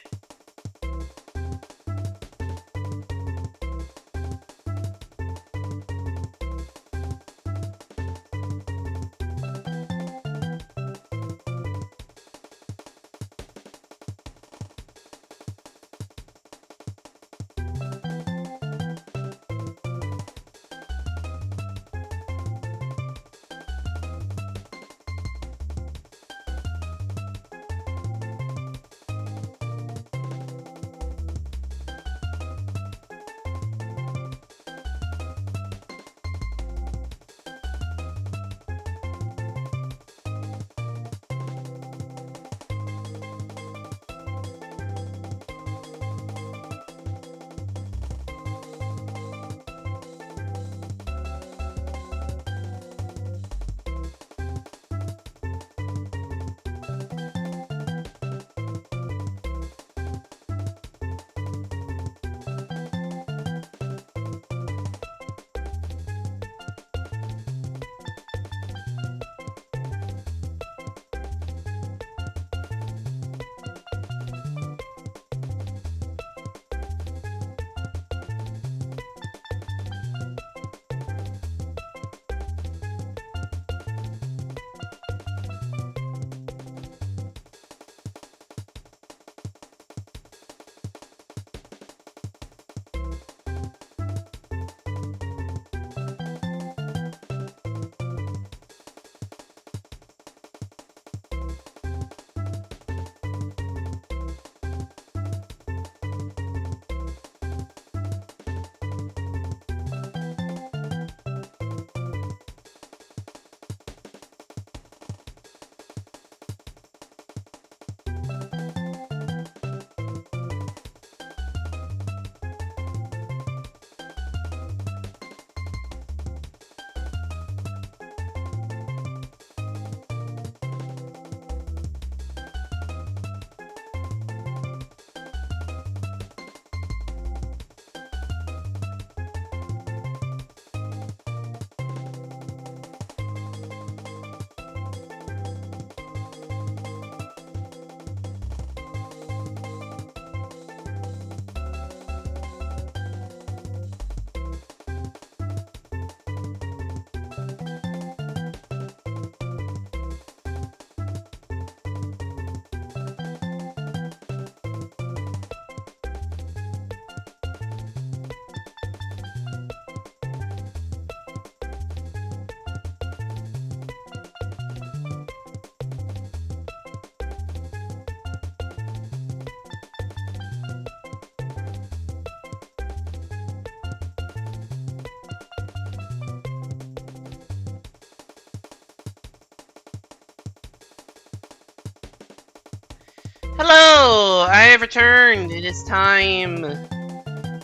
Hello! I have returned. It is time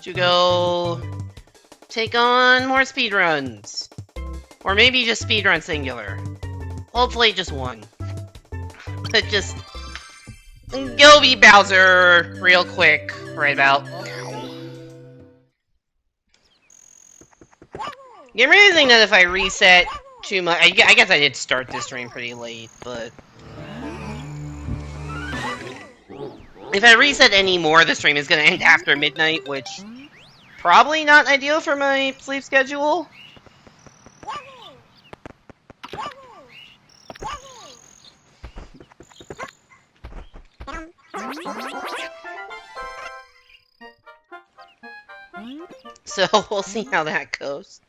to go take on more speedruns. Or maybe just speedrun singular. Hopefully just one. But just go be Bowser real quick right about now. I'm realizing that if I reset too much, I guess I did start this stream pretty late, but if I reset any more, the stream is going to end after midnight, which probably not ideal for my sleep schedule. So we'll see how that goes.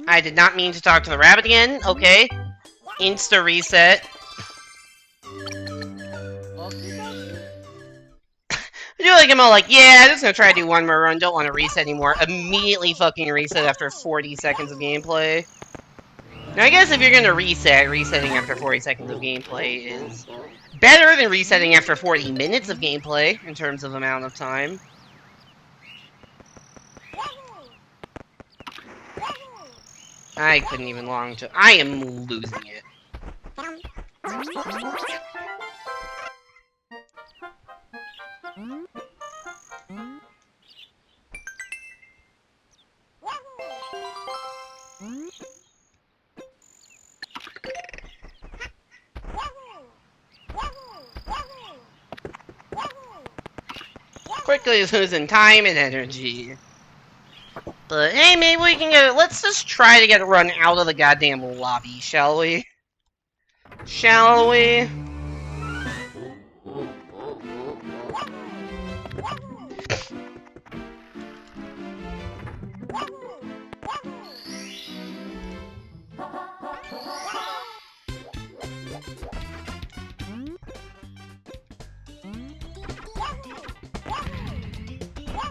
I did not mean to talk to the rabbit again. Okay. Insta reset. I do like I'm all like, yeah, I'm just gonna try to do one more run, don't want to reset anymore. Immediately fucking reset after 40 seconds of gameplay. Now I guess if you're gonna reset, resetting after 40 seconds of gameplay is better than resetting after 40 minutes of gameplay, in terms of amount of time. I couldn't even long to- I am losing it. Quickly losing time and energy. But hey, maybe we can go. Let's just try to get a run out of the goddamn lobby, shall we? Shall we?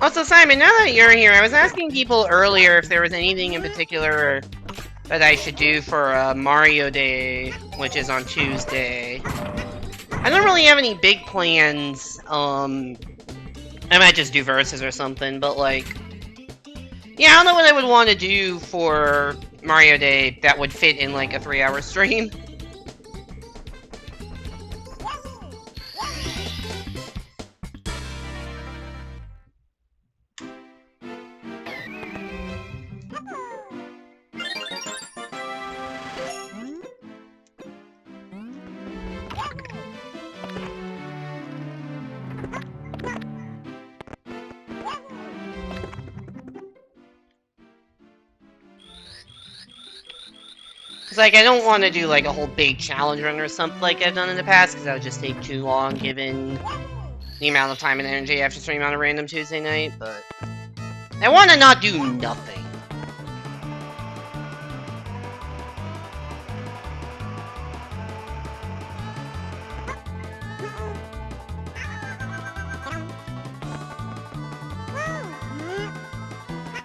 Also, Simon, now that you're here, I was asking people earlier if there was anything in particular that I should do for Mario Day, which is on Tuesday. I don't really have any big plans. I might just do verses or something, but like, yeah, I don't know what I would want to do for Mario Day that would fit in like a 3-hour stream. Cause like, I don't want to do like a whole big challenge run or something like I've done in the past, because that would just take too long given the amount of time and energy I have to stream on a random Tuesday night, but I want to not do nothing.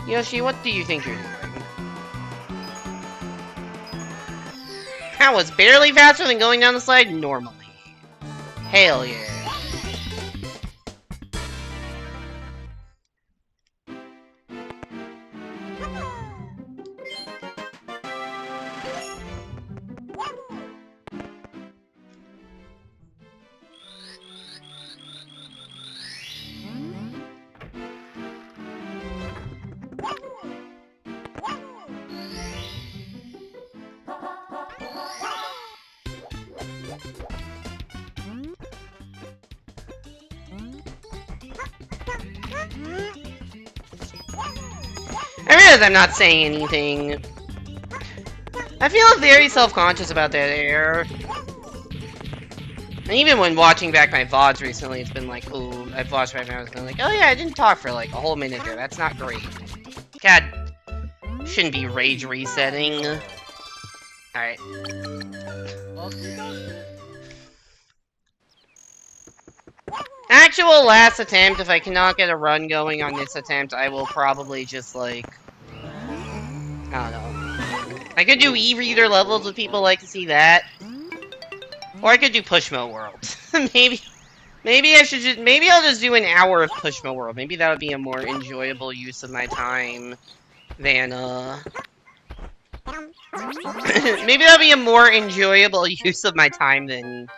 Yoshi, what do you think you're doing? That was barely faster than going down the slide normally. Hell yeah. I realize I'm not saying anything. I feel very self-conscious about that air. And even when watching back my VODs recently, it's been like, ooh, I've watched back and I was kind of like, oh yeah, I didn't talk for like a whole minute there. That's not great. God, shouldn't be rage resetting. Alright. Actual last attempt, if I cannot get a run going on this attempt, I will probably just like, I don't know. I could do e-reader levels if people like to see that. Or I could do Pushmo World. Maybe I should just, maybe I'll just do an hour of Pushmo World. Maybe that would be a more enjoyable use of my time than, maybe that'll be a more enjoyable use of my time than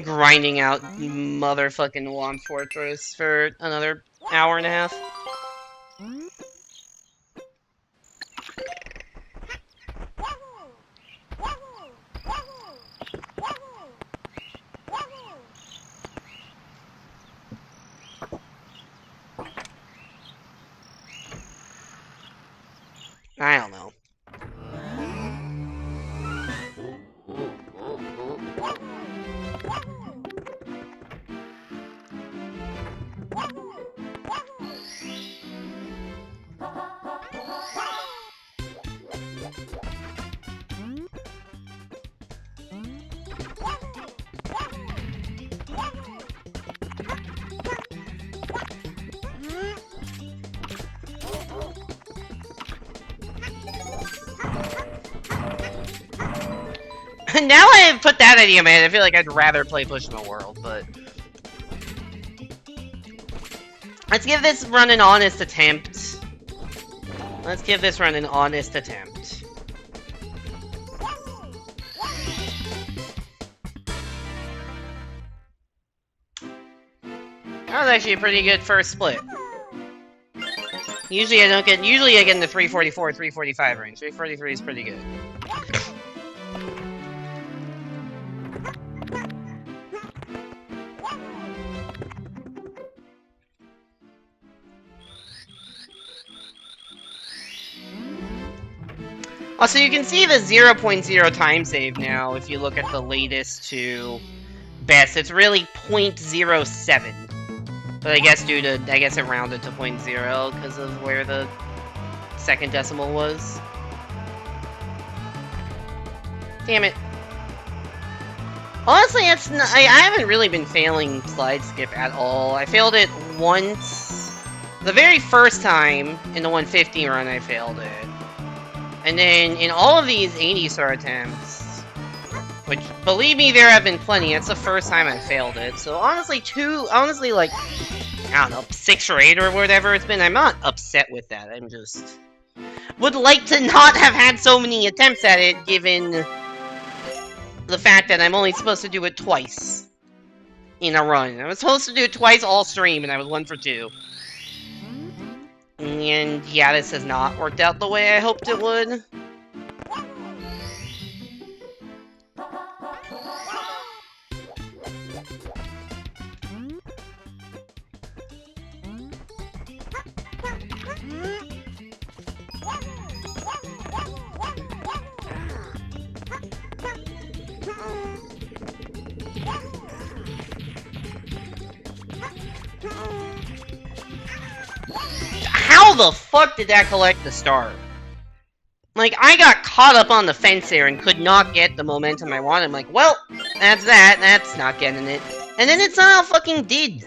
grinding out motherfucking Womp Fortress for another hour and a half. I don't know. Now I have put that idea, man. I feel like I'd rather play Pushmo World, but let's give this run an honest attempt. Let's give this run an honest attempt. That was actually a pretty good first split. Usually I get in the 344, 345 range. 343 is pretty good. Also, you can see the 0.0 time save now if you look at the latest to best. It's really 0.07. But I guess it rounded to 0.0 because of where the second decimal was. Damn it. Honestly, I haven't really been failing slide skip at all. I failed it once. The very first time in the 150 run, I failed it. And then in all of these 80-star attempts, which, believe me, there have been plenty, it's the first time I failed it. So honestly, like, I don't know, 6 or 8 or whatever it's been, I'm not upset with that. I'm just would like to not have had so many attempts at it, given the fact that I'm only supposed to do it twice in a run. I was supposed to do it twice all stream, and I was 1 for 2. And yeah, this has not worked out the way I hoped it would. How the fuck did that collect the star? Like, I got caught up on the fence there and could not get the momentum I wanted. I'm like, well, that's that. That's not getting it. And then it somehow fucking did.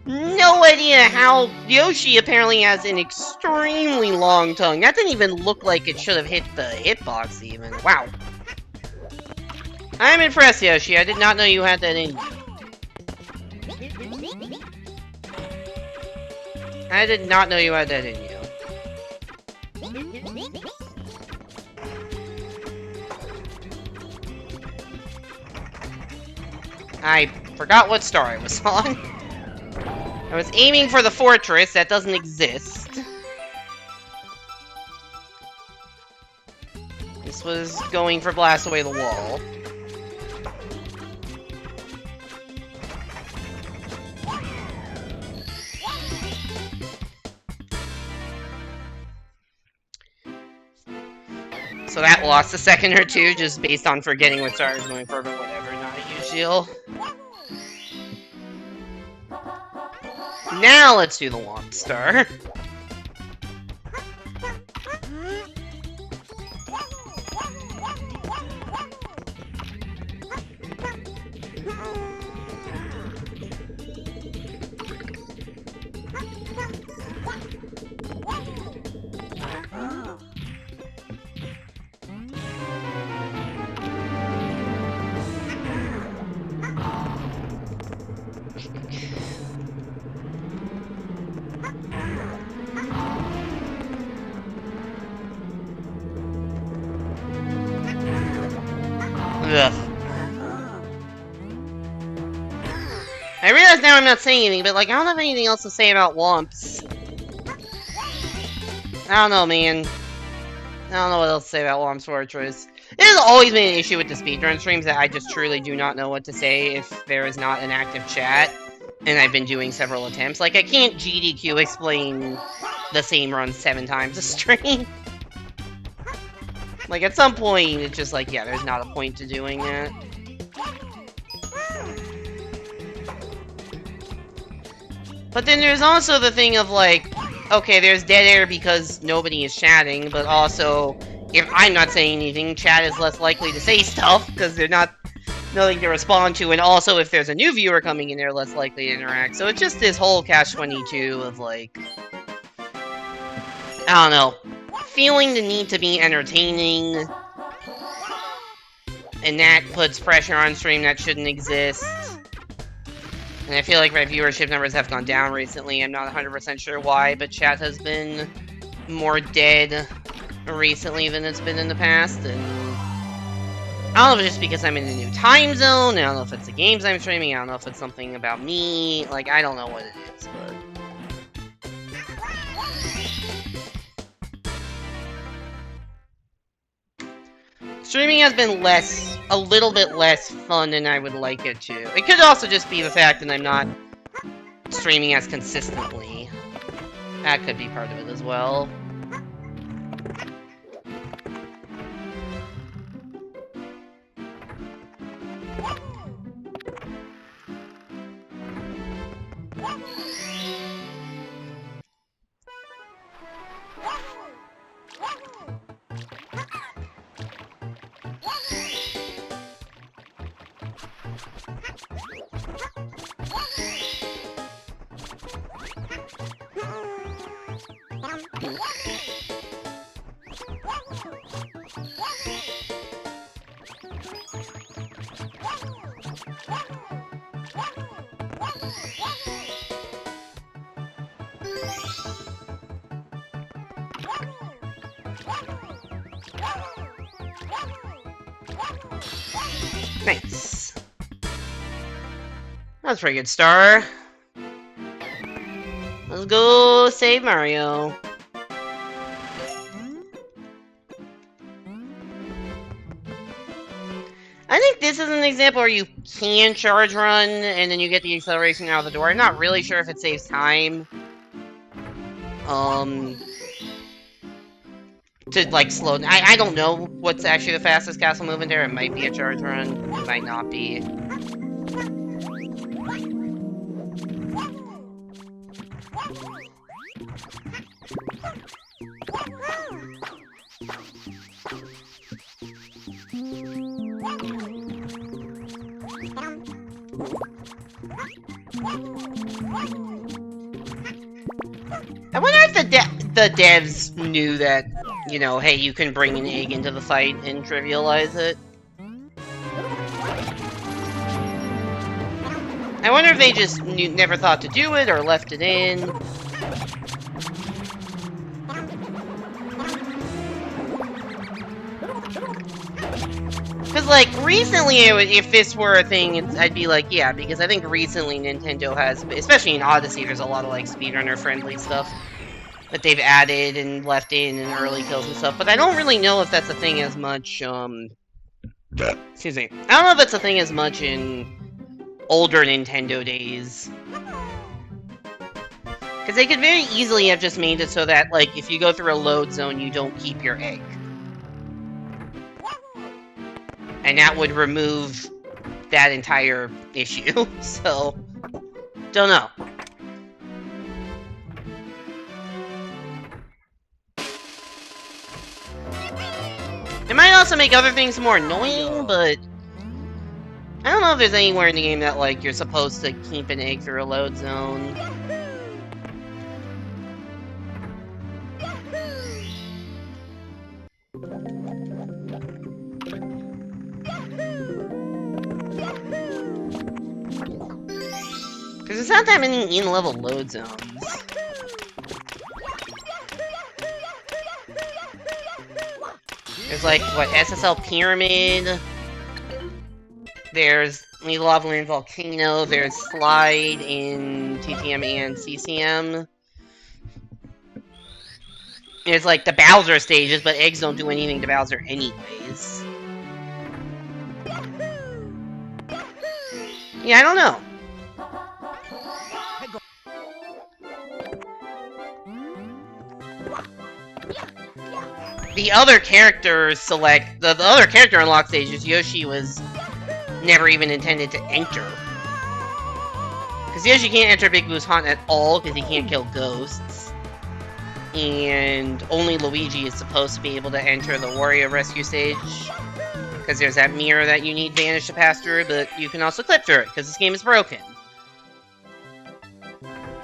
No idea how. Yoshi apparently has an extremely long tongue. That didn't even look like it should have hit the hitbox even. Wow. I'm impressed, Yoshi. I did not know you had that in you. I did not know you had that in you. I forgot what star I was on. I was aiming for the fortress that doesn't exist. This was going for blast away the wall. So that lost a second or two just based on forgetting what star I was going for, but whatever, not a huge deal. Now let's do the Womp Star. I realize now I'm not saying anything, but like I don't have anything else to say about Womps. I don't know, man. I don't know what else to say about Womps Fortress. It has always been an issue with the speedrun streams that I just truly do not know what to say if there is not an active chat. And I've been doing several attempts. Like, I can't GDQ explain the same run 7 times a stream. Like, at some point, it's just like, yeah, there's not a point to doing that. But then there's also the thing of, like, okay, there's dead air because nobody is chatting, but also, if I'm not saying anything, chat is less likely to say stuff, because they're not nothing to respond to, and also if there's a new viewer coming in, they're less likely to interact. So it's just this whole catch-22 of, like, I don't know, feeling the need to be entertaining, and that puts pressure on stream that shouldn't exist. And I feel like my viewership numbers have gone down recently. I'm not 100% sure why, but chat has been more dead recently than it's been in the past, and I don't know if it's just because I'm in a new time zone, I don't know if it's the games I'm streaming, I don't know if it's something about me, like, I don't know what it is, but streaming has been a little bit less fun than I would like it to. It could also just be the fact that I'm not streaming as consistently. That could be part of it as well. Nice. That's a pretty good star. Let's go save Mario. I think this is an example where you can charge run and then you get the acceleration out of the door. I'm not really sure if it saves time. To like slow. I don't know what's actually the fastest castle movement there. It might be a charge run. It might not be. I wonder if the devs knew that, you know, hey, you can bring an egg into the fight and trivialize it. I wonder if they just never thought to do it or left it in. Because, like, recently, if this were a thing, I'd be like, yeah, because I think recently Nintendo has, especially in Odyssey, there's a lot of, like, speedrunner-friendly stuff that they've added and left in and early kills and stuff, but I don't really know if that's a thing as much, excuse me. I don't know if it's a thing as much in older Nintendo days. Because they could very easily have just made it so that, like, if you go through a load zone, you don't keep your egg. And that would remove that entire issue, so, don't know. It might also make other things more annoying, but I don't know if there's anywhere in the game that, like, you're supposed to keep an egg through a load zone. Because there's not that many in-level load zones. There's like, what, SSL Pyramid? There's the Lava Land Volcano, there's Slide in TTM and CCM. It's like the Bowser stages, but eggs don't do anything to Bowser anyways. Yeah, I don't know. The other characters select... The other character unlock stages, Yoshi was never even intended to enter. Because Yoshi can't enter Big Boo's Haunt at all, because he can't kill ghosts. And only Luigi is supposed to be able to enter the Wario Rescue stage. Because there's that mirror that you need Vanish to pass through, but you can also clip through it, because this game is broken.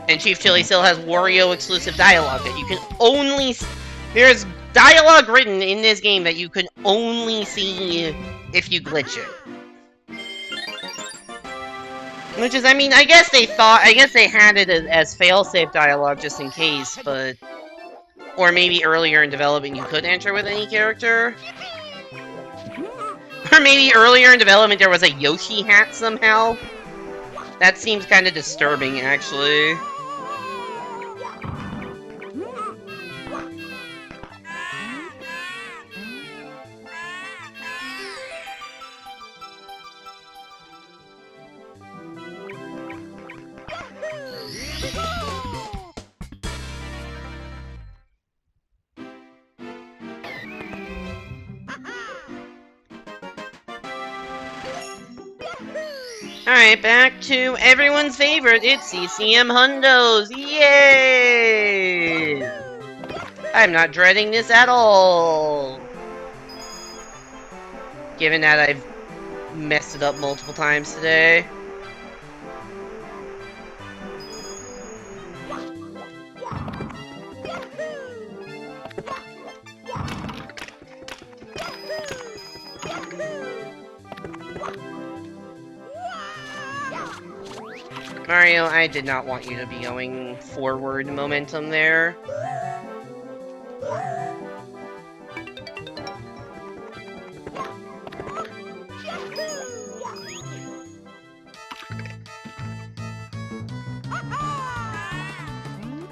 And Chief Chili still has Wario exclusive dialogue that you can only... There's dialogue written in this game that you can only see if you glitch it. Which is, I mean, I guess they had it as failsafe dialogue just in case, but... Or maybe earlier in development you could enter with any character. Or maybe earlier in development there was a Yoshi hat somehow. That seems kind of disturbing, actually. Alright, back to everyone's favorite. It's CCM Hundos. Yay! I'm not dreading this at all. Given that I've messed it up multiple times today. Mario, I did not want you to be going forward momentum there.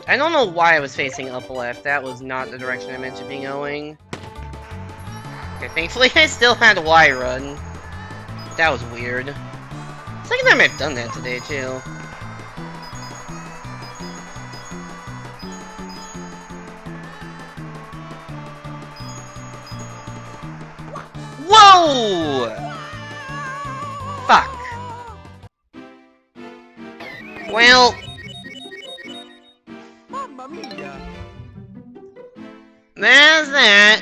I don't know why I was facing up left. That was not the direction I meant to be going. Okay, thankfully I still had Y run. That was weird. Second time I've done that today, too. Whoa! Fuck. Well... Mamma mia! There's that.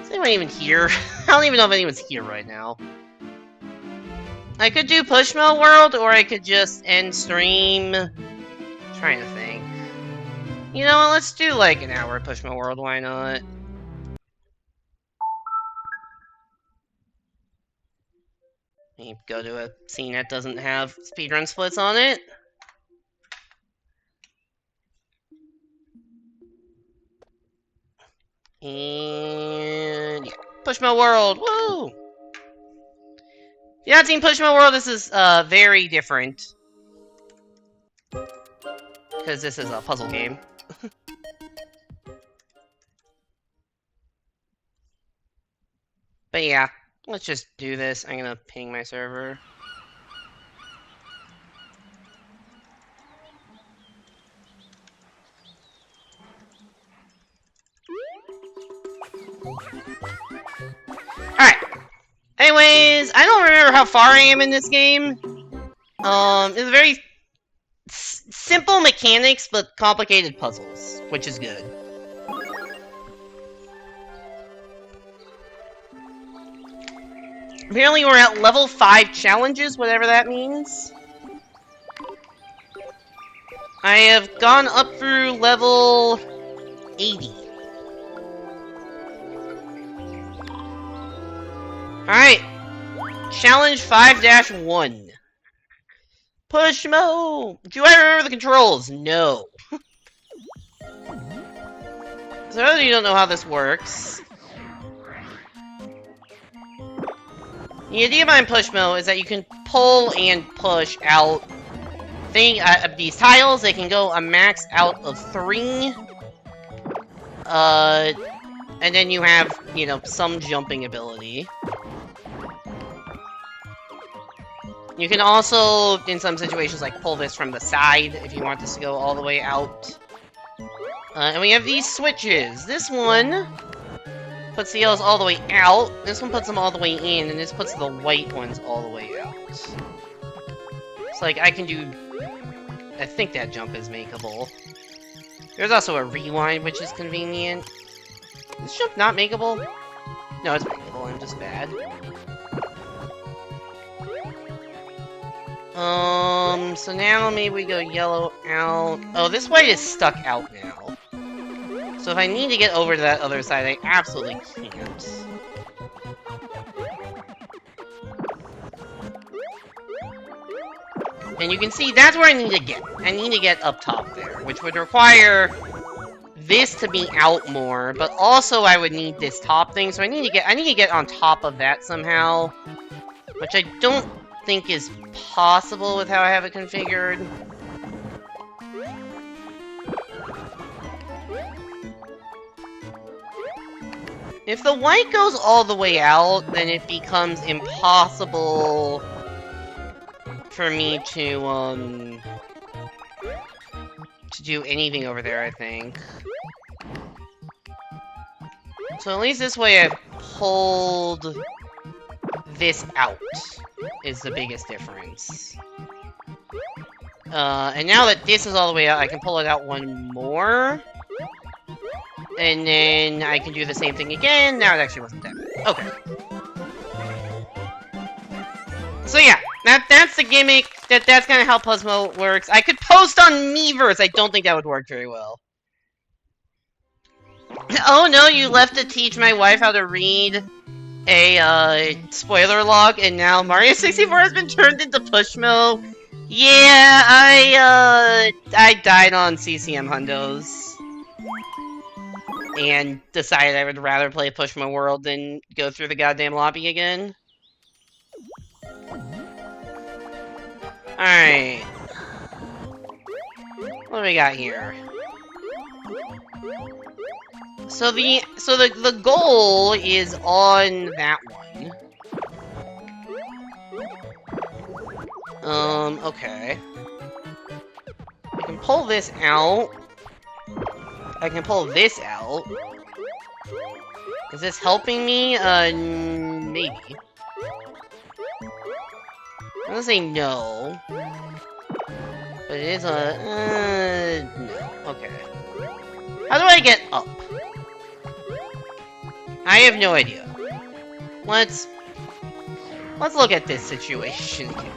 Is anyone even here? I don't even know if anyone's here right now. I could do Pushmo World, or I could just end stream. Trying to think. You know what, let's do like an hour of Pushmo World, why not? Maybe go to a scene that doesn't have speedrun splits on it. And yeah, Pushmo World, woo! If you haven't seen Pushmo World, this is very different. Because this is a puzzle game. But yeah, let's just do this. I'm gonna ping my server. Alright. Anyways, I don't remember how far I am in this game. It's very simple mechanics, but complicated puzzles, which is good. Apparently we're at level 5 challenges, whatever that means. I have gone up through level 80. Alright. Challenge 5-1. Pushmo! Do I remember the controls? No. So those of you who don't know how this works, the idea behind Pushmo is that you can pull and push out these tiles. They can go a max out of 3. And then you have, you know, some jumping ability. You can also, in some situations, like, pull this from the side if you want this to go all the way out. And we have these switches. This one puts the yellows all the way out. This one puts them all the way in, and this puts the white ones all the way out. So, like, I can do... I think that jump is makeable. There's also a rewind, which is convenient. Is this jump not makeable? No, it's makeable, I'm just bad. So now maybe we go yellow out. Oh, this white is stuck out now. So if I need to get over to that other side, I absolutely can't. And you can see, that's where I need to get. I need to get up top there, which would require this to be out more, but also I would need this top thing, so I need to get on top of that somehow, which I don't think is possible with how I have it configured. If the white goes all the way out, then it becomes impossible for me to do anything over there, I think. So at least this way I've pulled this out, is the biggest difference. And now that this is all the way out, I can pull it out one more. And then I can do the same thing again. Now it actually wasn't that bad. Okay. So yeah, that's the gimmick. That's kind of how Pushmo works. I could post on Miiverse. I don't think that would work very well. Oh no, you left to teach my wife how to read a spoiler log, and now Mario 64 has been turned into Pushmo. Yeah, I died on CCM Hundos. And decided I would rather play Pushmo World than go through the goddamn lobby again. Alright. What do we got here? So the goal is on that one. Okay. I can pull this out. I can pull this out. Is this helping me? Maybe. I'm gonna say no. But it is a... no. Okay. How do I get up? I have no idea. Let's look at this situation again.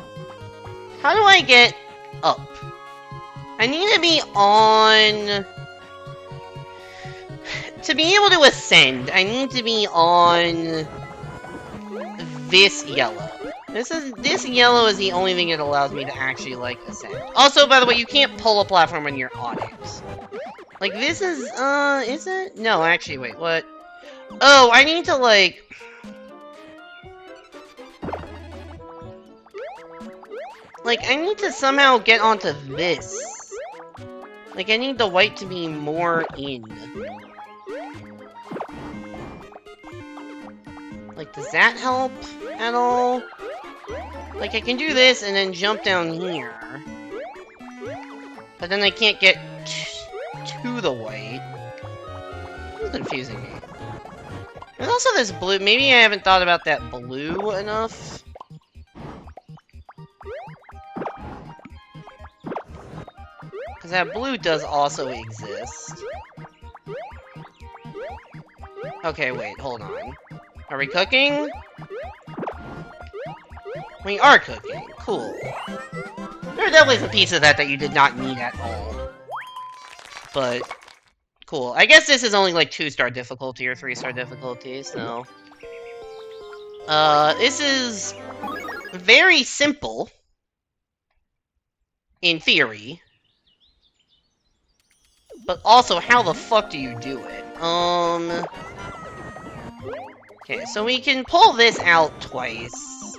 How do I get up? I need to be on... To be able to ascend, I need to be on this yellow. This yellow is the only thing that allows me to actually, like, ascend. Also, by the way, you can't pull a platform when you're on it. Like, this is it? No, actually, wait, what? Oh, I need to, like... Like, I need to somehow get onto this. Like, I need the white to be more in. Like, does that help at all? Like, I can do this and then jump down here. But then I can't get to the white. This is confusing me. There's also this blue. Maybe I haven't thought about that blue enough. Because that blue does also exist. Okay, wait, hold on. Are we cooking? We are cooking. Cool. There are definitely some pieces of that you did not need at all. But, cool. I guess this is only like 2-star difficulty or 3-star difficulty, so... this is very simple. In theory. But also, how the fuck do you do it? Okay, so we can pull this out twice.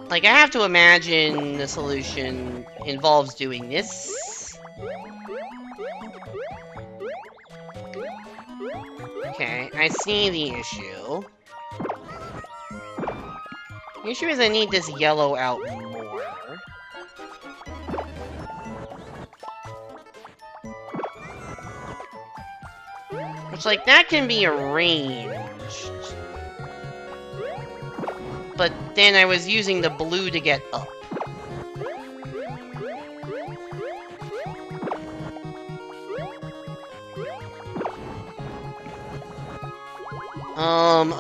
Like, I have to imagine the solution involves doing this. Okay, I see the issue. The issue is I need this yellow out more. Which, like, that can be arranged. But then I was using the blue to get up.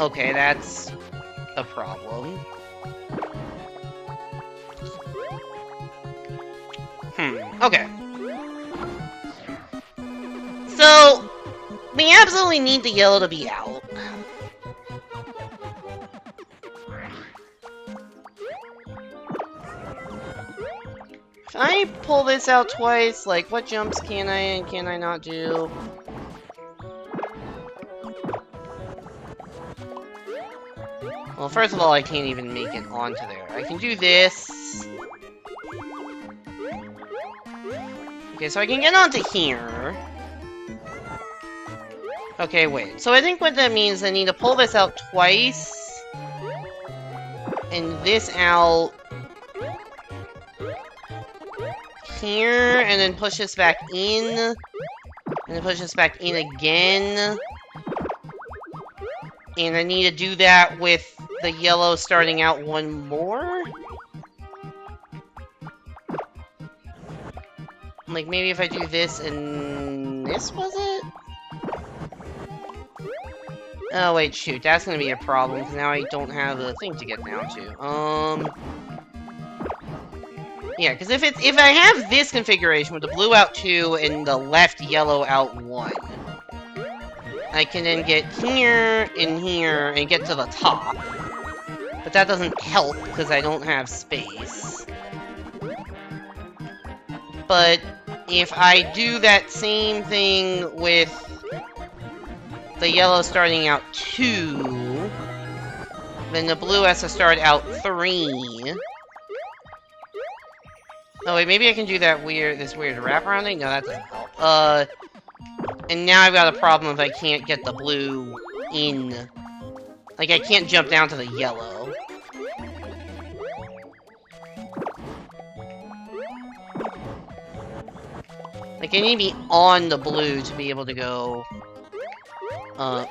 Okay, that's a problem. Okay. So, we absolutely need the yellow to be out. If I pull this out twice, like, what jumps can I and can I not do? Well, first of all, I can't even make it onto there. I can do this. Okay, so I can get onto here. Okay, wait. So I think what that means, I need to pull this out twice. And this out here, and then push this back in. And then push this back in again. And I need to do that with the yellow starting out one more? Like, maybe if I do this and this, was it? Oh, wait, shoot. That's gonna be a problem, because now I don't have a thing to get down to. Yeah, because if I have this configuration with the blue out 2 and the left yellow out 1, I can then get here and get to the top. But that doesn't help, because I don't have space. But if I do that same thing with the yellow starting out 2, then the blue has to start out 3. Oh wait, maybe I can do that this weird wraparound thing? No, that doesn't help. And now I've got a problem if I can't get the blue in. Like, I can't jump down to the yellow. Like, I need to be on the blue to be able to go up.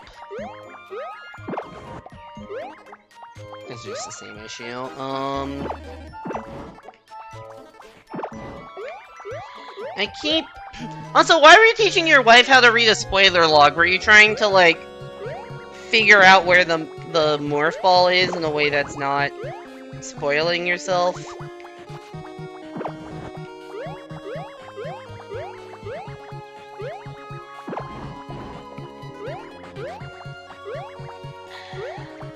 It's just the same issue. I keep... Also, why were you teaching your wife how to read a spoiler log? Were you trying to, like, figure out where the morph ball is in a way that's not spoiling yourself?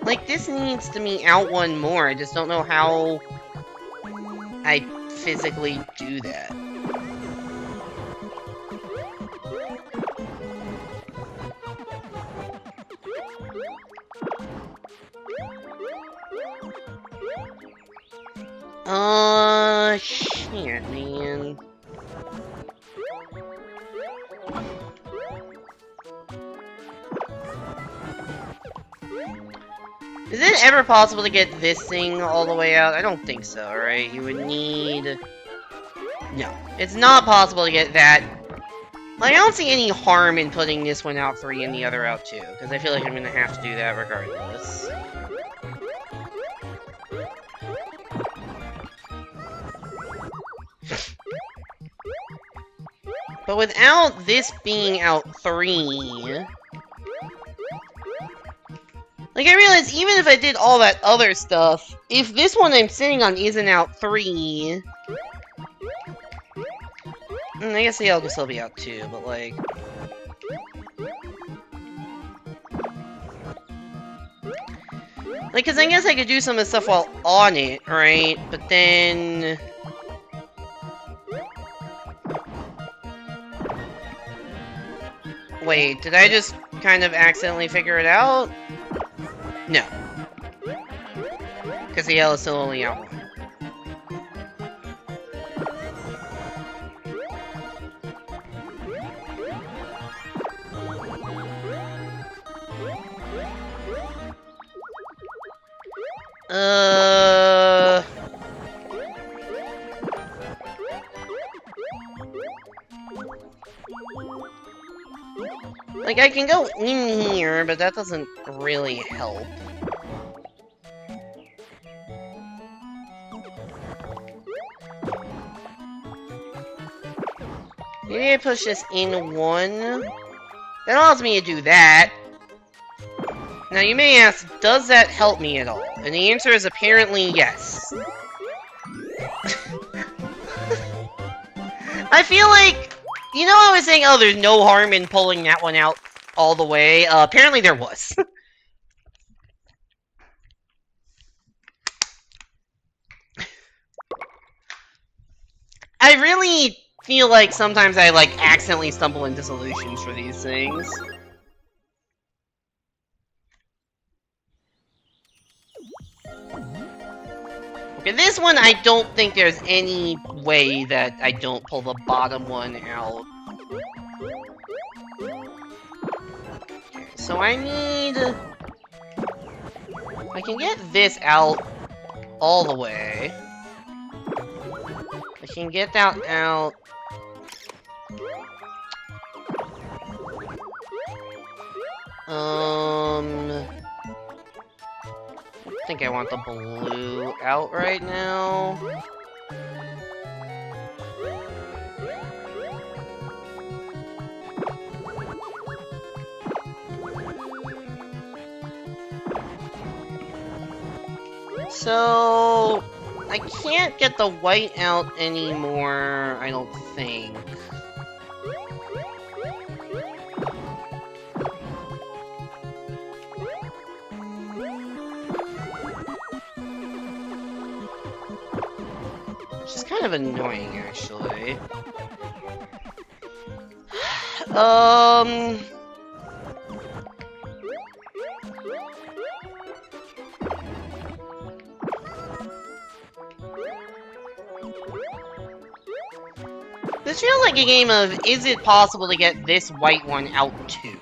Like, this needs to be out one more. I just don't know how I physically do that. Shit, man. Is it ever possible to get this thing all the way out? I don't think so, right? You would need... No. It's not possible to get that. Like, I don't see any harm in putting this one out 3 and the other out 2, because I feel like I'm gonna have to do that regardless. But without this being out 3... Like, I realize even if I did all that other stuff, if this one I'm sitting on isn't out 3... I guess the L could still be out 2, but like... Like, cause I guess I could do some of the stuff while on it, right? But then... wait, did I just kind of accidentally figure it out? No. Because the L is still only out one. Like, I can go in here, but that doesn't really help. Maybe I push this in one. That allows me to do that. Now, you may ask, does that help me at all? And the answer is apparently yes. I feel like, you know, I was saying, oh, there's no harm in pulling that one out all the way. Apparently there was. I really feel like sometimes I, like, accidentally stumble into solutions for these things. Okay, this one, I don't think there's any way that I don't pull the bottom one out. Okay, so I need... I can get this out all the way. I can get that out... I think I want the blue out right now. So, I can't get the white out anymore, I don't think. Which is kind of annoying, actually. This feels like a game of, is it possible to get this white one out too?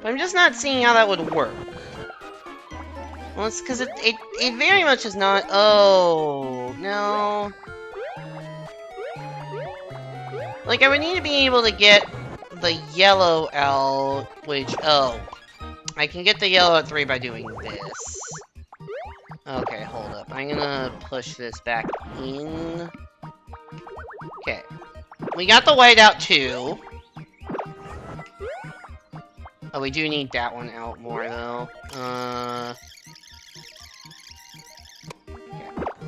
But I'm just not seeing how that would work. Well, it's because it very much is not... Oh, no. Like, I would need to be able to get the yellow out, which... Oh. I can get the yellow out 3 by doing this. Okay, hold up. I'm gonna push this back in. Okay. We got the white out, too. Oh, we do need that one out more, though.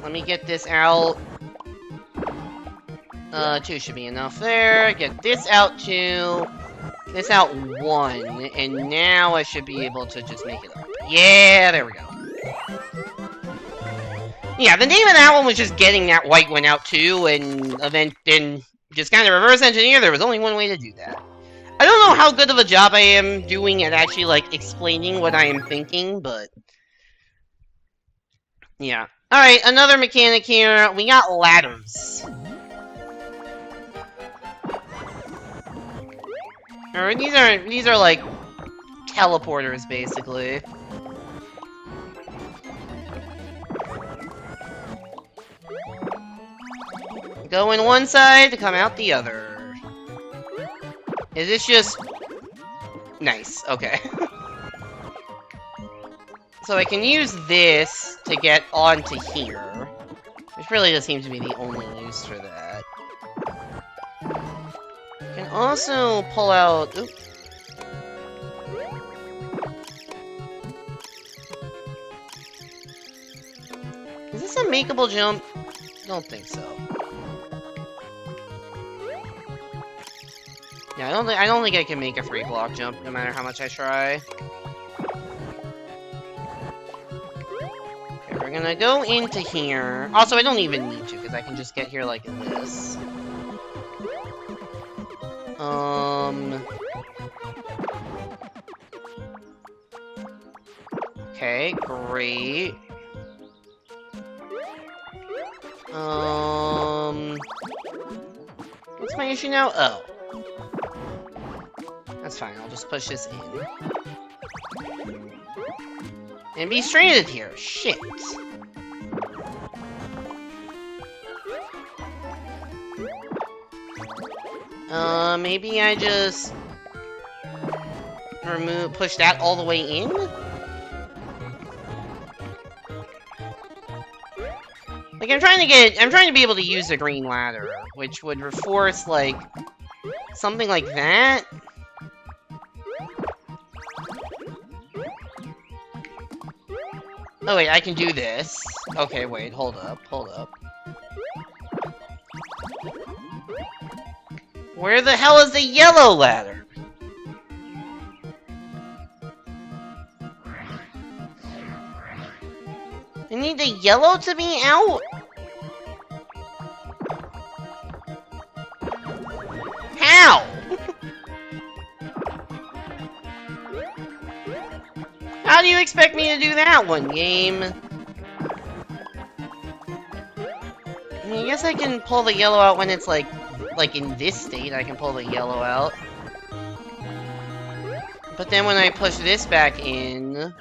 Let me get this out. 2 should be enough there. Get this out 2. This out 1. And now I should be able to just make it up. Yeah, there we go. Yeah, the name of that one was just getting that white one out too, and then just kind of reverse engineer. There was only one way to do that. I don't know how good of a job I am doing at actually, like, explaining what I am thinking, but... Yeah. Alright, another mechanic here. We got ladders. Alright, these are like teleporters, basically. Go in one side to come out the other. Is this just... Nice, okay. So I can use this to get onto here. Which really just seems to be the only use for that. I can also pull out... Oops. Is this a makeable jump? I don't think so. Yeah, I don't think I can make a free block jump, no matter how much I try. Okay, we're gonna go into here. Also, I don't even need to, because I can just get here like this. Okay, great. What's my issue now? Oh. That's fine, I'll just push this in. And be stranded here. Shit. Maybe I just push that all the way in? Like, I'm trying to be able to use the green ladder, which would force, like, something like that. Oh wait, I can do this. Okay, wait, hold up. Where the hell is the yellow ladder? I need the yellow to be out? How? How do you expect me to do that one, game? I mean, I guess I can pull the yellow out when it's like in this state, I can pull the yellow out. But then when I push this back in,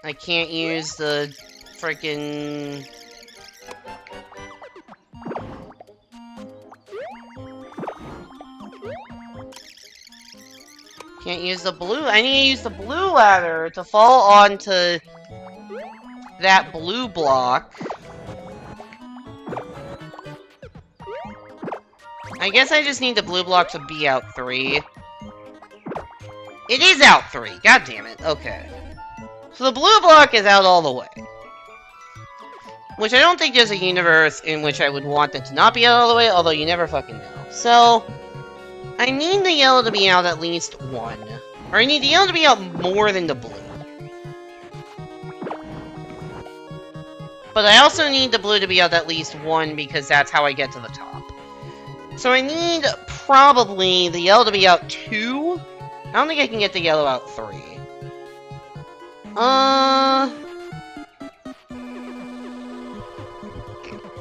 I can't use the frickin' can't use the blue. I need to use the blue ladder to fall onto that blue block. I guess I just need the blue block to be out 3. It is out 3! God damn it. Okay. So the blue block is out all the way. Which I don't think there's a universe in which I would want it to not be out all the way, although you never fucking know. So, I need the yellow to be out at least 1. Or I need the yellow to be out more than the blue. But I also need the blue to be out at least 1 because that's how I get to the top. So I need probably the yellow to be out 2. I don't think I can get the yellow out 3.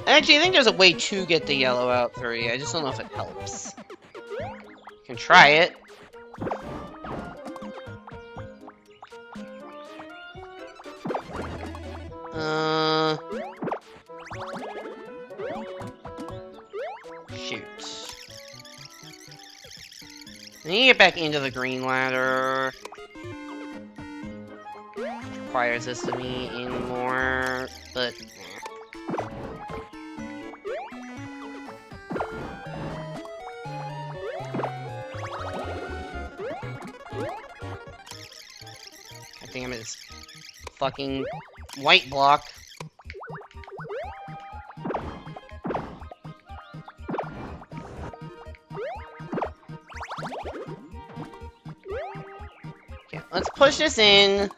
Actually, I think there's a way to get the yellow out 3. I just don't know if it helps. You can try it. Shoot. I need to get back into the green ladder. Which requires this to be in more, but... God damn it, this fucking white block. Okay, let's push this in.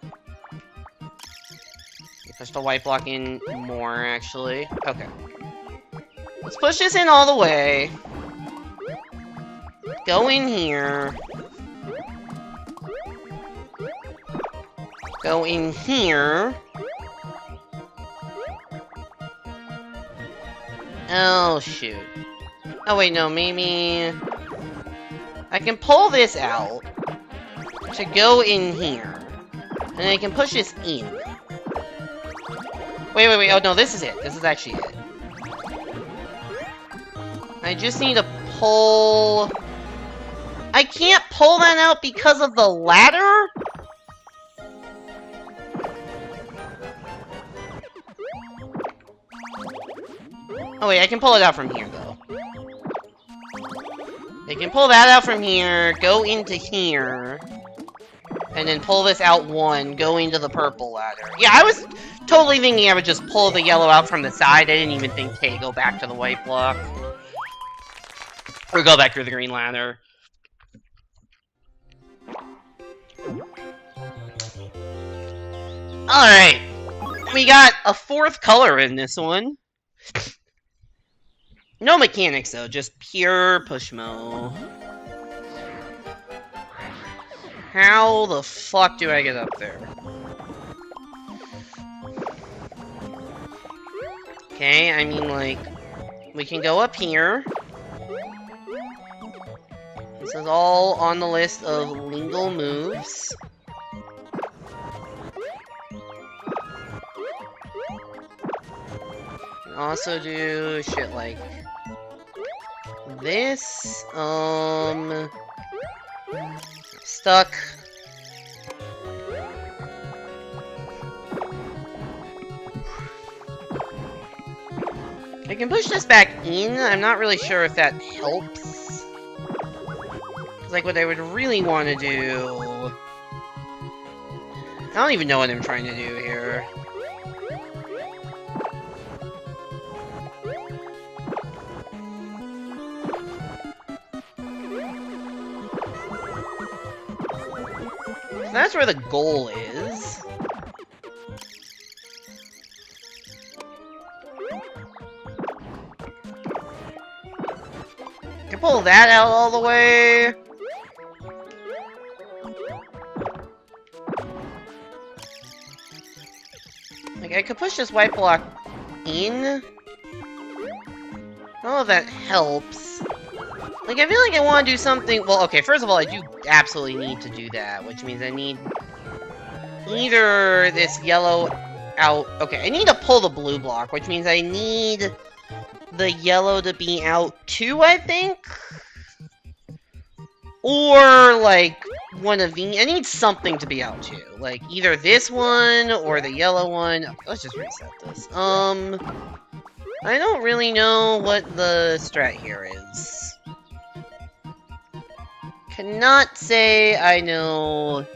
Push the white block in more, actually. Okay. Let's push this in all the way. Go in here. Go in here. Oh, shoot. Oh, wait, no, maybe... I can pull this out to go in here. And I can push this in. Wait. Oh, no, this is it. This is actually it. I just need to pull... I can't pull that out because of the ladder? Oh, wait, I can pull it out from here, though. I can pull that out from here, go into here, and then pull this out 1, go into the purple ladder. Yeah, I was totally thinking I would just pull the yellow out from the side. I didn't even think, hey, go back to the white block. Or go back to the green ladder. Alright. We got a 4th color in this one. No mechanics, though. Just pure Pushmo. How the fuck do I get up there? Okay, I mean, like, we can go up here. This is all on the list of legal moves. Can also do shit like this. Stuck. I can push this back in. I'm not really sure if that helps. Like, what I would really want to do... I don't even know what I'm trying to do here. So that's where the goal is. I can pull that out all the way. Like, I could push this white block in. I don't know if that helps. Like, I feel like I want to do something... Well, okay, first of all, I do absolutely need to do that, which means I need either this yellow out... Okay, I need to pull the blue block, which means I need the yellow to be out too, I think? Or, like, one of the... I need something to be out too. Like, either this one or the yellow one. Okay, let's just reset this. I don't really know what the strat here is. Cannot say I know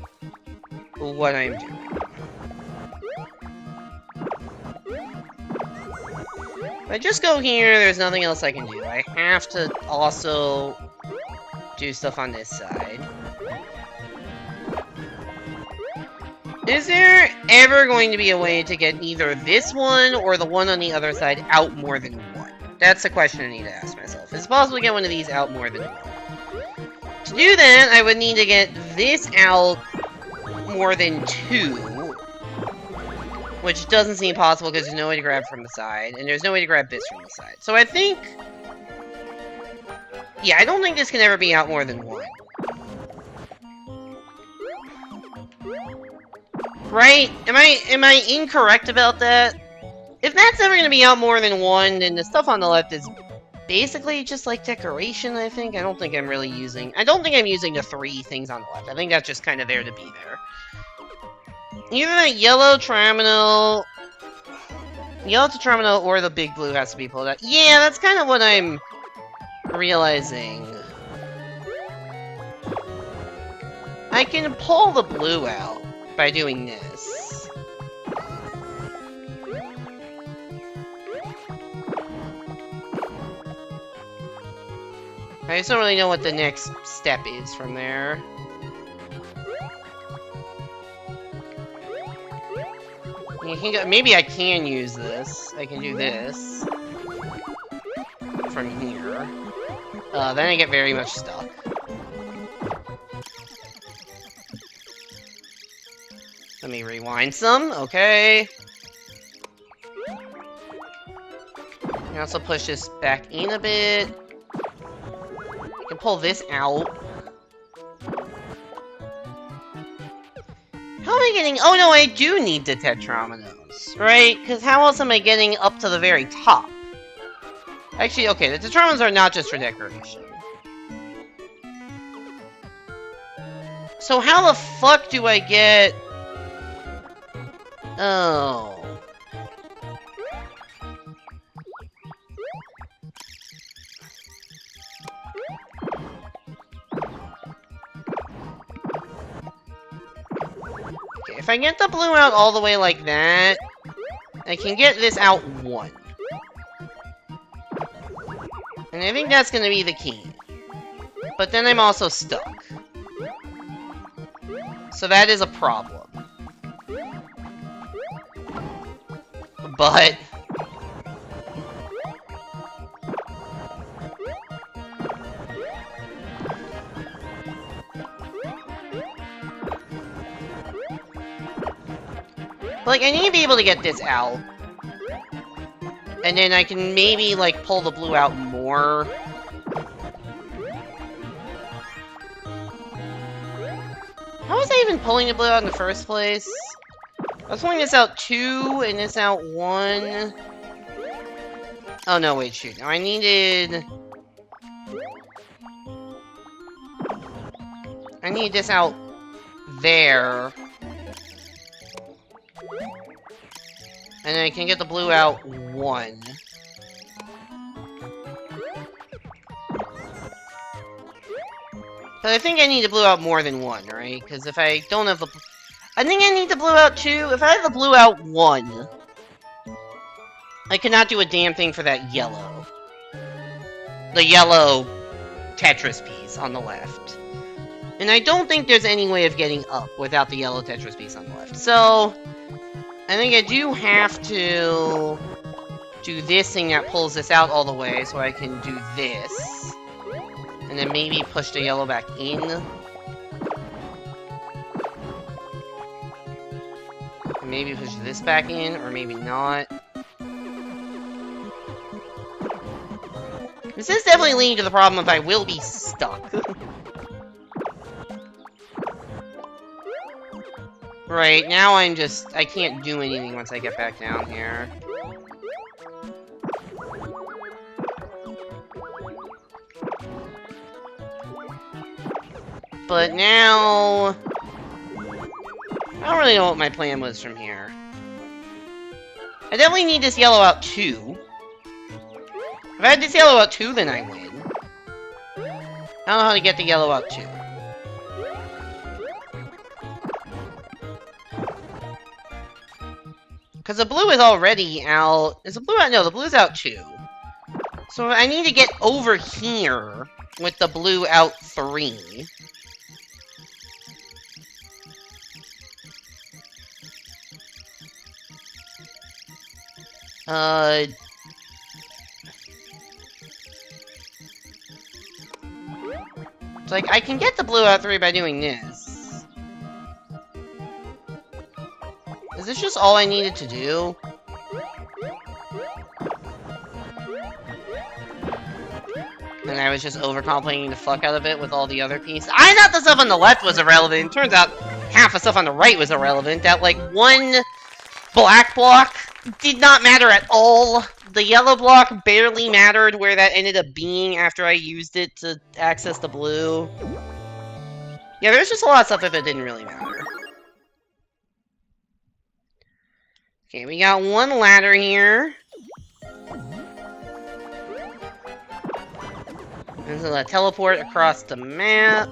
what I'm doing. If I just go here, there's nothing else I can do. I have to also do stuff on this side. Is there ever going to be a way to get either this one or the one on the other side out more than one? That's the question I need to ask myself. Is it possible to get one of these out more than one? To do that, I would need to get this out more than two. Which doesn't seem possible because there's no way to grab from the side, and there's no way to grab this from the side. So I think... Yeah, I don't think this can ever be out more than one. Right? Am I incorrect about that? If that's never gonna be out more than one, then the stuff on the left is basically just like decoration, I think. I don't think I'm really using... I don't think I'm using the three things on the left. I think that's just kind of there to be there. Either the yellow Traminal... Yellow to Traminal or the big blue has to be pulled out. Yeah, that's kind of what I'm realizing. I can pull the blue out by doing this. I just don't really know what the next step is from there. You can go, maybe I can use this. I can do this from here. Then I get very much stuck. Let me rewind some. Okay. I also push this back in a bit. I can pull this out. How am I getting... Oh no, I do need the Tetrominoes, right? Because how else am I getting up to the very top? Actually, okay, the Tetrominoes are not just for decoration. So how the fuck do I get... Oh... If I get the blue out all the way like that, I can get this out one. And I think that's gonna be the key. But then I'm also stuck. So that is a problem. But... Like, I need to be able to get this out. And then I can maybe, like, pull the blue out more. How was I even pulling the blue out in the first place? I was pulling this out 2 and this out 1. Oh, no, wait, shoot. No, I needed... I need this out there. And I can get the blue out 1. But I think I need the blue out more than 1, right? Because if I don't have the... I think I need the blue out 2. If I have the blue out 1, I cannot do a damn thing for that yellow. The yellow Tetris piece on the left. And I don't think there's any way of getting up without the yellow Tetris piece on the left. So, I think I do have to do this thing that pulls this out all the way, so I can do this. And then maybe push the yellow back in. And maybe push this back in, or maybe not. This is definitely leading to the problem of I will be stuck. Right, now I'm just... I can't do anything once I get back down here. But now... I don't really know what my plan was from here. I definitely need this yellow out 2. If I had this yellow out 2, then I win. I don't know how to get the yellow out 2. Because the blue is already out... Is the blue out? No, the blue's out 2. So I need to get over here with the blue out 3. It's like, I can get the blue out 3 by doing this. Is this just all I needed to do? And I was just overcomplicating the fuck out of it with all the other pieces. I thought the stuff on the left was irrelevant. Turns out half the stuff on the right was irrelevant. That, like, one black block did not matter at all. The yellow block barely mattered where that ended up being after I used it to access the blue. Yeah, there's just a lot of stuff if it didn't really matter. Okay, we got one ladder here. This is a teleport across the map.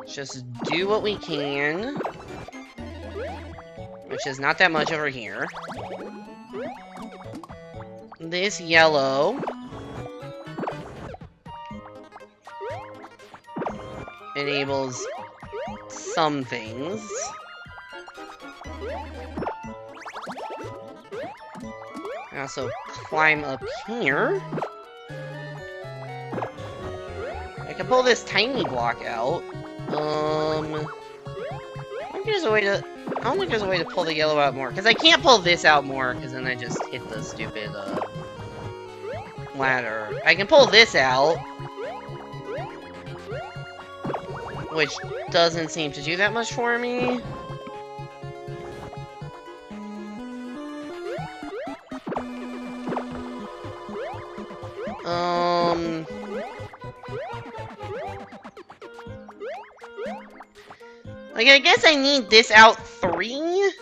Just do what we can. Which is not that much over here. This yellow enables some things. I also climb up here. I can pull this tiny block out. I think there's a way to... I don't think there's a way to pull the yellow out more. Because I can't pull this out more, because then I just hit the stupid, ladder. I can pull this out. Which doesn't seem to do that much for me. Like, I guess I need this out 3?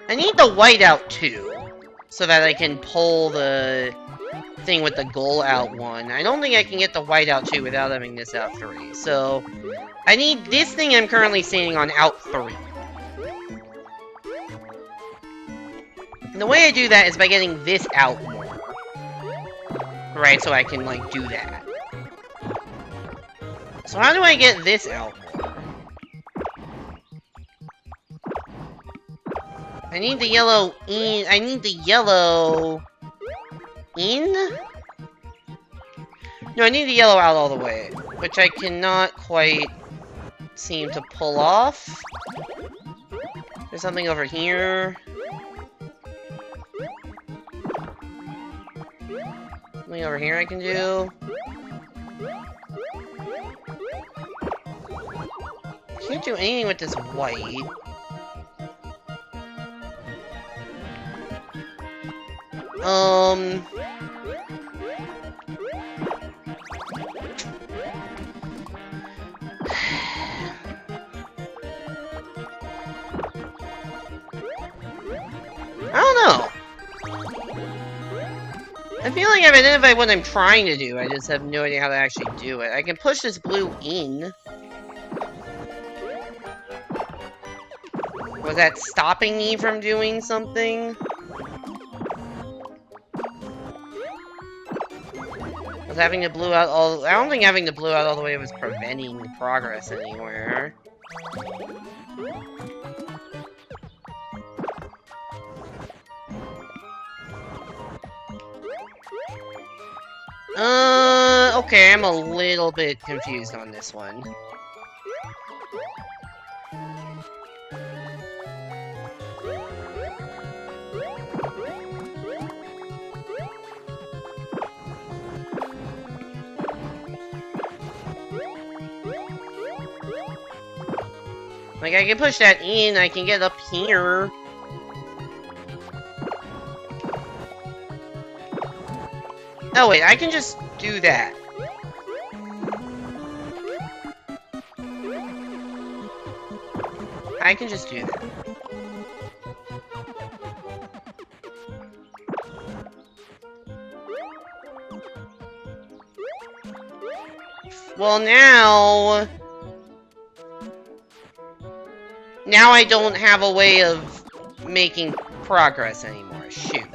I need the white out 2, so that I can pull the thing with the goal out 1. I don't think I can get the white out 2 without having this out 3, so I need this thing I'm currently standing on out 3. And the way I do that is by getting this out more. Right, so I can, like, do that. So how do I get this out more? I need the yellow in... I need the yellow... in? No, I need the yellow out all the way. which I cannot quite seem to pull off. There's something over here. Something over here I can do. Can't do anything with this white. I don't know. I feel like I've identified what I'm trying to do, I just have no idea how to actually do it. I can push this blue in. Was that stopping me from doing something? Was having the blue out all... I don't think having the blue out all the way was preventing progress anywhere. Okay, I'm a little bit confused on this one. Like, I can push that in, I can get up here. Oh wait, I can just do that. I can just do that. Well, now I don't have a way of making progress anymore. Shoot.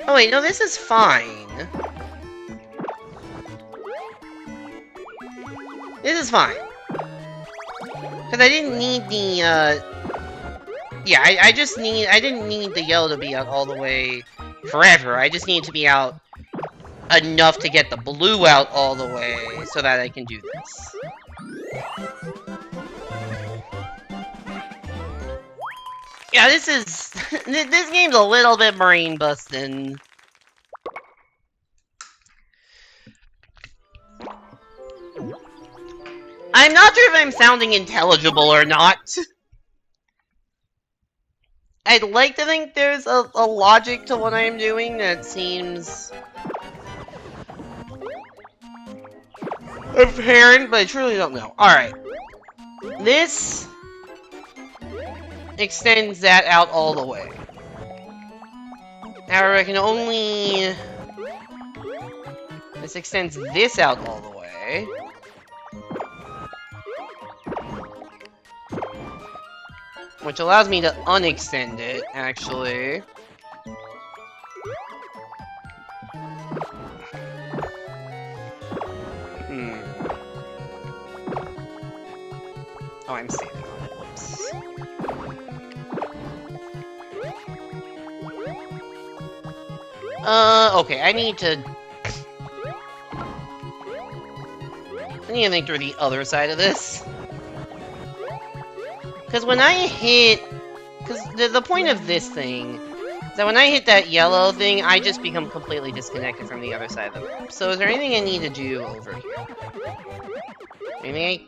Oh wait, no, this is fine. This is fine. Because I didn't need the, yeah, I didn't need the yellow to be out all the way forever. I just need to be out enough to get the blue out all the way so that I can do this. Yeah, this is... this game's a little bit brain busting. I'm not sure if I'm sounding intelligible or not. I'd like to think there's a logic to what I'm doing that seems apparent, but I truly don't know. Alright. This extends that out all the way. However, I can only... This extends this out all the way. Which allows me to unextend it, actually. Oh, I'm standing on it. Whoops. Okay, I need to think through the other side of this. Because when I hit... Because the point of this thing is that when I hit that yellow thing, I just become completely disconnected from the other side of the map. So is there anything I need to do over here? Anything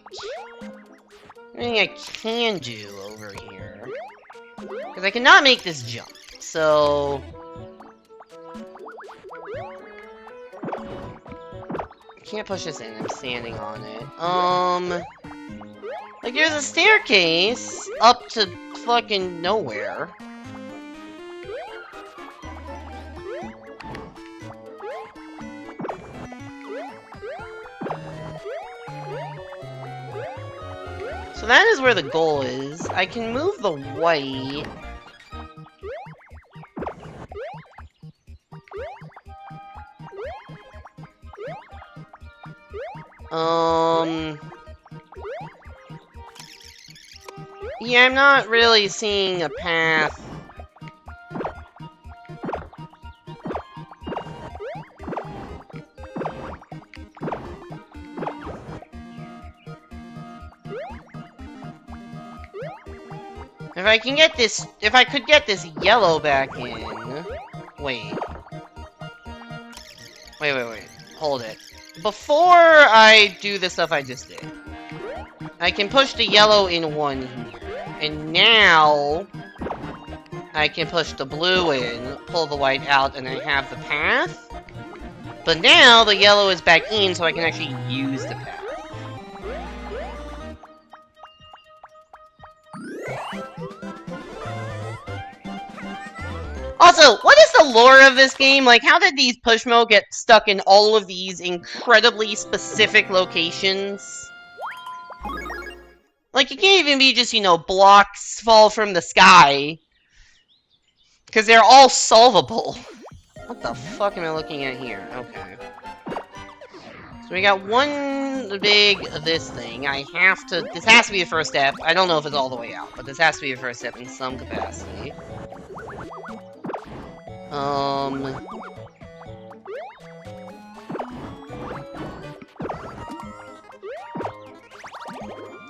I can do over here? Because I cannot make this jump, so... I can't push this in, I'm standing on it. Like, there's a staircase up to fucking nowhere. So that is where the goal is. I can move the white. Yeah, I'm not really seeing a path If I can get this, if I could get this yellow back in... Wait. Wait. Hold it. Before I do the stuff I just did, I can push the yellow in one here. And now... I can push the blue in, pull the white out, and I have the path. But now the yellow is back in, so I can actually use the path. Also, what is the lore of this game? Like, how did these Pushmo get stuck in all of these incredibly specific locations? Like, it can't even be just, you know, blocks fall from the sky. Because they're all solvable. What the fuck am I looking at here? Okay. So we got one big this thing. I have to... This has to be the first step. I don't know if it's all the way out, but this has to be the first step in some capacity.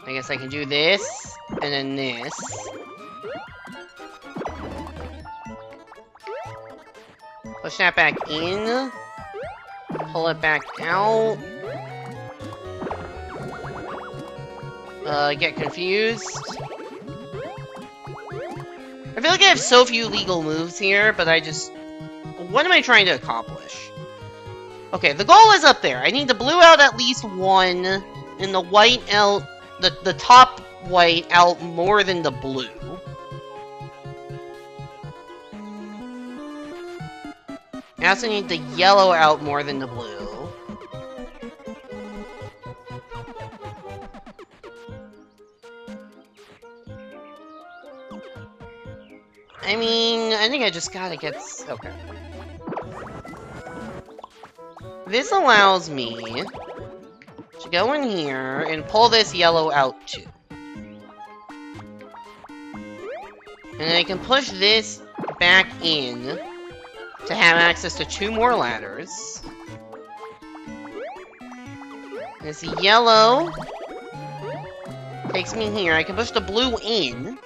I guess I can do this, and then this. Push that back in. Pull it back out. Get confused. I feel like I have so few legal moves here, but I just... What am I trying to accomplish? Okay, the goal is up there. I need the blue out at least one, and the white out... The top white out more than the blue. I also need the yellow out more than the blue. I mean, I think I just gotta get... Okay. This allows me to go in here and pull this yellow out too. And then I can push this back in to have access to 2 more ladders. This yellow takes me here. I can push the blue in.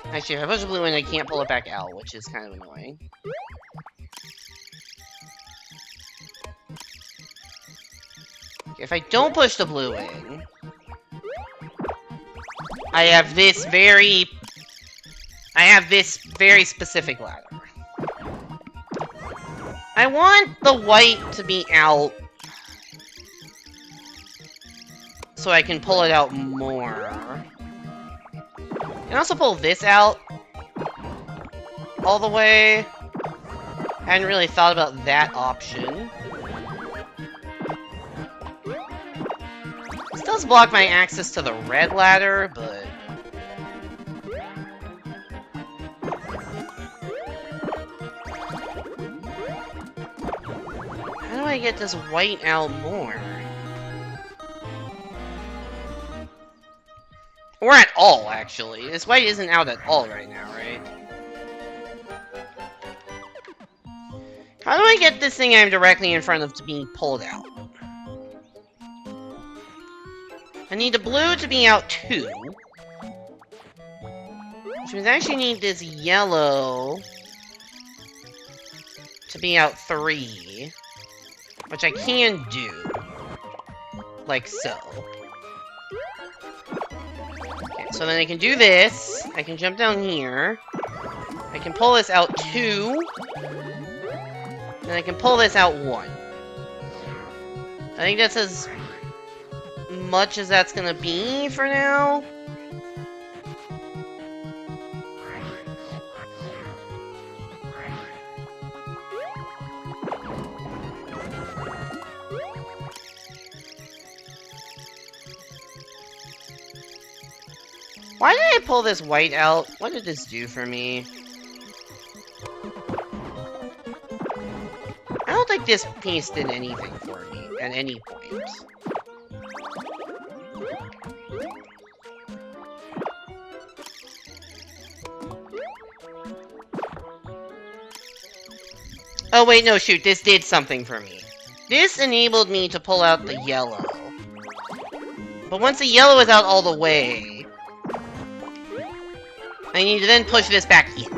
Actually, if I push the blue in, I can't pull it back out, which is kind of annoying. Okay, if I don't push the blue in, I have this very specific ladder. I want the white to be out so I can pull it out more. I can also pull this out all the way. I hadn't really thought about that option. This does block my access to the red ladder, but... How do I get this white out more? Or at all, actually. This white isn't out at all right now, right? How do I get this thing I'm directly in front of to be pulled out? I need the blue to be out too. Which means I actually need this yellow to be out 3. Which I can do. Like so. So then I can do this, I can jump down here, I can pull this out 2, and I can pull this out 1. I think that's as much as that's gonna be for now. Why did I pull this white out? What did this do for me? I don't think this piece did anything for me at any point. Oh wait, no, shoot, this did something for me. This enabled me to pull out the yellow. But once the yellow is out all the way, I need to then push this back in.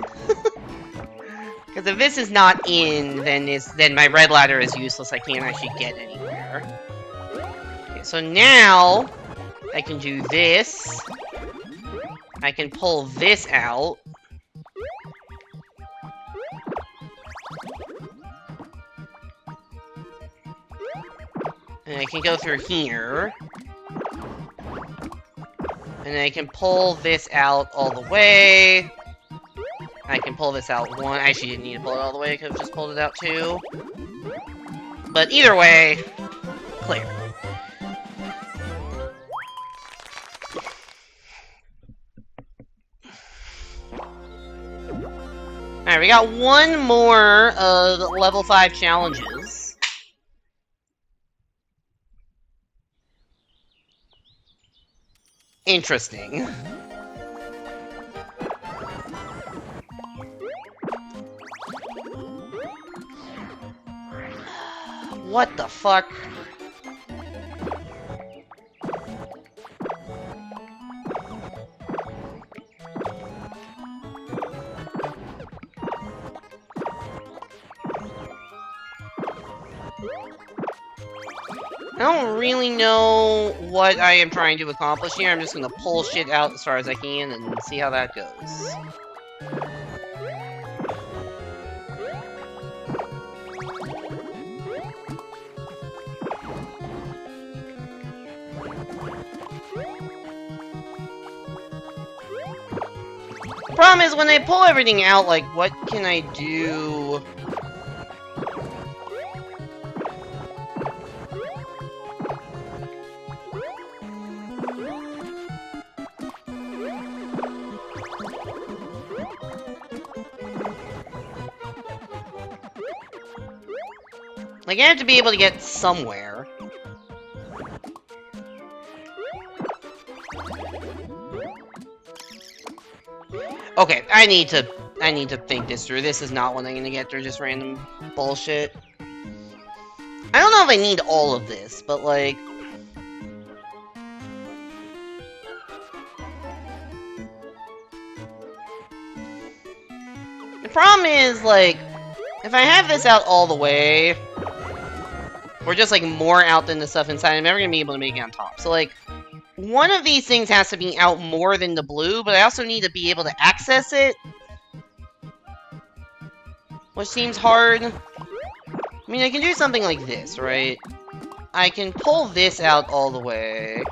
Because if this is not in, then my red ladder is useless. I can't actually get anywhere. Okay, so now I can do this. I can pull this out. And I can go through here. And I can pull this out all the way. I can pull this out one. I actually didn't need to pull it all the way. I could have just pulled it out two. But either way, clear. Alright, we got one more of level 5 challenges. Interesting. What the fuck? I don't really know what I am trying to accomplish here. I'm just gonna pull shit out as far as I can and see how that goes. The problem is when I pull everything out, like, what can I do? Like, I have to be able to get somewhere. Okay, I need to think this through. This is not what I'm gonna get through just random bullshit. I don't know if I need all of this, but like... The problem is, like, if I have this out all the way, or just, like, more out than the stuff inside, I'm never gonna be able to make it on top. So, like, one of these things has to be out more than the blue, but I also need to be able to access it. Which seems hard. I mean, I can do something like this, right? I can pull this out all the way.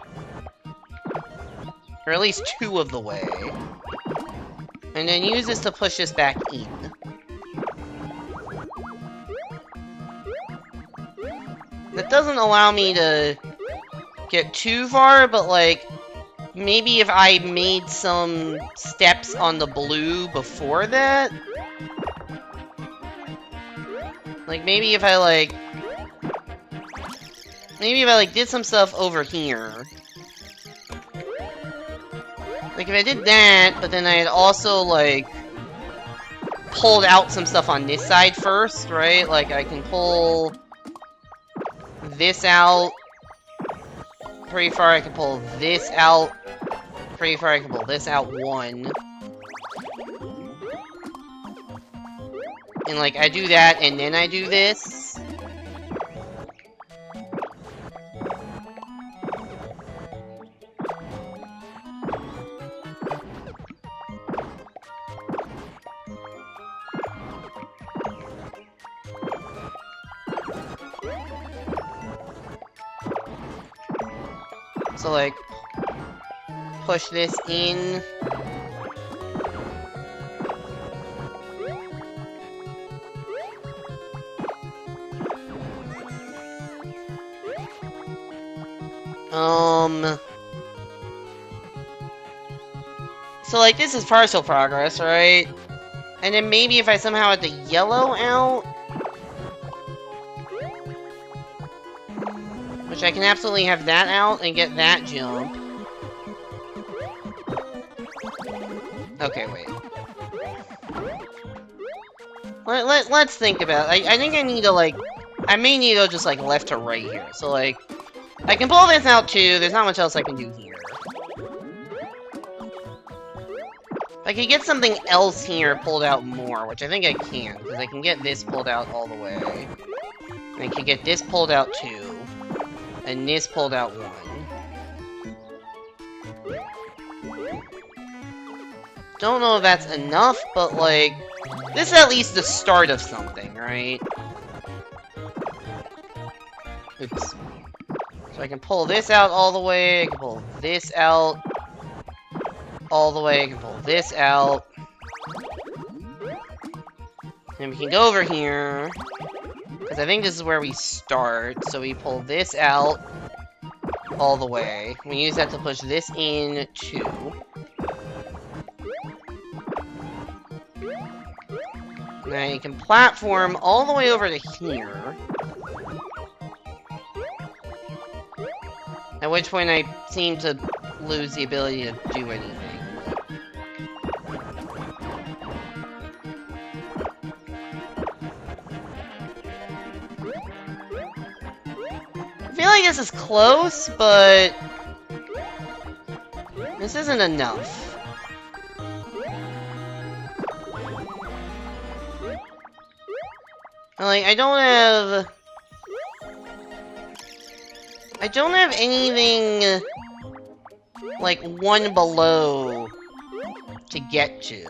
Or at least two of the way. And then use this to push this back in. That doesn't allow me to get too far, but like, maybe if I made some steps on the blue before that? Like, maybe if I did some stuff over here. Like, if I did that, but then I had also, like, pulled out some stuff on this side first, right? Like, I can pull this out pretty far. I can pull this out pretty far. I can pull this out one. And, like, I do that, and then I do this. So, like, push this in. So, like, this is partial progress, right? And then maybe if I somehow had the yellow out... Which I can absolutely have that out and get that jump. Okay, wait. Let's think about it. I think I need to, like... I may need to go just, like, left to right here. So, like... I can pull this out, too. There's not much else I can do here. I could get something else here pulled out more, which I think I can, because I can get this pulled out all the way. And I can get this pulled out too. And this pulled out 1. Don't know if that's enough, but like, this is at least the start of something, right? Oops. So I can pull this out all the way, I can pull this out all the way, I can pull this out. And we can go over here, because I think this is where we start. So we pull this out all the way. We use that to push this in too. Now you can platform all the way over to here. At which point I seem to lose the ability to do anything. I feel like this is close, but this isn't enough. Like, I don't have anything like 1 below to get to.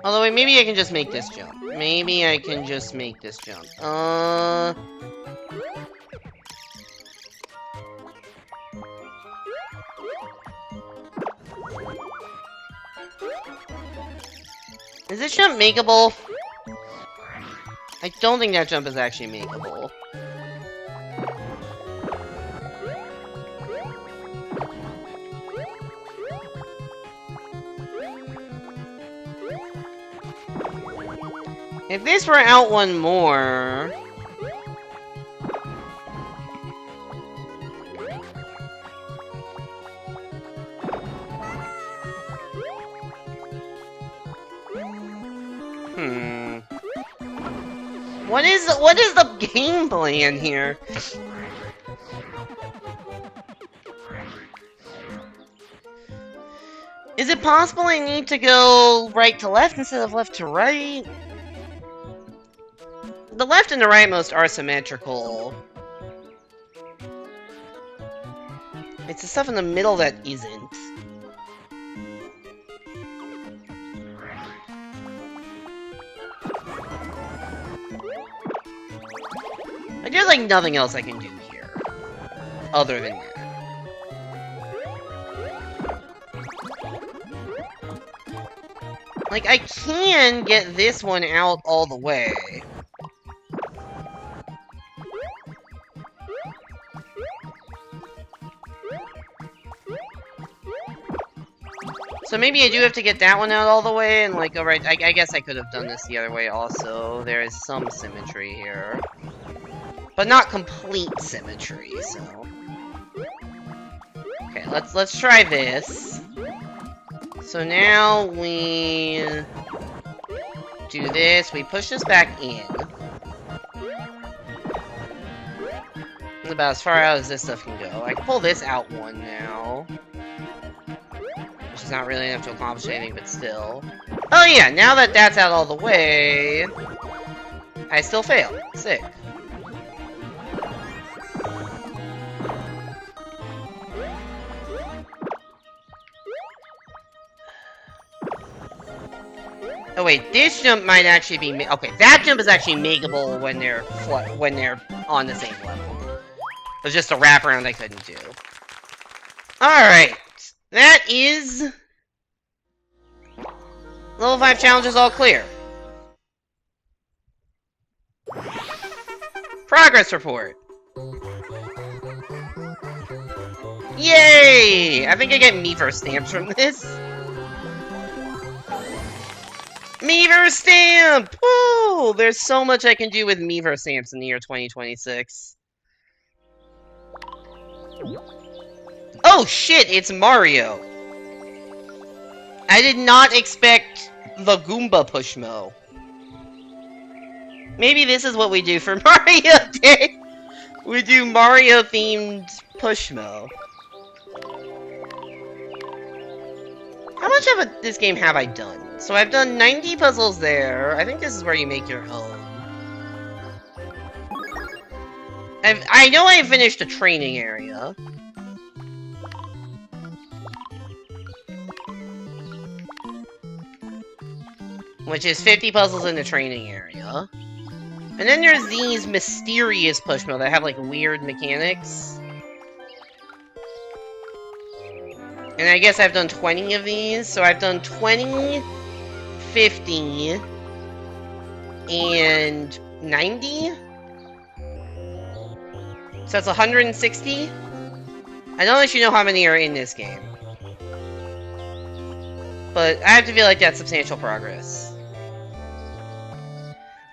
Although, wait, maybe I can just make this jump. Maybe I can just make this jump. Is this jump makeable? I don't think that jump is actually makeable. If this were out 1 more... What is the game plan here? Is it possible I need to go right to left instead of left to right? The left and the rightmost are symmetrical. It's the stuff in the middle that isn't. There's like nothing else I can do here, other than that. Like, I can get this one out all the way. So maybe I do have to get that one out all the way and like go right. I guess I could have done this the other way also. There is some symmetry here. But not complete symmetry, so... Okay, let's try this. So now we... do this, we push this back in. That's about as far out as this stuff can go. I can pull this out 1 now. Which is not really enough to accomplish anything, but still. Oh yeah, now that that's out all the way... I still fail. Sick. Oh wait, this jump might actually be okay. That jump is actually makeable when they're on the same level. It was just a wraparound I couldn't do. All right, that is level 5 challenges all clear. Progress report. Yay! I think I get Meaver stamps from this. Meaver stamp! Woo! There's so much I can do with Meaver stamps in the year 2026. Oh shit, it's Mario! I did not expect the Goomba Pushmo. Maybe this is what we do for Mario Day! We do Mario-themed Pushmo. much of this game have I done? So I've done 90 puzzles there. I think this is where you make your own. I know I finished the training area. Which is 50 puzzles in the training area. And then there's these mysterious Pushmo that have like weird mechanics. And I guess I've done 20 of these, so I've done 20, 50, and 90? So that's 160? I don't actually know how many are in this game. But I have to feel like that's substantial progress.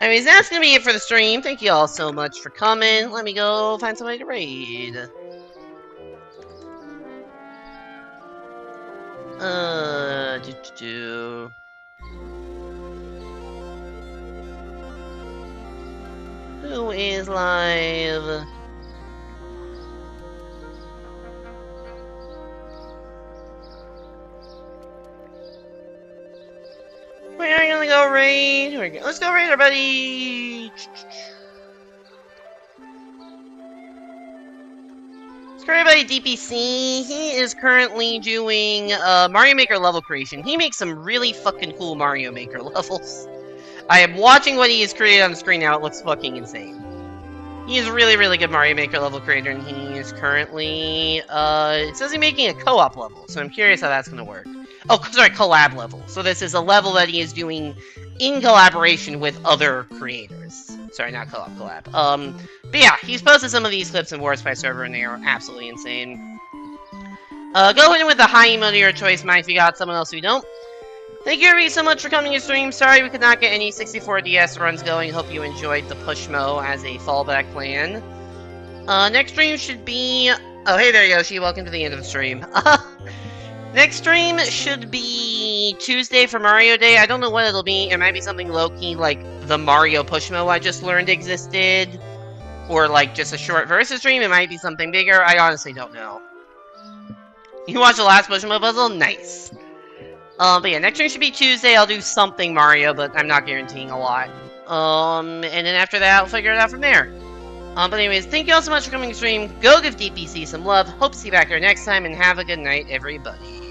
Anyways, that's gonna be it for the stream. Thank you all so much for coming. Let me go find somebody to raid. Who is live? We're gonna go raid. Let's go raid, everybody. Let's go everybody. DPC. He is currently doing Mario Maker level creation. He makes some really fucking cool Mario Maker levels. I am watching what he has created on the screen now. It looks fucking insane. He is a really, really good Mario Maker level creator, and he is currently, it says he's making a co-op level, so I'm curious how that's gonna work. Oh, sorry, collab level. So this is a level that he is doing in collaboration with other creators. Sorry, not co-op, collab. But yeah, he's posted some of these clips in Warspy server, and they are absolutely insane. Go in with the high emote of your choice, Mike, if you got someone else who don't. Thank you everybody so much for coming to stream. Sorry we could not get any 64DS runs going. Hope you enjoyed the Pushmo as a fallback plan. Next stream should be... Oh, hey there, Yoshi. Welcome to the end of the stream. Next stream should be Tuesday for Mario Day. I don't know what it'll be. It might be something low-key like the Mario Pushmo I just learned existed. Or like just a short versus stream. It might be something bigger. I honestly don't know. You watched the last Pushmo puzzle? Nice. But yeah, next stream should be Tuesday. I'll do something Mario, but I'm not guaranteeing a lot. And then after that, I'll figure it out from there. But anyways, thank you all so much for coming to stream. Go give DPC some love. Hope to see you back here next time, and have a good night, everybody.